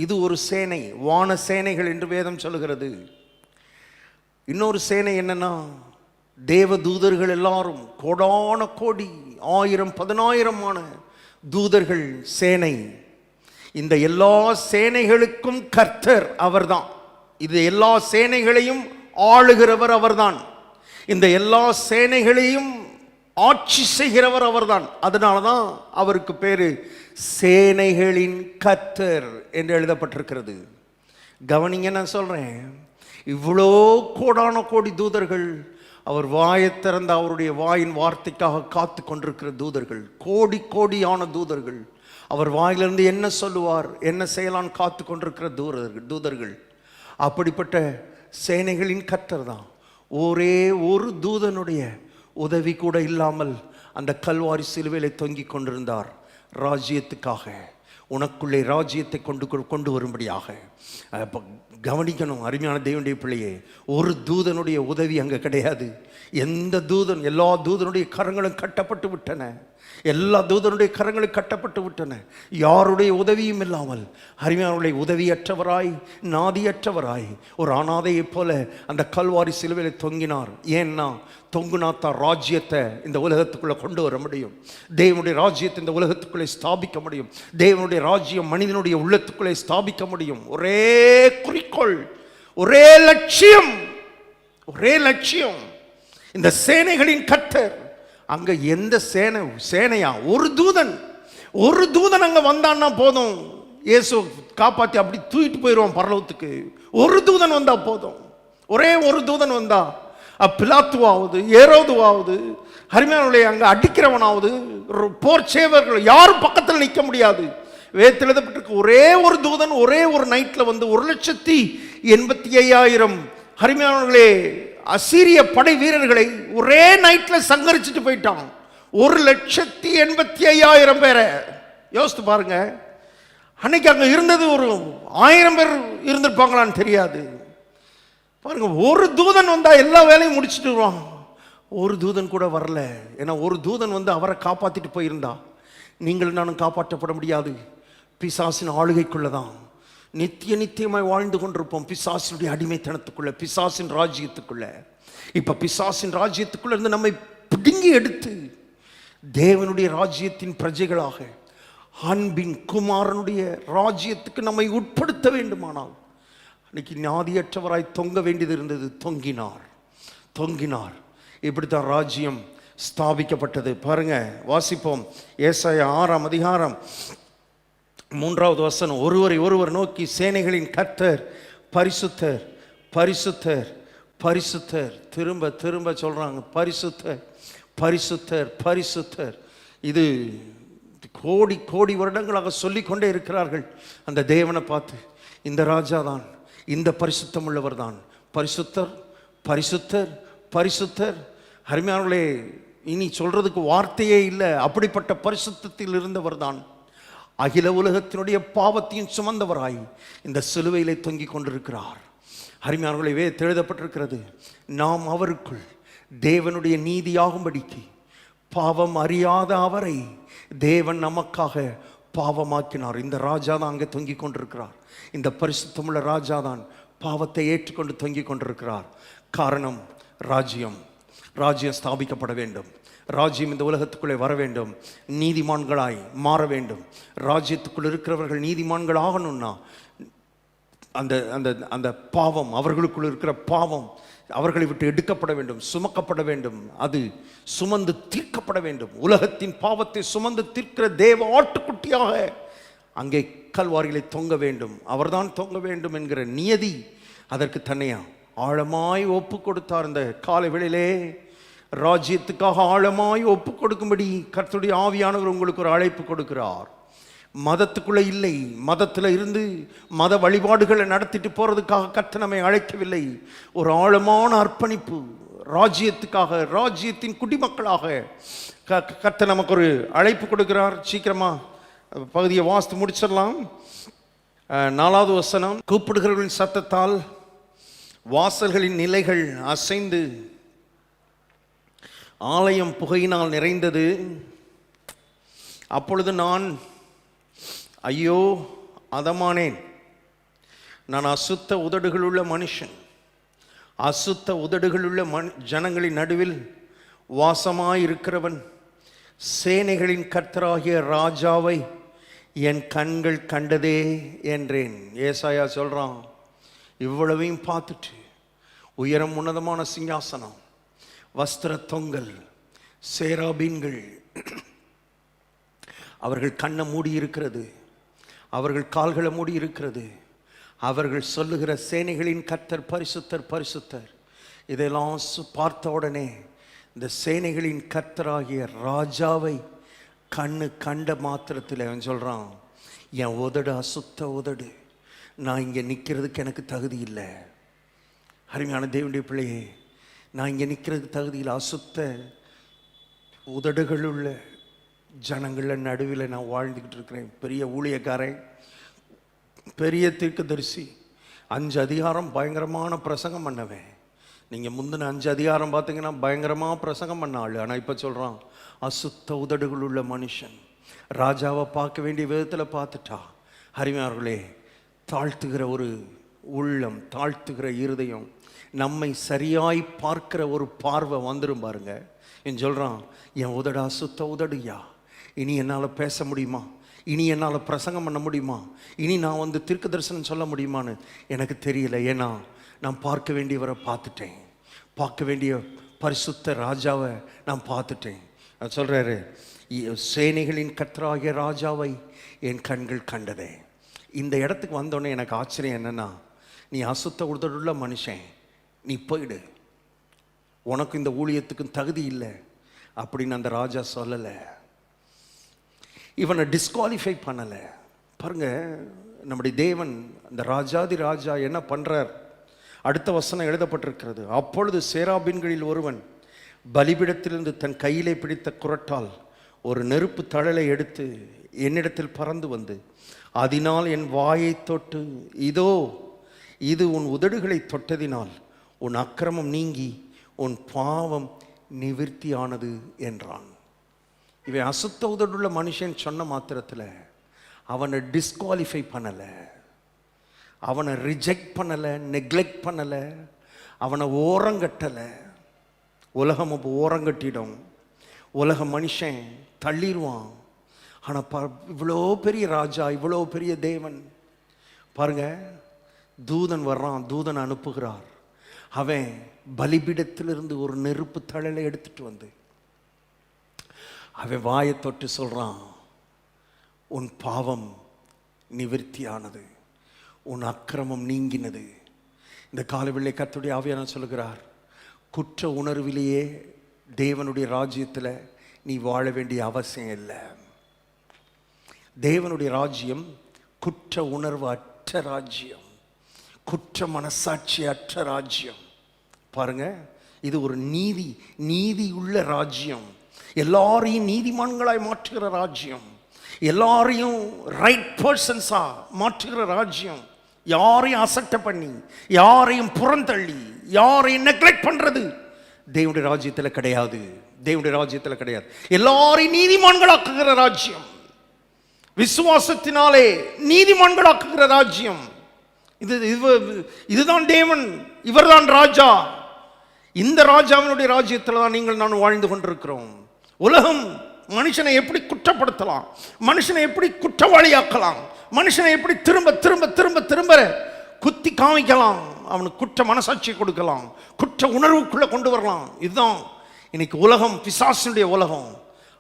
A: இது ஒரு சேனை, வான சேனைகள் என்று வேதம் சொல்லுகிறது. இன்னொரு சேனை என்னன்னா, தேவ தூதர்கள் எல்லாரும், கோடான கோடி, 1000 10,000 தூதர்கள் சேனை. இந்த எல்லா சேனைகளுக்கும் கர்த்தர் அவர்தான். இது எல்லா சேனைகளையும் ஆளுகிறவர் அவர்தான். இந்த எல்லா சேனைகளையும் ஆட்சி செய்கிறவர் அவர்தான். அதனால தான் அவருக்கு பேரு சேனைகளின் கர்த்தர் என்று எழுதப்பட்டிருக்கிறது. கவனிங்க, நான் சொல்றேன், இவ்வளோ கோடான கோடி தூதர்கள், அவர் வாயை திறந்த அவருடைய வாயின் வார்த்தைக்காக காத்து கொண்டிருக்கிற தூதர்கள், கோடி கோடியான தூதர்கள். அவர் வாயிலிருந்து என்ன சொல்லுவார், என்ன செய்யலான்னு காத்து கொண்டிருக்கிற தூதர்கள். அப்படிப்பட்ட சேனைகளின் கர்த்தர் தான். ஒரே ஒரு தூதனுடைய உதவி கூட இல்லாமல் அந்த கல்வாரி சிலுவையிலே தொங்கிக் கொண்டிருந்தார். ராஜ்யத்துக்காக, உனக்குள்ளே ராஜ்யத்தை கொண்டு வரும்படியாக. கவனிக்கணும் அருமையான தேவனுடைய பிள்ளையே, ஒரு தூதனுடைய உதவி அங்கே கிடையாது. எந்த தூதன், எல்லா தூதனுடைய கரங்களும் கட்டப்பட்டு விட்டன. எல்லா தூதனுடைய கரங்களும் கட்டப்பட்டு விட்டன. யாருடைய உதவியும் இல்லாமல் அருமையானவர்களை உதவியற்றவராய், நாதியற்றவராய், ஒரு அனாதையைப் போல அந்த கல்வாரி சிலுவையில் தொங்கினார். ஏன்னா தொங்குனாத்தான் ராஜ்யத்தை இந்த உலகத்துக்குள்ளே கொண்டு வர முடியும். தேவனுடைய ராஜ்யத்தை இந்த உலகத்துக்குள்ளே ஸ்தாபிக்க முடியும். தேவனுடைய ராஜ்யம் மனிதனுடைய உள்ளத்துக்குள்ளே ஸ்தாபிக்க முடியும். ஒரே குறிக்கோள், ஒரே லட்சியம், ஒரே லட்சியம். இந்த சேனைகளின் கர்த்தர். அங்க எந்த சேனையா, ஒரு தூதன் அங்க வந்தான்னா போதும், இயேசு காப்பாத்தி அப்படி தூக்கிட்டு போயிடுவான் பரலோகத்துக்கு. ஒரு தூதன் வந்தா போதும். ஒரே ஒரு தூதன் வந்தா, பிலாத்துவாவது, ஏரோதுவாவது, அருமையானவர்களை அங்க அடிக்கிறவனாவது, போர் சேவர்கள் யாரும் பக்கத்தில் நிற்க முடியாது. வேதத்தில் எழுதப்பட்டிருக்கு, ஒரே ஒரு தூதன் ஒரே ஒரு நைட்ல வந்து 1,85,000 அருமையானவர்களே அசீரிய படை வீரர்களை ஒரே நைட்ல சங்கரிச்சுட்டு போயிட்டான். 1,85,000 பேரை யோசித்து பாருங்க. அன்னைக்கு அங்க இருந்தது ஒரு 1000 பேர் இருந்திருப்பாங்களான்னு தெரியாது. பாருங்க, ஒரு தூதன் வந்தா எல்லா வேலையும் முடிச்சுட்டு வருவான். ஒரு தூதன் கூட வரல. ஏன்னா ஒரு தூதன் வந்து அவரை காப்பாத்திட்டு போயிருந்தா நீங்கள் நானும் காப்பாற்றப்பட முடியாது. பிசாசின் ஆளுகைக்குள்ளதான் நித்தியமாய் வாழ்ந்து கொண்டிருப்போம். பிசாசினுடைய அடிமைத்தனத்துக்குள்ள, பிசாசின் ராஜ்யத்துக்குள்ள. இப்ப பிசாசின் ராஜ்யத்துக்குள்ள இருந்து நம்மை பிடுங்கி எடுத்து தேவனுடைய ராஜ்யத்தின் பிரஜைகளாக அன்பின் குமாரனுடைய ராஜ்யத்துக்கு நம்மை உட்படுத்த வேண்டுமானால் அன்னைக்கு ஞாதியற்றவராய் தொங்க வேண்டியது இருந்தது. தொங்கினார். இப்படித்தான் ராஜ்யம் ஸ்தாபிக்கப்பட்டது. பாருங்க, வாசிப்போம். ஏசாயா 6ஆம் அதிகாரம் 3வது வசனம். ஒருவர் நோக்கி சேனைகளின் கர்த்தர் பரிசுத்தர், பரிசுத்தர், பரிசுத்தர். திரும்ப சொல்றாங்க, பரிசுத்தர், பரிசுத்தர், பரிசுத்தர். இது கோடி வருடங்களாக சொல்லிக்கொண்டே இருக்கிறார்கள் அந்த தேவனை பார்த்து. இந்த ராஜா தான், இந்த பரிசுத்தம் உள்ளவர் தான், பரிசுத்தர், பரிசுத்தர், பரிசுத்தர். அருமையானவர்களே, இனி சொல்றதுக்கு வார்த்தையே இல்லை. அப்படிப்பட்ட பரிசுத்தத்தில் இருந்தவர் தான் அகில உலகத்தினுடைய பாவத்தையும் சுமந்தவராய் இந்த சிலுவையிலே தொங்கிக் கொண்டிருக்கிறார். அருமையானவர்களே, எழுதப்பட்டிருக்கிறது, நாம் அவருக்குள் தேவனுடைய நீதியாகும்படிக்கு பாவம் அறியாத அவரை தேவன் நமக்காக பாவமாக்கினார். இந்த ராஜா தான் அங்கே தொங்கிக் கொண்டிருக்கிறார். இந்த பரிசுத்தமுள்ள ராஜா தான் பாவத்தை ஏற்றுக்கொண்டு தொங்கிக் கொண்டிருக்கிறார். காரணம், ராஜ்யம் ஸ்தாபிக்கப்பட வேண்டும். ராஜ்யம் இந்த உலகத்துக்குள்ளே வர வேண்டும். நீதிமான்களாய் மாற வேண்டும். ராஜ்யத்துக்குள் இருக்கிறவர்கள் நீதிமான்கள் ஆகணும்னா அந்த அந்த அந்த பாவம், அவர்களுக்குள் இருக்கிற பாவம் அவர்களை விட்டு எடுக்கப்பட வேண்டும், சுமக்கப்பட வேண்டும். அது சுமந்து தீர்க்கப்பட வேண்டும். உலகத்தின் பாவத்தை சுமந்து தீர்க்கிற தேவ ஆட்டுக்குட்டியாக அங்கே கல்வாரிகளை தொங்க வேண்டும். அவர்தான் தொங்க வேண்டும் என்கிற நியதி அதற்கு தன்னையா ஆழமாய் ஒப்பு கொடுத்தார். இந்த காலை வேளையிலே ராஜ்யத்துக்காக ஆழமாய் ஒப்பு கொடுக்கும்படி கர்த்தருடைய ஆவியானவர் உங்களுக்கு ஒரு அழைப்பு கொடுக்கிறார். மதத்துக்குள்ள இல்லை, மதத்தில் இருந்து மத வழிபாடுகளை நடத்திட்டு போறதுக்காக கர்த்தர் நம்மை அழைக்கவில்லை. ஒரு ஆழமான அர்ப்பணிப்பு ராஜ்யத்துக்காக, ராஜ்யத்தின் குடிமக்களாக கர்த்தர் நமக்கு ஒரு அழைப்பு கொடுக்கிறார். சீக்கிரமா பகுதியை வாசித்து முடிச்சிடலாம். 4வது வசனம். கூப்பிடுகிறவர்களின் சத்தத்தால் வாசல்களின் நிலைகள் அசைந்து ஆலயம் புகையினால் நிறைந்தது. அப்பொழுது நான் ஐயோ அதமானேன், நான் அசுத்த உதடுகளுள்ள மனுஷன், அசுத்த உதடுகளுள்ள ஜனங்களின் நடுவில் வாசமாயிருக்கிறவன், சேனைகளின் கர்த்தராகிய ராஜாவை என் கண்கள் கண்டதே என்றேன். ஏசாயா சொல்றான், இவ்வளவையும் பார்த்துட்டு உயரம் உன்னதமான சிங்காசனம், வஸ்திர தொங்கல், சேராபீன்கள், அவர்கள் கண்ணை மூடி இருக்கிறது, அவர்கள் கால்களை மூடி இருக்கிறது, அவர்கள் சொல்லுகிற சேனைகளின் கர்த்தர் பரிசுத்தர், பரிசுத்தர். இதெல்லாம் பார்த்த உடனே இந்த சேனைகளின் கர்த்தராகிய ராஜாவை கண்ணு கண்ட மாத்திரத்தில் அவன் சொல்றான், என் உதடு அசுத்த உதடு, நான் இங்கே நிற்கிறதுக்கு எனக்கு தகுதி இல்லை. அருமையான தேவனுடைய பிள்ளையே, நான் இங்கே நிற்கிறதுக்கு தகுதி இல்லை. அசுத்த உதடுகள் உள்ள ஜனங்கள நடுவில் நான் வாழ்ந்துக்கிட்டு இருக்கிறேன். பெரிய ஊழியக்காரன், பெரிய தீர்க்கதரிசி, 5 அதிகாரம் பயங்கரமான பிரசங்கம் பண்ணவேன். நீங்கள் முந்தின 5 அதிகாரம் பார்த்தீங்கன்னா பயங்கரமாக பிரசங்கம் பண்ண ஆள். ஆனால் இப்போ சொல்கிறான், அசுத்த உதடுகள் உள்ள மனுஷன். ராஜாவை பார்க்க வேண்டிய விதத்தில் பார்த்துட்டா. அருமையார்களே, தாழ்த்துகிற ஒரு உள்ளம், தாழ்த்துகிற இருதயம், நம்மை சரியாய் பார்க்கிற ஒரு பார்வை வந்துடும் பாருங்க. என் சொல்கிறான், என் உதடா சுத்த உதடுயா, இனி என்னால் பேச முடியுமா, இனி என்னால் பிரசங்கம் பண்ண முடியுமா, இனி நான் தீர்க்க தரிசனம் சொல்ல முடியுமான்னு எனக்கு தெரியல. ஏன்னா நான் பார்க்க வேண்டியவரை பார்த்துட்டேன், பார்க்க வேண்டிய பரிசுத்த ராஜாவை நான் பார்த்துட்டேன். சொல்கிறாரு, சேனைகளின் கர்த்தராகிய ராஜாவை என் கண்கள் கண்டதே. இந்த இடத்துக்கு வந்தோடனே எனக்கு ஆச்சரியம் என்னென்னா, நீ அசுத்த உதடுள்ள மனுஷன், நீ போயிடு, உனக்கு இந்த ஊழியத்துக்கும் தகுதி இல்லை அப்படின்னு அந்த ராஜா சொல்லலை. இவனை டிஸ்குவாலிஃபை பண்ணலை. பாருங்க, நம்முடைய தேவன் அந்த ராஜாதி ராஜா என்ன பண்ணுறார்? அடுத்த வசனம் எழுதப்பட்டிருக்கிறது, அப்பொழுது சேராபீன்களில் ஒருவன் பலிபீடத்திலிருந்து தன் கையிலே பிடித்த குறட்டால் ஒரு நெருப்பு தழலை எடுத்து என்னிடத்தில் பறந்து வந்து அதனால் என் வாயை தொட்டு, இதோ இது உன் உதடுகளை தொட்டதினால் உன் அக்கிரமம் நீங்கி உன் பாவம் நிவிர்த்தியானது என்றான். இவன் அசுத்த உதடுள்ள மனுஷன் சொன்ன மாத்திரத்தில் அவனை டிஸ்குவாலிஃபை பண்ணலை, அவனை ரிஜெக்ட் பண்ணலை, நெக்லெக்ட் பண்ணலை, அவனை ஓரங்கட்டலை. உலகம் அப்போ ஓரங்கட்டிடும், உலக மனுஷன் தள்ளிடுவான். ஆனால் இவ்வளோ பெரிய ராஜா, இவ்வளோ பெரிய தேவன் பாருங்க, தூதன் வர்றான், தூதன் அனுப்புகிறார். அவன் பலிபீடத்திலிருந்து ஒரு நெருப்பு தழலை எடுத்துட்டு வந்து அவன் வாயை தொட்டு சொல்றான், உன் பாவம் நிவிர்த்தியானது, உன் அக்கிரமம் நீங்கினது. இந்த காலவெள்ளை கர்த்தருடைய ஆவியானவர் சொல்லுகிறார், குற்ற உணர்விலேயே தேவனுடைய ராஜ்யத்தில் நீ வாழ வேண்டிய அவசியம் இல்லை. தேவனுடைய ராஜ்யம் குற்ற உணர்வு அற்ற ராஜ்யம், குற்ற மனசாட்சி அற்ற ராஜ்யம். பாருங்க, இது ஒரு நீதி உள்ள ராஜ்யம், எல்லாரையும் நீதிமான்களாய் மாற்றுகிற ராஜ்யம், எல்லாரையும் ரைட் பர்சன்ஸா மாற்றுகிற ராஜ்யம். யாரையும் அசட்டை பண்ணி, யாரையும் புறந்தள்ளி, யாரையும் நெக்லெக்ட் பண்றது தேவனுடைய ராஜ்யத்தில் கிடையாது. தேவனுடைய ராஜ்யத்தில் கிடையாது. எல்லாரையும் நீதிமான்களாக்குகிற ராஜ்யம், விசுவாசத்தினாலே நீதிமான்களாக்குகிற ராஜ்யம். இதுதான் தேவன், இவர்தான் ராஜா. இந்த ராஜாவினுடைய ராஜ்யத்தில் தான் நீங்கள் நான் வாழ்ந்து கொண்டிருக்கிறோம். உலகம் மனுஷனை எப்படி குற்றப்படுத்தலாம், மனுஷனை எப்படி குற்றவாளியாக்கலாம், மனுஷனை எப்படி திரும்ப திரும்ப திரும்ப திரும்ப குத்தி காமிக்கலாம், அவனுக்கு குற்ற மனசாட்சியை கொடுக்கலாம், குற்ற உணர்வுக்குள்ள கொண்டு வரலாம். இதுதான் இன்னைக்கு உலகம், பிசாசினுடைய உலகம்.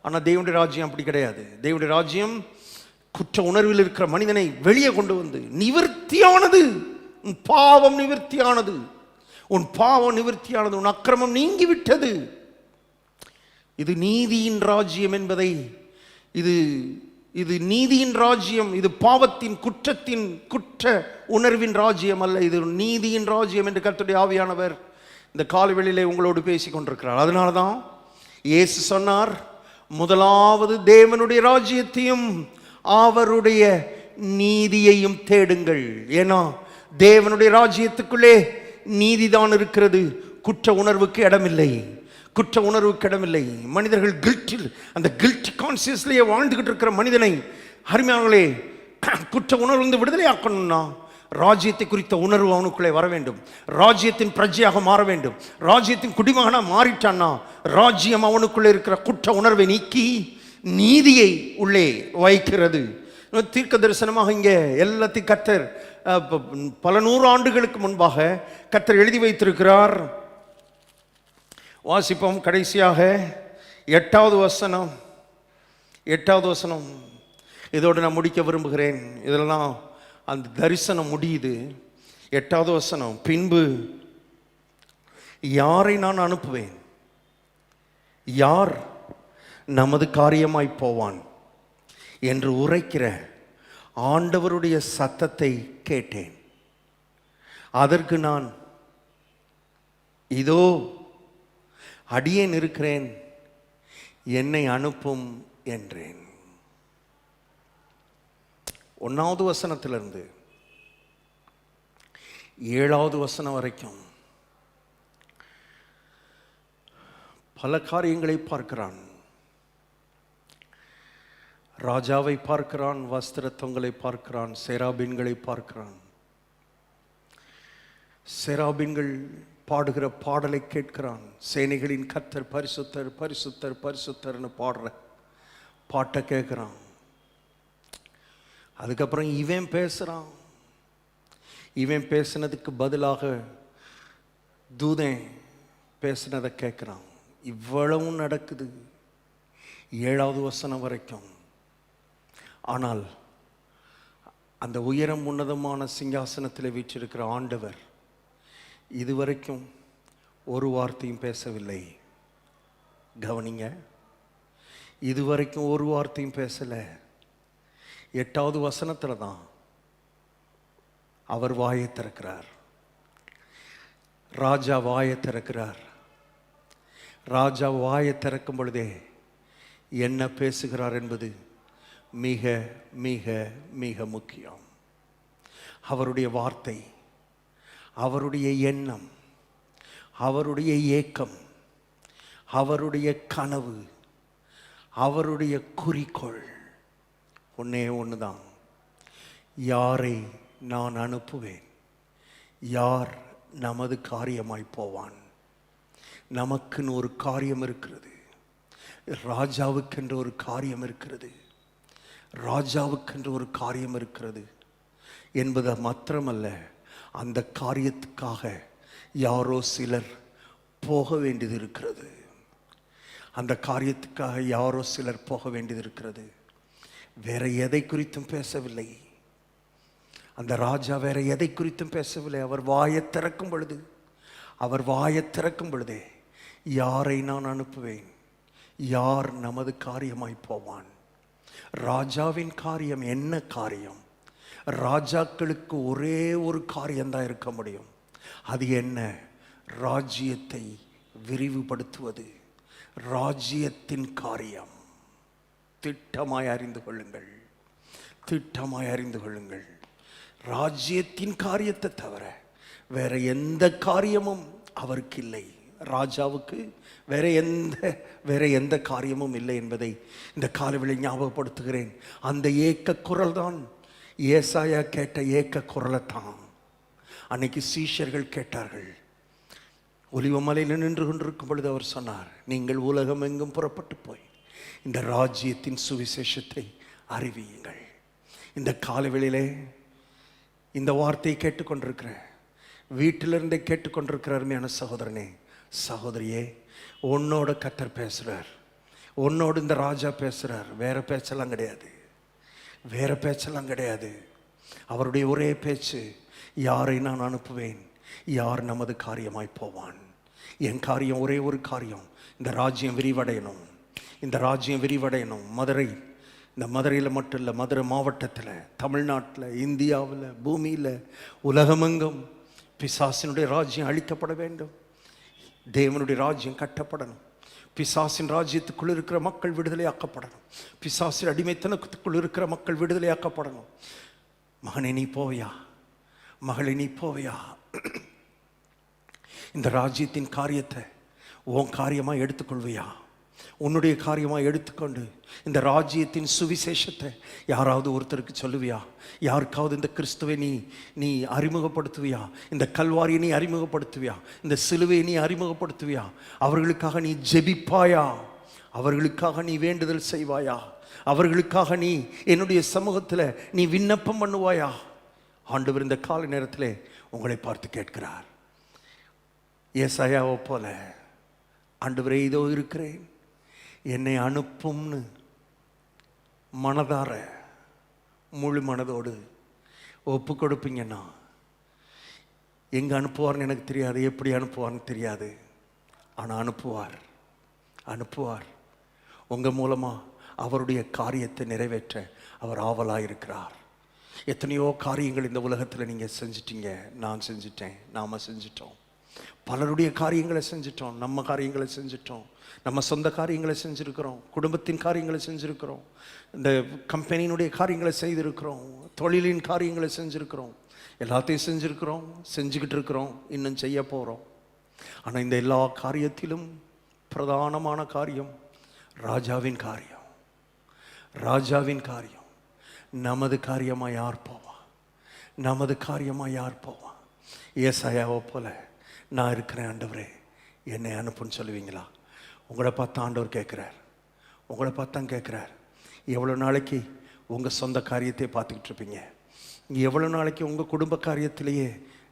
A: ஆனால் தேவனுடைய ராஜ்யம் அப்படி கிடையாது. தேவனுடைய ராஜ்யம் குற்ற உணர்வில் இருக்கிற மனிதனை வெளியே கொண்டு வந்து நிவர்த்தியானது, உன் பாவம் நிவர்த்தியானது, உன் பாவம் நிவர்த்தியானது, உன் அக்கிரமம் நீங்கிவிட்டது. இது நீதியின் ராஜ்யம் என்பதை, இது நீதியின் ராஜ்யம், இது பாவத்தின் குற்றத்தின் குற்ற உணர்வின் ராஜ்யம் அல்ல, இது நீதியின் ராஜ்யம் என்று கர்த்தருடைய ஆவியானவர் இந்த காலவெளியிலே உங்களோடு பேசி கொண்டிருக்கிறார். அதனால தான் இயேசு சொன்னார், முதலாவது தேவனுடைய ராஜ்யத்தையும் அவருடைய நீதியையும் தேடுங்கள். ஏன்னா தேவனுடைய ராஜ்யத்துக்குள்ளே நீதிதான் இருக்கிறது, குற்ற உணர்வுக்கு இடமில்லை, குற்ற உணர்வுக்கு இடமில்லை. மனிதர்கள் கில்ட்டில், அந்த கில்ட் கான்சியஸ்லேயே வாழ்ந்துகிட்டு இருக்கிற மனிதனை அருமையானவர்களே குற்ற உணர்வு வந்து விடுதலை ஆக்கணும்னா ராஜ்யத்தை குறித்த உணர்வு அவனுக்குள்ளே வர வேண்டும், ராஜ்யத்தின் பிரஜையாக மாற வேண்டும். ராஜ்யத்தின் குடிமகனாக மாறிட்டான்னா ராஜ்யம் அவனுக்குள்ளே இருக்கிற குற்ற உணர்வை நீக்கி நீதியை உள்ளே வைக்கிறது. தீர்க்க தரிசனமாக இங்கே எல்லாத்தையும் கர்த்தர் பல 100 ஆண்டுகளுக்கு முன்பாக கர்த்தர் எழுதி வைத்திருக்கிறார். வாசிப்போம் கடைசியாக 8வது வசனம். 8வது வசனம் இதோடு நான் முடிக்க விரும்புகிறேன். இதெல்லாம் அந்த தரிசனம் முடியுது. 8வது வசனம், பின்பு யாரை நான் அனுப்புவேன், யார் நமது காரியமாய் போவான் என்று உரைக்கிற ஆண்டவருடைய சத்தத்தை கேட்டேன். அதற்கு நான், இதோ அடியேன் இருக்கிறேன், என்னை அனுப்பும் என்றேன். 1வது வசனத்திலிருந்து 7வது வசனம் வரைக்கும் பல காரியங்களை பார்க்கிறான். ராஜாவை பார்க்கிறான், வஸ்திர தொங்கலை பார்க்கிறான், சேராபீன்களை பார்க்கிறான். சேராபீன்கள் பாடுகிற பாடலை கேட்கிறான். சேனைகளின் கர்த்தர் பரிசுத்தர் பரிசுத்தர் பரிசுத்தர்னு பாடுற பாட்டை கேட்கிறான். அதுக்கப்புறம் இவன் பேசுறான். இவன் பேசினதுக்கு பதிலாக தூதன் பேசினதை கேட்கிறான். இவ்வளவும் நடக்குது 7வது வசனம் வரைக்கும். ஆனால் அந்த உயரம் உன்னதமான சிங்காசனத்தில் வீற்றிருக்கிற ஆண்டவர் இதுவரைக்கும் ஒரு வார்த்தையும் பேசவில்லை. கவனிங்க, இதுவரைக்கும் ஒரு வார்த்தையும் பேசலை. 8வது வசனத்தில் தான் அவர் வாயை திறக்கிறார். ராஜா வாயை திறக்கிறார். ராஜா வாயை திறக்கும் பொழுதே என்ன பேசுகிறார் என்பது மிக மிக மிக முக்கியம். அவருடைய வார்த்தை, அவருடைய எண்ணம், அவருடைய ஏக்கம், அவருடைய கனவு, அவருடைய குறிக்கோள் ஒன்னே ஒன்று தான். யாரை நான் அனுப்புவேன்? யார் நமது காரியமாய் போவான்? நமக்குன்னு ஒரு காரியம் இருக்கிறது. ராஜாவுக்கென்று ஒரு காரியம் இருக்கிறது. ராஜாவுக்கென்று ஒரு காரியம் இருக்கிறது என்பது மாத்திரமல்ல, அந்த காரியத்துக்காக யாரோ சிலர் போக வேண்டியது இருக்கிறது. அந்த காரியத்துக்காக யாரோ சிலர் போக வேண்டியது இருக்கிறது. வேற எதை குறித்தும் பேசவில்லை அந்த ராஜா, வேற எதை குறித்தும் பேசவில்லை. அவர் வாயை திறக்கும் பொழுது, அவர் வாயை திறக்கும் பொழுதே யாரை நான் அனுப்புவேன்? யார் நமது காரியமாய் போவான்? ராஜாவின் காரியம் என்ன காரியம்? ராஜாக்களுக்கு ஒரே ஒரு காரியம்தான் இருக்க முடியும். அது என்ன? ராஜ்யத்தை விரிவுபடுத்துவது. ராஜ்யத்தின் காரியம். திட்டமாய் அறிந்து கொள்ளுங்கள், திட்டமாய் அறிந்து கொள்ளுங்கள். ராஜ்யத்தின் காரியத்தை தவிர வேற எந்த காரியமும் அவருக்கு இல்லை. ராஜாவுக்கு வேற எந்த காரியமும் இல்லை என்பதை இந்த காலவேளை ஞாபகப்படுத்துகிறேன். அந்த ஏக்க குரல் தான் ஏசாயா கேட்ட ஏக்க குரலை தான் அன்னைக்கு சீஷர்கள் கேட்டார்கள். ஒலிவமலையில் நின்று கொண்டிருக்கும் பொழுது அவர் சொன்னார், நீங்கள் உலகம் எங்கும் புறப்பட்டு போய் இந்த ராஜ்யத்தின் சுவிசேஷத்தை அறிவியுங்கள். இந்த காலவேளையிலே இந்த வார்த்தையை கேட்டுக்கொண்டிருக்கிற, வீட்டிலிருந்தே கேட்டுக்கொண்டிருக்கிற அருமையான சகோதரனே, சகோதரியே, உன்னோட கர்த்தர் பேசுகிறார். உன்னோடு இந்த ராஜா பேசுகிறார். வேற பேச்செல்லாம் கிடையாது, வேற பேச்செல்லாம் கிடையாது. அவருடைய ஒரே பேச்சு, யாரை நான் அனுப்புவேன்? யார் நமது காரியமாய் போவான்? என் காரியம் ஒரே ஒரு காரியம், இந்த ராஜ்யம் விரிவடையணும், இந்த ராஜ்யம் விரிவடையணும். இந்த மதுரையில் மட்டும் இல்லை, மதுரை மாவட்டத்தில், தமிழ்நாட்டில், இந்தியாவில், பூமியில், உலகமெங்கும் பிசாசினுடைய ராஜ்யம் அழிக்கப்பட வேண்டும். தேவனுடைய ராஜ்யம் கட்டப்படணும். பிசாசின் ராஜ்யத்துக்குள் இருக்கிற மக்கள் விடுதலையாக்கப்படணும். பிசாசின் அடிமைத்தனத்துக்குள் இருக்கிற மக்கள் விடுதலையாக்கப்படணும். மகனே நீ போவையா? மகளே நீ போவையா? இந்த ராஜ்யத்தின் காரியத்தை உன் காரியமாக எடுத்துக்கொள்வையா? உன்னுடைய காரியமாக எடுத்துக்கொண்டு இந்த ராஜ்யத்தின் சுவிசேஷத்தை யாராவது ஒருத்தருக்கு சொல்லுவியா? யாருக்காவது இந்த கிறிஸ்துவை நீ அறிமுகப்படுத்துவியா? இந்த கல்வாரியை நீ அறிமுகப்படுத்துவியா? இந்த சிலுவையை நீ அறிமுகப்படுத்துவியா? அவர்களுக்காக நீ ஜெபிப்பாயா? அவர்களுக்காக நீ வேண்டுதல் செய்வாயா? அவர்களுக்காக நீ என்னுடைய சமூகத்தில் நீ விண்ணப்பம் பண்ணுவாயா? ஆண்டவர் இந்த கால நேரத்தில் உங்களை பார்த்து கேட்கிறார். ஏசாயாவை போல, ஆண்டவரே இதோ இருக்கிறேன், என்னை அனுப்பும்னு மனதார முழு மனதோடு ஒப்பு கொடுப்பீங்கன்னா, எங்கே அனுப்புவார்னு எனக்கு தெரியாது, எப்படி அனுப்புவார்னு தெரியாது, ஆனால் அனுப்புவார். உங்கள் மூலமாக அவருடைய காரியத்தை நிறைவேற்ற அவர் ஆவலாக இருக்கிறார். எத்தனையோ காரியங்கள் இந்த உலகத்தில் நீங்கள் செஞ்சிட்டீங்க, நான் செஞ்சிட்டேன், நாம் செஞ்சிட்டோம். பலருடைய காரியங்களை செஞ்சிட்டோம், நம்ம காரியங்களை செஞ்சிட்டோம், நம்ம சொந்த காரியங்களை செஞ்சுருக்கிறோம், குடும்பத்தின் காரியங்களை செஞ்சுருக்கிறோம், இந்த கம்பெனியினுடைய காரியங்களை செய்திருக்கிறோம், தொழிலின் காரியங்களை செஞ்சுருக்கிறோம், எல்லாத்தையும் செஞ்சுருக்கிறோம், செஞ்சுக்கிட்டு இருக்கிறோம், இன்னும் செய்ய போகிறோம். ஆனால் இந்த எல்லா காரியத்திலும் பிரதானமான காரியம் ராஜாவின் காரியம். ராஜாவின் காரியம். நமது காரியமாக யார் போவா? நமது காரியமாக யார் போவா? ஏசாயாவை போல நான் இருக்கிறேன் ஆண்டவரே, என்னை அனுப்புன்னு சொல்லுவீங்களா? உங்களை பார்த்து ஆண்டவர் கேட்குறார், உங்களை பார்த்தான் கேட்குறார். எவ்வளோ நாளைக்கு உங்கள் சொந்த காரியத்தையே பார்த்துக்கிட்டு இருப்பீங்க? எவ்வளோ நாளைக்கு உங்கள் குடும்ப காரியத்திலேயே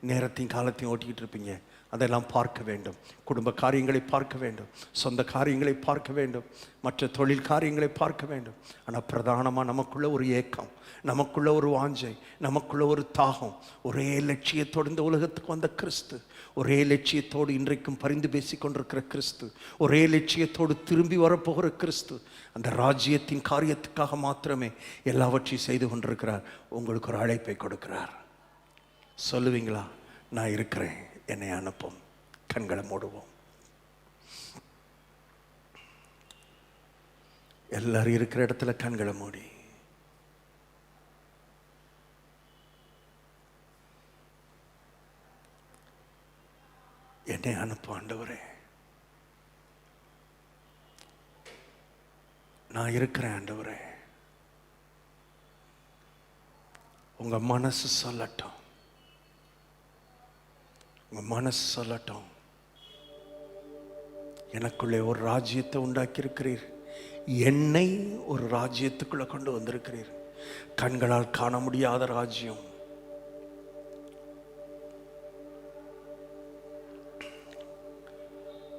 A: நேரத்தையும் காலத்தையும் ஓட்டிக்கிட்டு இருப்பீங்க? அதெல்லாம் பார்க்க வேண்டும். குடும்ப காரியங்களை பார்க்க வேண்டும், சொந்த காரியங்களை பார்க்க வேண்டும், மற்ற தொழில் காரியங்களை பார்க்க வேண்டும். ஆனால் பிரதானமாக நமக்குள்ள ஒரு ஏக்கம், நமக்குள்ள ஒரு வாஞ்சை, நமக்குள்ள ஒரு தாகம், ஒரே லட்சியத்தோடு இந்த உலகத்துக்கு வந்த கிறிஸ்து, ஒரே லட்சியத்தோடு இன்றைக்கும் பரிந்து பேசி கொண்டிருக்கிற கிறிஸ்து, ஒரே லட்சியத்தோடு திரும்பி வரப்போகிற கிறிஸ்து, அந்த ராஜ்யத்தின் காரியத்துக்காக மாத்திரமே எல்லாவற்றையும் செய்து கொண்டிருக்கிறார். உங்களுக்கு ஒரு அழைப்பை கொடுக்கிறார். சொல்லுவீங்களா? நான் இருக்கிறேன், என்னை அனுப்பும். கண்களை மூடுவோம். எல்லாரும் இருக்கிற இடத்துல கண்களை மூடி என்னை அனுப்பு ஆண்டவரே, நான் இருக்கிறேன் ஆண்டவரே. உங்க மனசு சொல்லட்டும், உங்க மனசு சொல்லட்டும். எனக்குள்ளே ஒரு ராஜ்யத்தை உண்டாக்கி இருக்கிறீர், என்னை ஒரு ராஜ்யத்துக்குள்ள கொண்டு வந்திருக்கிறீர். கண்களால் காண முடியாத ராஜ்யம்.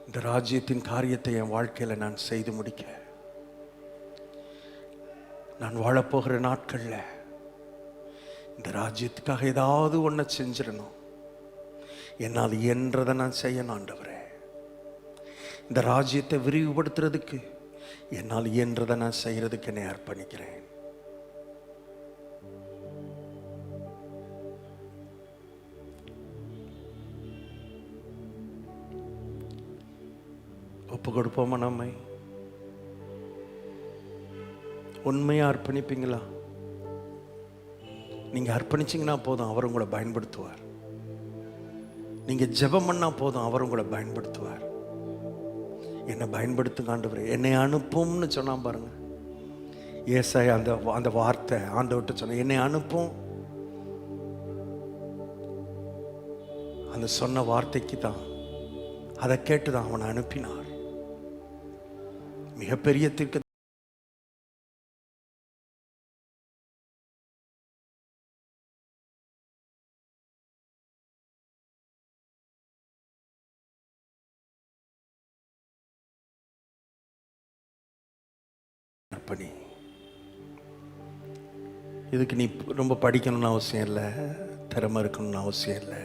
A: இந்த ராஜ்யத்தின் காரியத்தை என் வாழ்க்கையில நான் செய்து முடிக்க, நான் வாழப்போகிற நாட்கள்ல இந்த ராஜ்யத்துக்காக ஏதாவது ஒன்றை செஞ்சிடணும். என்னால் இயன்றதை நான் செய்யணும் ஆண்டவரே. இந்த ராஜ்யத்தை விரிவுபடுத்துறதுக்கு என்னால் இயன்றதை நான் செய்யறதுக்கு என்னை அர்ப்பணிக்கிறேன். ஒப்பு கொடுப்போமா? நம்மை உண்மையா அர்ப்பணிப்பீங்களா? நீங்க அர்ப்பணிச்சீங்கன்னா போதும், அவர் உங்களை பயன்படுத்துவார். நீங்க ஜெபம் பண்ணா போதும், அவர் உங்களை பயன்படுத்துவார். என்னை பயன்படுத்துங்க ஆண்டவரே, என்னை அனுப்பும்னு சொன்னா பாருங்க. ஏசாயா அந்த வார்த்தை ஆண்டவர்கிட்ட சொன்ன, என்னை அனுப்பும். அந்த சொன்ன வார்த்தைக்கு தான், அதை கேட்டுதான் அவனை அனுப்பினார். மிகப்பெரிய தீர்க்க பணி. இதுக்கு நீ ரொம்ப படிக்கணும்னு அவசியம் இல்லை, திறமை இருக்கணும்னு அவசியம் இல்லை.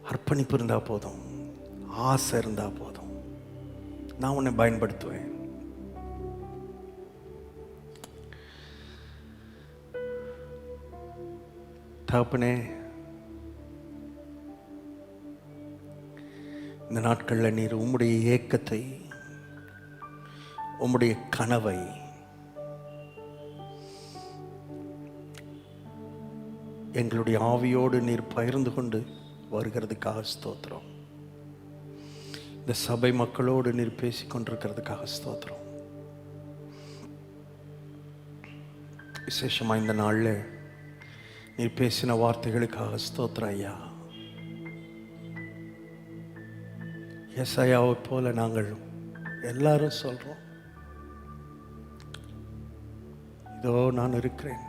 A: அர்ப்பணிப்பு இருந்தா போதும், ஆசை இருந்தா போதும், நான் உன்னை பயன்படுத்துவேன். தகப்பனே, இந்த நாட்களில் நீர் உம்முடைய ஏக்கத்தை, உம்முடைய கனவை எங்களுடைய ஆவியோடு நீர் பகிர்ந்து கொண்டு வருகிறதுக்காக ஸ்தோத்திரம். இந்த சபை மக்களோடு நீர் பேசிக் கொண்டிருக்கிறதுக்காக ஸ்தோத்திரம். விசேஷமா இந்த நாளில் நீர் பேசின வார்த்தைகளுக்காக ஸ்தோத்திரம் ஐயா. ஏசாயாவை போல நாங்கள் எல்லாரும் சொல்றோம், இதோ நான் இருக்கிறேன்,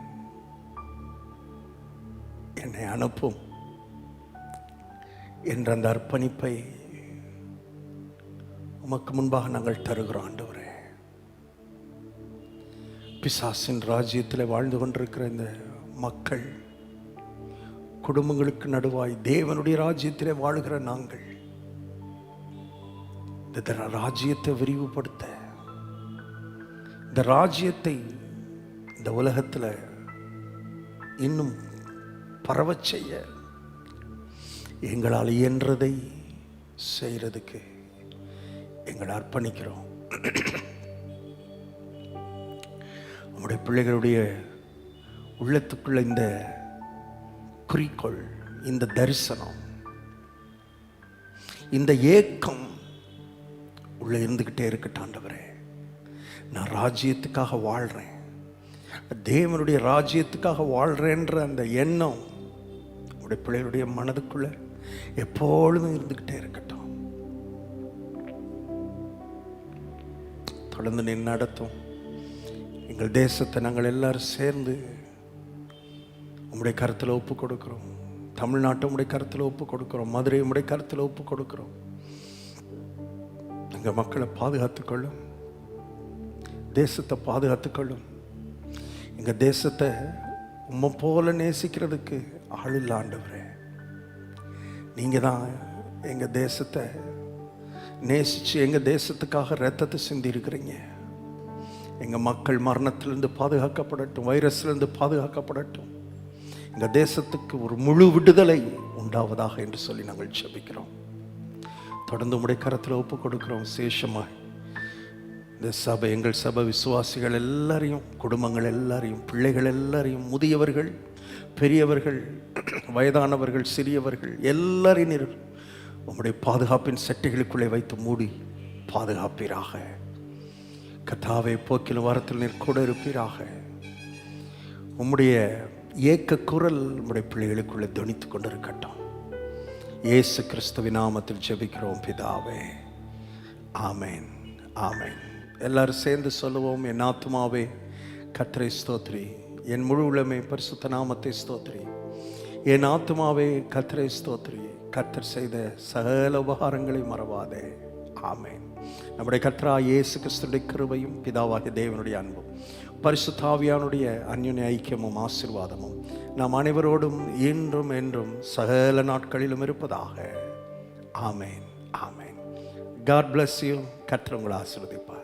A: என்னை அனுப்பும் என்ற அந்த அர்ப்பணிப்பை உமக்கு முன்பாக நாங்கள் தருகிறோம் ஆண்டவரே. பிசாசின் ராஜ்யத்தில் வாழ்ந்து கொண்டிருக்கிற இந்த மக்கள், குடும்பங்களுக்கு நடுவாய் தேவனுடைய ராஜ்யத்திலே வாழுகிற நாங்கள், இந்த ராஜ்யத்தை விரிவுபடுத்த, இந்த ராஜ்யத்தை இந்த உலகத்தில் இன்னும் பரவச் செய்ய எங்களால் இயன்றதை செய்யறதுக்கு எங்களை அர்ப்பணிக்கிறோம். நம்முடைய பிள்ளைகளுடைய உள்ளத்துக்குள்ள இந்த குறிக்கோள், இந்த தரிசனம், இந்த ஏக்கம் உள்ள இருந்துகிட்டே இருக்கட்டும் ஆண்டவரே. நான் ராஜ்யத்துக்காக வாழ்றேன், தேவனுடைய ராஜ்யத்துக்காக வாழ்றேன்ற அந்த எண்ணம் உடைய பிள்ளைகளுடைய மனதுக்குள்ள எப்பொழுதும் இருந்துகிட்டே இருக்கட்டும். தொடர்ந்து நீ நடத்தும். எங்கள் தேசத்தை நாங்கள் எல்லாரும் சேர்ந்து உம்முடைய கருத்தில் ஒப்பு கொடுக்கிறோம். தமிழ்நாட்டை உம்முடைய கருத்தில் ஒப்பு கொடுக்கிறோம். மதுரை உம்முடைய கருத்தில் ஒப்பு கொடுக்கிறோம். எங்கள் மக்களை பாதுகாத்துக்கொள்ளும், தேசத்தை பாதுகாத்துக்கொள்ளும். எங்கள் தேசத்தை உம்மை போல நேசிக்கிறதுக்கு ஆள் இல்லை ஆண்டவரே. நீங்கள் தான் எங்கள் தேசத்தை நேசித்து எங்கள் தேசத்துக்காக ரத்தத்தை சிந்தி இருக்கிறீங்க. எங்கள் மக்கள் மரணத்திலிருந்து பாதுகாக்கப்படட்டும், வைரஸ்லேருந்து பாதுகாக்கப்படட்டும். எங்கள் தேசத்துக்கு ஒரு முழு விடுதலை உண்டாவதாக என்று சொல்லி நாங்கள் ஜெபிக்கிறோம். தொடர்ந்து உம்முடைய கரத்தில் ஒப்பு கொடுக்கிறோம். விசேஷமாக இந்த சபை, எங்கள் சபை விசுவாசிகள் எல்லாரையும், குடும்பங்கள் எல்லாரையும், பிள்ளைகள் எல்லாரையும், முதியவர்கள், பெரியவர்கள், வயதானவர்கள், சிறியவர்கள் எல்லாரையும் நீர் உம்முடைய பாதுகாப்பின் சட்டைகளுக்குள்ளே வைத்து மூடி பாதுகாப்பீராக. கர்த்தாவே, போக்கிலும் வாரத்தில் நீர் கூட இருப்பீராக. உம்முடைய ஏக்க குரல் உம்முடைய பிள்ளைகளுக்குள்ளே துணித்து கொண்டிருக்கட்டும். இயேசு கிறிஸ்துவின் நாமத்தில் ஜெபிக்கிறோம் பிதாவே, ஆமேன், ஆமேன். எல்லாரும் சேர்ந்து சொல்லுவோம். என் ஆத்துமாவே கர்த்தரை ஸ்தோத்திரி, என் முழு உள்ளமே பரிசுத்த நாமத்தை ஸ்தோத்திரி. என் ஆத்துமாவே கர்த்தரை ஸ்தோத்திரி, கர்த்தர் செய்த சகல உபகாரங்களை மறவாதே. ஆமேன். நம்முடைய கர்த்தராகிய இயேசு கிறிஸ்துவின் கிருபையும் பிதாவாகிய தேவனுடைய அன்பும் பரிசுத்த ஆவியானுடைய அன்யோன்ய ஐக்கியமும் ஆசீர்வாதமும் நாம் அனைவரோடும் இன்றும் என்றும் சகல நாட்களிலும் இருப்பதாக. ஆமேன், ஆமேன். God bless you. கர்த்தர் உங்களை ஆசீர்வதிப்பார்.